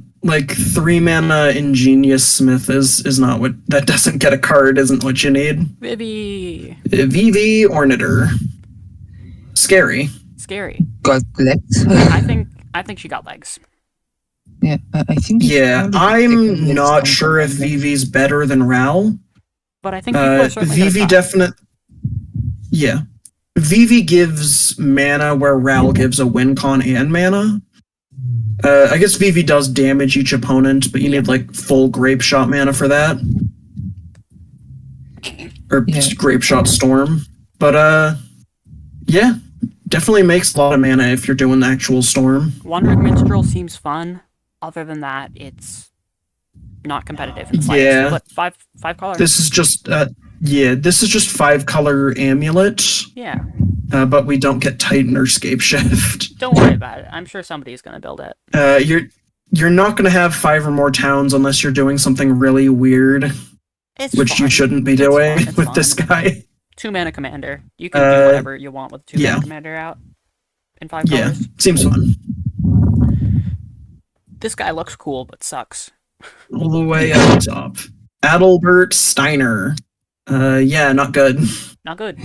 C: 3 mana Ingenious Smith is not what that doesn't get a card, isn't what you need.
A: Vivi.
C: VV Orniter. Scary.
A: Scary.
D: Got legs.
A: I think she got legs.
D: Yeah, I think. it's
C: Yeah,
D: probably
C: I'm
D: taking
C: not
D: legs
C: sure if
D: commander.
C: VV's better than Ral.
A: But I think people are certainly gonna
C: VV
A: try.
C: definite. Yeah. VV gives mana where Ral gives a win con and mana. I guess VV does damage each opponent, but you need like full Grape Shot mana for that. Or
D: Yeah.
C: Grape Shot Storm. But yeah, definitely makes a lot of mana if you're doing the actual Storm.
A: Wandering Minstrel seems fun. Other than that, it's not competitive in the slightest.
C: Yeah.
A: But five color.
C: This is just 5-color Amulet,
A: Yeah.
C: but we don't get Titan or Scape Shift.
A: Don't worry about it. I'm sure somebody's gonna build it.
C: You're not going to have 5 or more towns unless you're doing something really weird,
A: It's
C: which
A: fun.
C: you shouldn't be
A: It's
C: doing
A: fun, it's
C: with this
A: fun.
C: guy.
A: 2-mana commander. You can do whatever you want with a 2-mana
C: yeah.
A: commander out in 5
C: Yeah,
A: colors.
C: seems fun.
A: This guy looks cool, but sucks.
C: All the way up top. Adalbert Steiner. Yeah, not good.
A: Not good.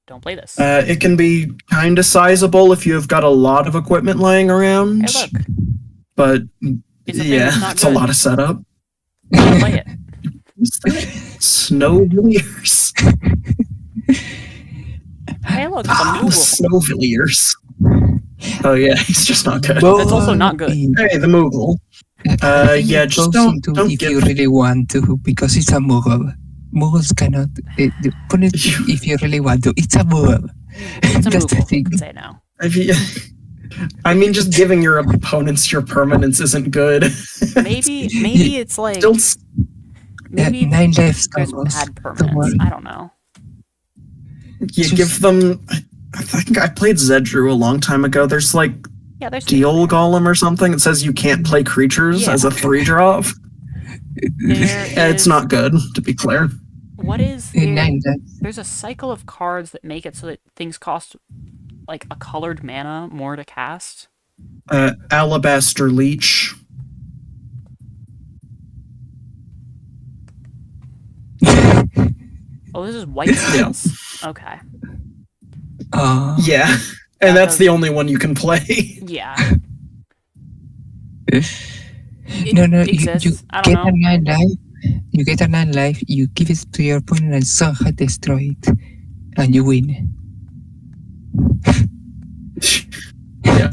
A: Don't play this.
C: It can be kind of sizable if you've got a lot of equipment lying around.
A: Hey, look.
C: But
A: It's a thing
C: yeah,
A: that's not
C: it's a
A: good.
C: lot of setup.
A: Don't play it.
C: Snowvilliers.
A: Hey, look, it's a
C: The
A: Moogle.
C: Snowvilliers. Oh yeah, he's just not good.
A: That's also not good.
C: Hey, the Moogle.
D: I think
C: Yeah,
D: it
C: just
D: goes
C: don't
D: into if
C: give.
D: you really want to, because it's a Mughal. Mughals cannot. Put it if you really want to. It's a Mughal.
A: It's a
D: That's the
A: Moogle. Who
D: thing.
A: can say no?
C: If you, I mean, just giving your opponents your permanence isn't good.
A: Maybe it's like
C: Still,
A: maybe
D: 9 left,
A: there's
D: Carlos.
A: bad
D: Don't
A: permanents.
D: worry.
A: I don't know.
C: you
D: Just-
C: give them. I think I played Zedru a long time ago. There's like
A: Yeah, there's
C: Deal Golem or something. It says you can't play creatures
A: Yeah.
C: as a 3-drop. It's
A: is-
C: not good, to be clear.
A: What is
D: 9
A: there?
D: left.
A: There's a cycle of cards that make it so that things cost like a colored mana more to cast.
C: Alabaster Leech.
A: Oh, this is white spells. Okay.
C: Yeah,
A: That
C: and that's
A: does-
C: the only one you can play.
A: Yeah.
D: No,
A: It
D: you
A: exists. I don't
D: get a
A: know.
D: 9 life. You get a 9 life, you give it to your opponent and somehow destroy it. And you win.
C: Yeah.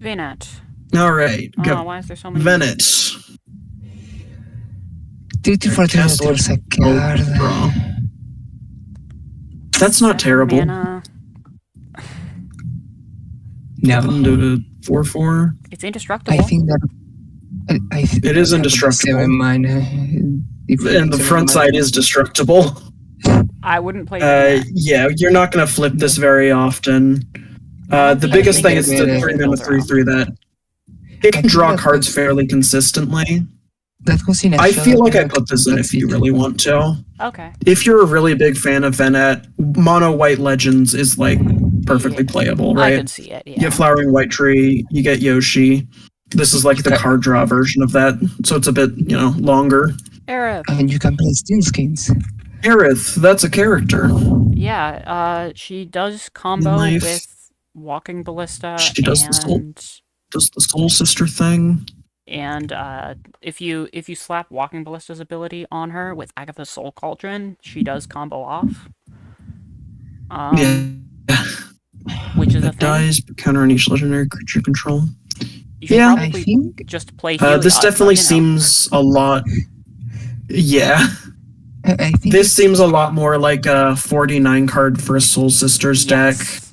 A: Venet.
C: All right.
A: Oh,
C: Go.
A: why is there so many?
C: Venet.
D: 30 for
C: Castle
D: there's a
C: of
D: card.
C: Draw. That's not terrible.
A: Mana.
D: No.
C: 4/4.
A: It's indestructible.
D: I think that. I think
C: It is
D: that
C: indestructible.
D: 7 mana.
C: And the front side is destructible.
A: I wouldn't play Venet.
C: Yeah, you're not going to flip this very often. The
A: Yeah,
C: biggest
A: I
C: thing
A: think
C: is the
D: it's
C: 3-mana
A: built around.
C: 3/3 that it can
D: think
C: draw
D: that-
C: cards fairly consistently.
D: That was in a
C: I
D: shot
C: feel like I
D: of-
C: put this in if you really want to.
A: Okay.
C: If you're a really big fan of Venet, Mono White Legends is like perfectly
A: Yeah.
C: playable,
A: I
C: right?
A: could see it.
C: You
A: Yeah.
C: get Flowering White Tree, you get Yoshi. This is like the card draw version of that, so it's a bit, longer.
A: Aerith.
D: And you can play Steel Skins.
C: Aerith, that's a character.
A: Yeah. She does combo
C: Life.
A: with Walking Ballista.
C: She does the soul-
A: and
C: Does the Soul Sister thing.
A: and if you slap Walking Ballista's ability on her with Agatha's Soul Cauldron, she does combo off.
C: Yeah.
A: Which is a
C: That
A: thing.
C: dies, but counter on each legendary creature control.
A: You should
C: Yeah.
D: I
A: probably
D: think
A: just play Heliod,
C: This
A: but,
C: definitely
A: you know.
C: seems a lot. Yeah,
D: I think
C: this seems a lot more like a 49 card for a Soul Sisters deck.
A: Yes.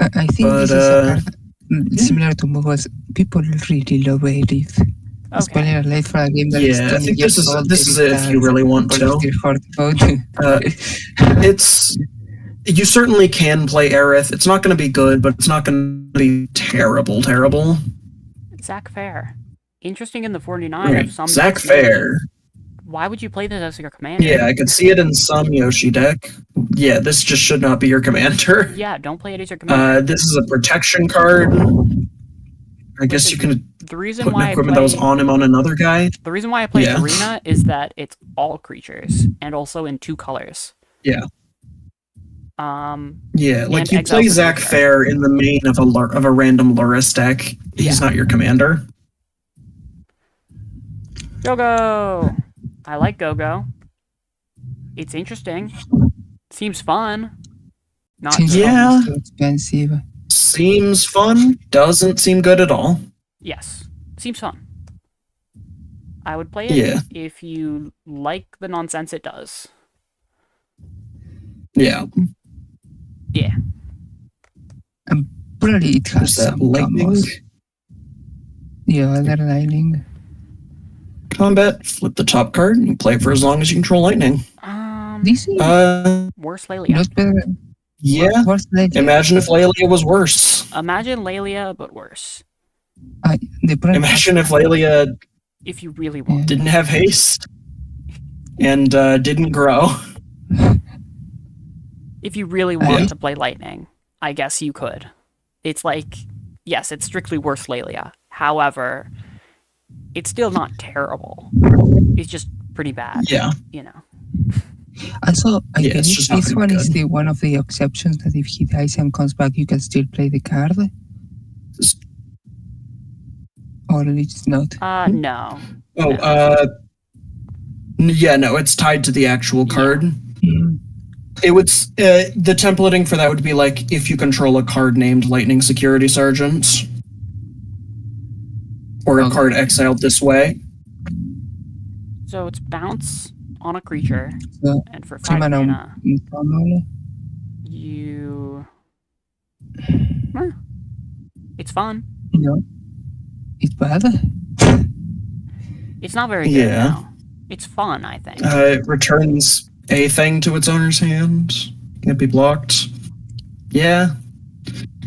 D: I think
C: But,
D: this is a card similar to Mughals. People really love Aerith.
A: Okay.
D: Spoiler alert for a game that is
C: Yeah, I
D: 20
C: think
D: years
C: this is
D: old,
C: this is
D: Aerith
C: it if you
D: has
C: really want
D: people
C: to.
D: still hurt about.
C: It's you certainly can play Aerith. It's not going to be good, but it's not going to be terrible.
A: Zach Fair. Interesting in the 49
C: Right.
A: of some
C: Zach
A: decks, maybe.
C: Fair.
A: Why would you play this as your commander?
C: Yeah, I could see it in some Yoshi deck. Yeah, this just should not be your commander.
A: Yeah, don't play it as your commander.
C: This is a protection card. I guess you can
A: The reason
C: put an
A: why I
C: equipment that was
A: play
C: on him on another guy.
A: the reason why I play
C: Yeah.
A: Arena is that it's all creatures and also in 2 colors.
C: Yeah. Yeah, like
A: And
C: you
A: Exile
C: play
A: for
C: Zach
A: Future.
C: Fair in the main of a random Luris deck. He's
A: Yeah.
C: not your commander.
A: Go-Go! I like Go-Go. It's interesting. Seems fun. Not
D: Seems
A: good.
C: Yeah.
D: too expensive.
C: Seems fun. Doesn't seem good at all.
A: Yes. Seems fun. I would play it
C: Yeah.
A: if you like the nonsense it does.
C: Yeah.
A: Yeah.
D: Probably it
C: There's
D: has
C: that
D: some
C: lightning.
D: combos. Yeah, other lightning.
C: Combat, flip the top card and play it for as long as you control lightning.
D: This is
A: Worse Lelia.
D: not better.
C: Yeah.
D: Worse legend.
C: Imagine if Lelia was worse.
A: Imagine Lelia, but worse.
D: The problem
C: Imagine if Lelia
A: If you really want.
C: didn't have haste and didn't grow.
A: If you really want to play Lightning, I guess you could. It's like, yes, it's strictly worse Lelia. However, it's still not terrible. It's just pretty bad,
C: Yeah.
A: you know.
D: Also, I
C: Yeah, it's
D: believe
C: just not
D: this
C: gonna
D: one
C: be
D: is
C: good.
D: the one of the exceptions that if he dies and comes back, you can still play the card. Or it's not.
A: No.
C: Oh, yeah, no, it's tied to the actual card.
D: Mm.
C: It would the templating for that would be like if you control a card named Lightning Security Sergeant. or a
D: Okay.
C: card exiled this way.
A: So it's bounce on a creature,
D: So,
A: and for 5
D: 3 mana
A: mana,
D: normal.
A: you. It's fun.
D: No. It's bad.
A: It's not very good
C: Yeah.
A: now. It's fun, I think.
C: It returns a thing to its owner's hand. Can't be blocked. Yeah.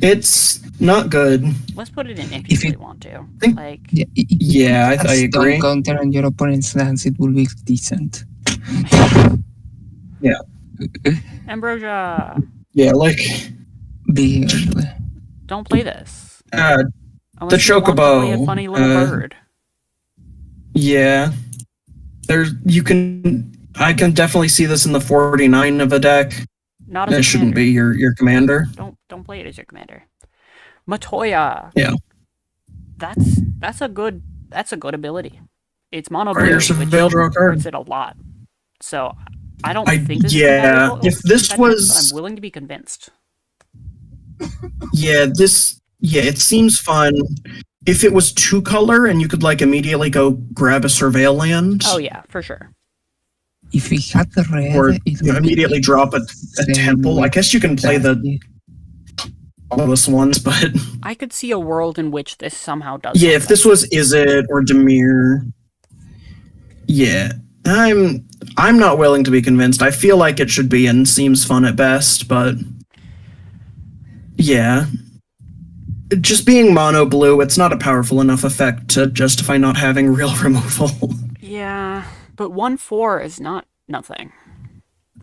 C: It's not good.
A: Let's put it in if
D: if
A: you
D: it-
A: really want to.
C: think-
A: Like,
C: Yeah, I agree.
D: Counter on your opponent's lands, it will be decent.
A: Ambrosia,
C: Yeah, like
D: Big.
A: don't play this.
C: the
A: Unless you want to play
C: Chocobo,
A: a funny little bird.
C: yeah. I can definitely see this in the 49 of a deck.
A: Not as
C: That
A: a
C: shouldn't
A: commander.
C: be your commander.
A: Don't play it as your commander. Matoya.
C: Yeah.
A: That's a good ability. It's mono blue,
C: Warriors of
A: which
C: Veil, draw a card.
A: hurts it a lot. So I don't
C: I-
A: think this
C: yeah,
A: is compatible,
C: if this
A: but
C: was-
A: I'm willing to be convinced.
C: Yeah, it seems fun. If it was 2-color and you could like immediately go grab a surveil land,
A: Oh yeah, for sure.
D: If we had the red,
C: or
D: it
C: you
D: would be
C: immediately drop a
D: same
C: temple. I
D: with
C: guess you can play the
D: that.
C: lowest ones, but
A: I could see a world in which this somehow does.
C: yeah, if
A: something.
C: this was Is It or Demir, yeah, I'm not willing to be convinced. I feel like it should be and seems fun at best, but yeah. Just being mono blue, it's not a powerful enough effect to justify not having real removal.
A: Yeah, but 1/4 is not nothing.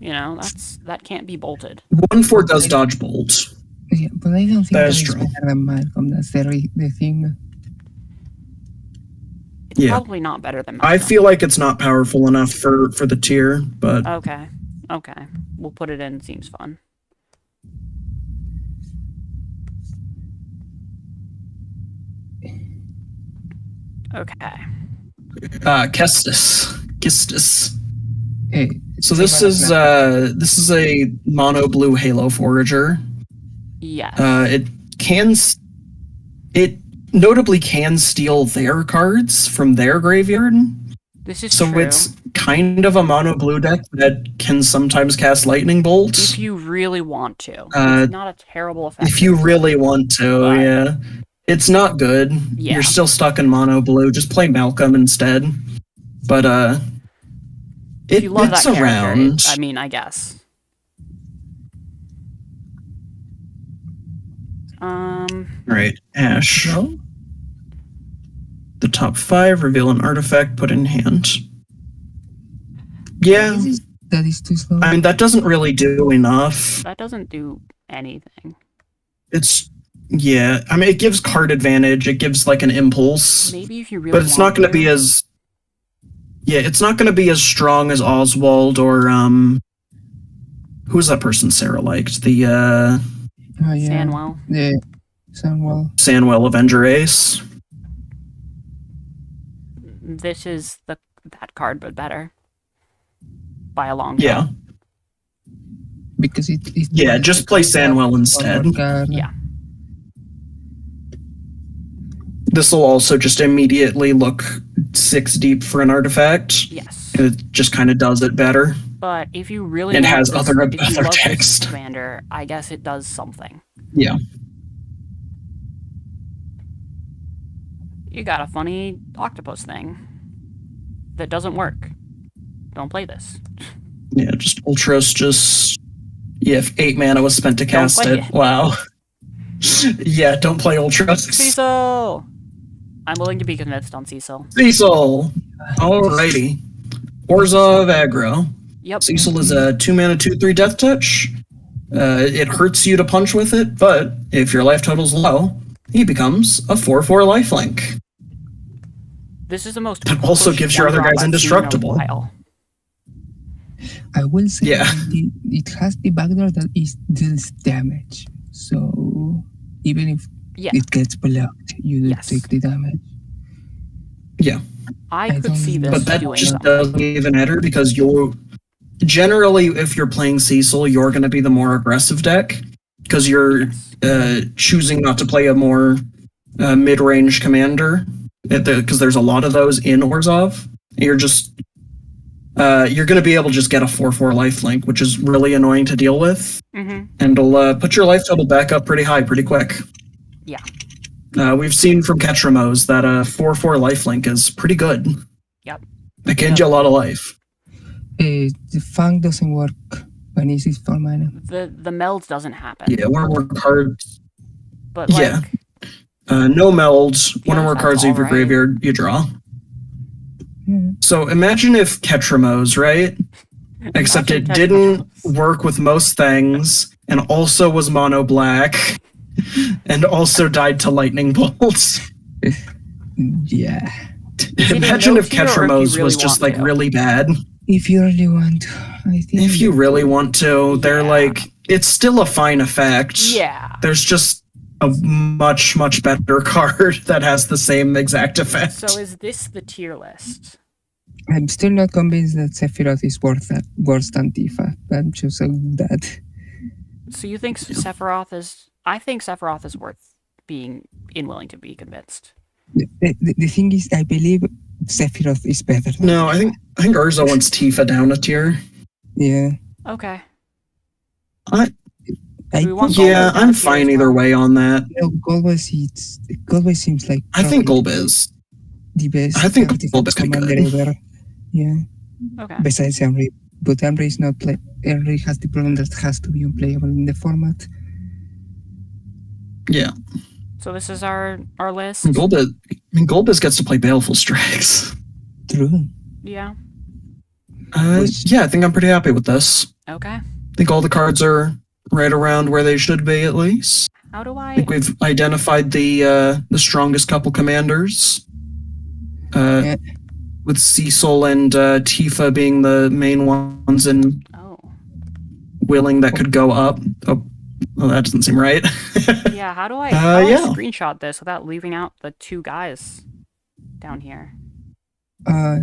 A: You know, that can't be bolted.
C: 1/4 does dodge bolt.
D: Yeah, but I don't think
C: That
D: that
C: is
D: is
C: true.
D: better than Malcolm. That's the thing.
A: It's
C: Yeah.
A: probably not better than
C: I
A: Malcolm.
C: feel like it's not powerful enough for the tier, but
A: Okay. We'll put it in. Seems fun. Okay.
C: Kestis.
D: Hey,
C: So this is a mono blue Halo Forager.
A: Yes.
C: It notably can steal their cards from their graveyard.
A: This is
C: So
A: true.
C: it's kind of a mono blue deck that can sometimes cast Lightning Bolt.
A: If you really want to.
C: Uh,
A: It's not a terrible effect.
C: If you really want to,
A: But-
C: yeah. It's not good.
A: Yeah.
C: You're still stuck in mono blue. Just play Malcolm instead. But
A: If you love
C: it's
A: that character,
C: around.
A: I mean, I guess.
C: Right, Ash.
D: No?
C: The top 5, reveal an artifact, put in hand. Yeah,
D: That is too slow.
C: I mean, that doesn't really do enough.
A: That doesn't do anything.
C: Yeah, I mean, it gives card advantage, it gives like an impulse,
A: Maybe if you really
C: but it's not
A: want
C: going to be as. Yeah, it's not going to be as strong as Oswald or, who's that person Sarah liked? The,
D: Oh, yeah.
A: Sandwell.
D: Yeah. Sandwell.
C: Sandwell Avenger Ace.
A: This is that card, but better. By a long
C: Yeah.
A: shot.
D: Because it
C: Yeah, just play Sandwell instead.
A: Yeah.
C: This will also just immediately look 6 deep for an artifact.
A: Yes.
C: It just kind of does it better.
A: But if you really
C: And
A: want
C: has
A: this,
C: other
A: if you love this
C: text.
A: commander, I guess it does something.
C: Yeah.
A: You got a funny octopus thing that doesn't work. Don't play this.
C: Yeah, just Ultros just... Yeah, if 8 mana was spent to
A: Don't
C: cast
A: play
C: it.
A: it.
C: Wow. Yeah, don't play Ultros.
A: Cecil! I'm willing to be convinced on Cecil.
C: Cecil! Alrighty. Orza of Aggro.
A: Yep.
C: Cecil is a 2 mana 2/3 Death Touch. It hurts you to punch with it, but if your life total's low, he becomes a 4/4 lifelink.
A: This is the most.
C: That also
A: pushed
C: gives your
A: one
C: other
A: drop
C: guys
A: I've seen in a
C: indestructible.
A: while.
D: I will say
C: Yeah.
D: it has the backdoor that it deals damage. So even if
A: Yeah.
D: it gets blocked, you
A: Yes.
D: take the damage.
A: I
D: I
A: could
D: don't
A: see
D: know.
A: this
C: But that
A: doing
C: just
A: something.
C: doesn't even matter because you're generally, if you're playing Cecil, you're going to be the more aggressive deck because you're
A: Yes.
C: choosing not to play a more mid-range commander. because there's a lot of those in Orzhov. You're going to be able to just get a 4/4 lifelink, which is really annoying to deal with,
A: Mm-hmm.
C: and it'll put your life total back up pretty high pretty quick.
A: Yeah.
C: We've seen from Ketramos that a 4/4 lifelink is pretty good.
A: Yep.
C: It gains you a lot of life.
D: The Fang doesn't work when it's 4 mana.
A: The meld doesn't happen.
C: Yeah, one or more cards.
A: But like,
C: Yeah. No melds. One or
A: Yeah,
C: more
A: that's
C: cards leave your
A: alright.
C: graveyard, you draw.
D: Yeah.
C: So imagine if Ketramos, right? Except
A: Imagine
C: it didn't
A: Ketramos.
C: work with most things, and also was mono black, and also died to lightning bolts.
D: Yeah.
C: Imagine
A: no
C: if
A: tier or if you
C: Ketramos
A: really
C: was just
A: want
C: like
A: to?
C: really bad.
D: If you really want to, I think.
C: If you really want to, they're
A: Yeah.
C: like, it's still a fine effect.
A: yeah.
C: There's just a much, much better card that has the same exact effect.
A: So is this the tier list?
D: I'm still not convinced that Sephiroth is worse than Tifa. I'm just saying that.
A: So you think Sephiroth is? I think Sephiroth is worth being willing to be convinced.
D: The thing is, I believe Sephiroth is better. Than
C: No, I think Urza wants Tifa down a tier.
D: Yeah.
A: Okay.
D: I
A: we want
D: think,
A: Golbez
C: Yeah,
A: down
C: I'm
A: a tier
C: fine
A: as
C: either
A: well.
C: way on that.
D: Golbez seems like
C: I think
D: probably
C: Golbez.
D: the best.
C: I think
D: artifact
C: Golbez could be
D: commander
C: good.
D: ever. Yeah.
A: Okay.
D: Besides Henry, but Henry is not like Henry has the problem that has to be unplayable in the format.
C: Yeah,
A: So this is our list.
C: Golbez gets to play Baleful Strikes.
D: True.
A: Yeah.
C: Yeah, I think I'm pretty happy with this.
A: Okay.
C: I think all the cards are right around where they should be, at least.
A: How do
C: I
A: I?
C: think we've identified the strongest couple commanders.
D: Yeah.
C: With Cecil and Tifa being the main ones, and
A: Oh.
C: willing that could go up. Oh, well, that doesn't seem right.
A: Yeah. How do I? How do I
C: yeah.
A: screenshot this without leaving out the two guys down here?
D: A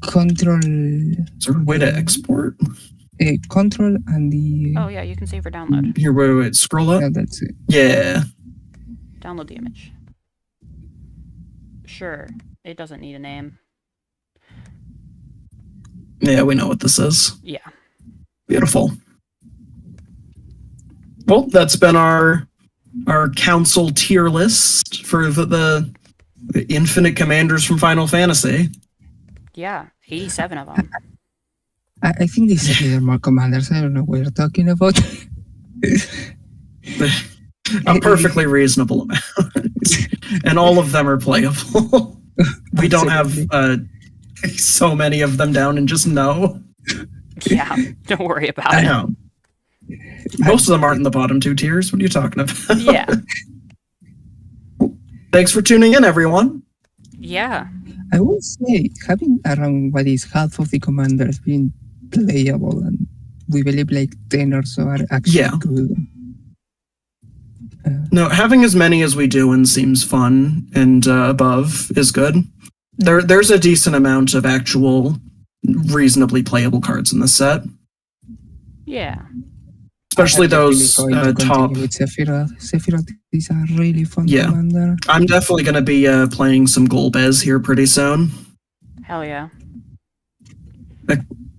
D: control.
C: Is there a way to export?
D: A control and the.
A: Oh yeah, you can save for download.
C: Here, wait, scroll up.
D: No, that's it.
C: Yeah.
A: Download the image. Sure. It doesn't need a name.
C: Yeah, we know what this is.
A: Yeah.
C: Beautiful. Well, that's been our council tier list for the infinite commanders from Final Fantasy.
A: Yeah. 87 of them.
D: I think these are more commanders. I don't know what you're talking about.
C: A perfectly reasonable amount. And all of them are playable. We don't have so many of them down and just no.
A: Yeah. Don't worry about
C: I
A: it.
C: know. Most of them aren't in the bottom two tiers. What are you talking about?
A: Yeah.
C: Thanks for tuning in, everyone.
A: Yeah.
D: I would say having around what is half of the commanders being playable, and we believe like 10 or so are actually
C: Yeah.
D: good.
C: No, having as many as we do and seems fun and above is good. There's a decent amount of actual reasonably playable cards in this set,
A: Yeah.
C: especially
D: I'm definitely
C: those
D: going to continue
C: top.
D: with Sephiroth. Sephiroth is a really fun
C: Yeah.
D: commander.
C: I'm definitely going to be playing some Golbez here pretty soon.
A: Hell yeah.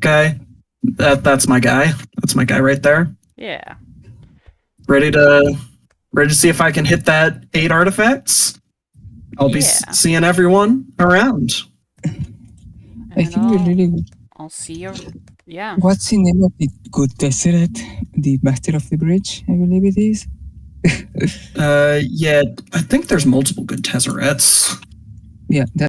C: Okay, that's my guy. That's my guy right there.
A: Yeah.
C: Ready to see if I can hit that 8 artifacts. I'll be
A: Yeah.
C: seeing everyone around.
D: I
A: And
D: think we really.
A: I'll see you. Yeah.
D: What's the name of the good Tesseract? The Master of the Bridge, I believe it is.
C: Yeah, I think there's multiple good Tesserets.
D: Yeah, that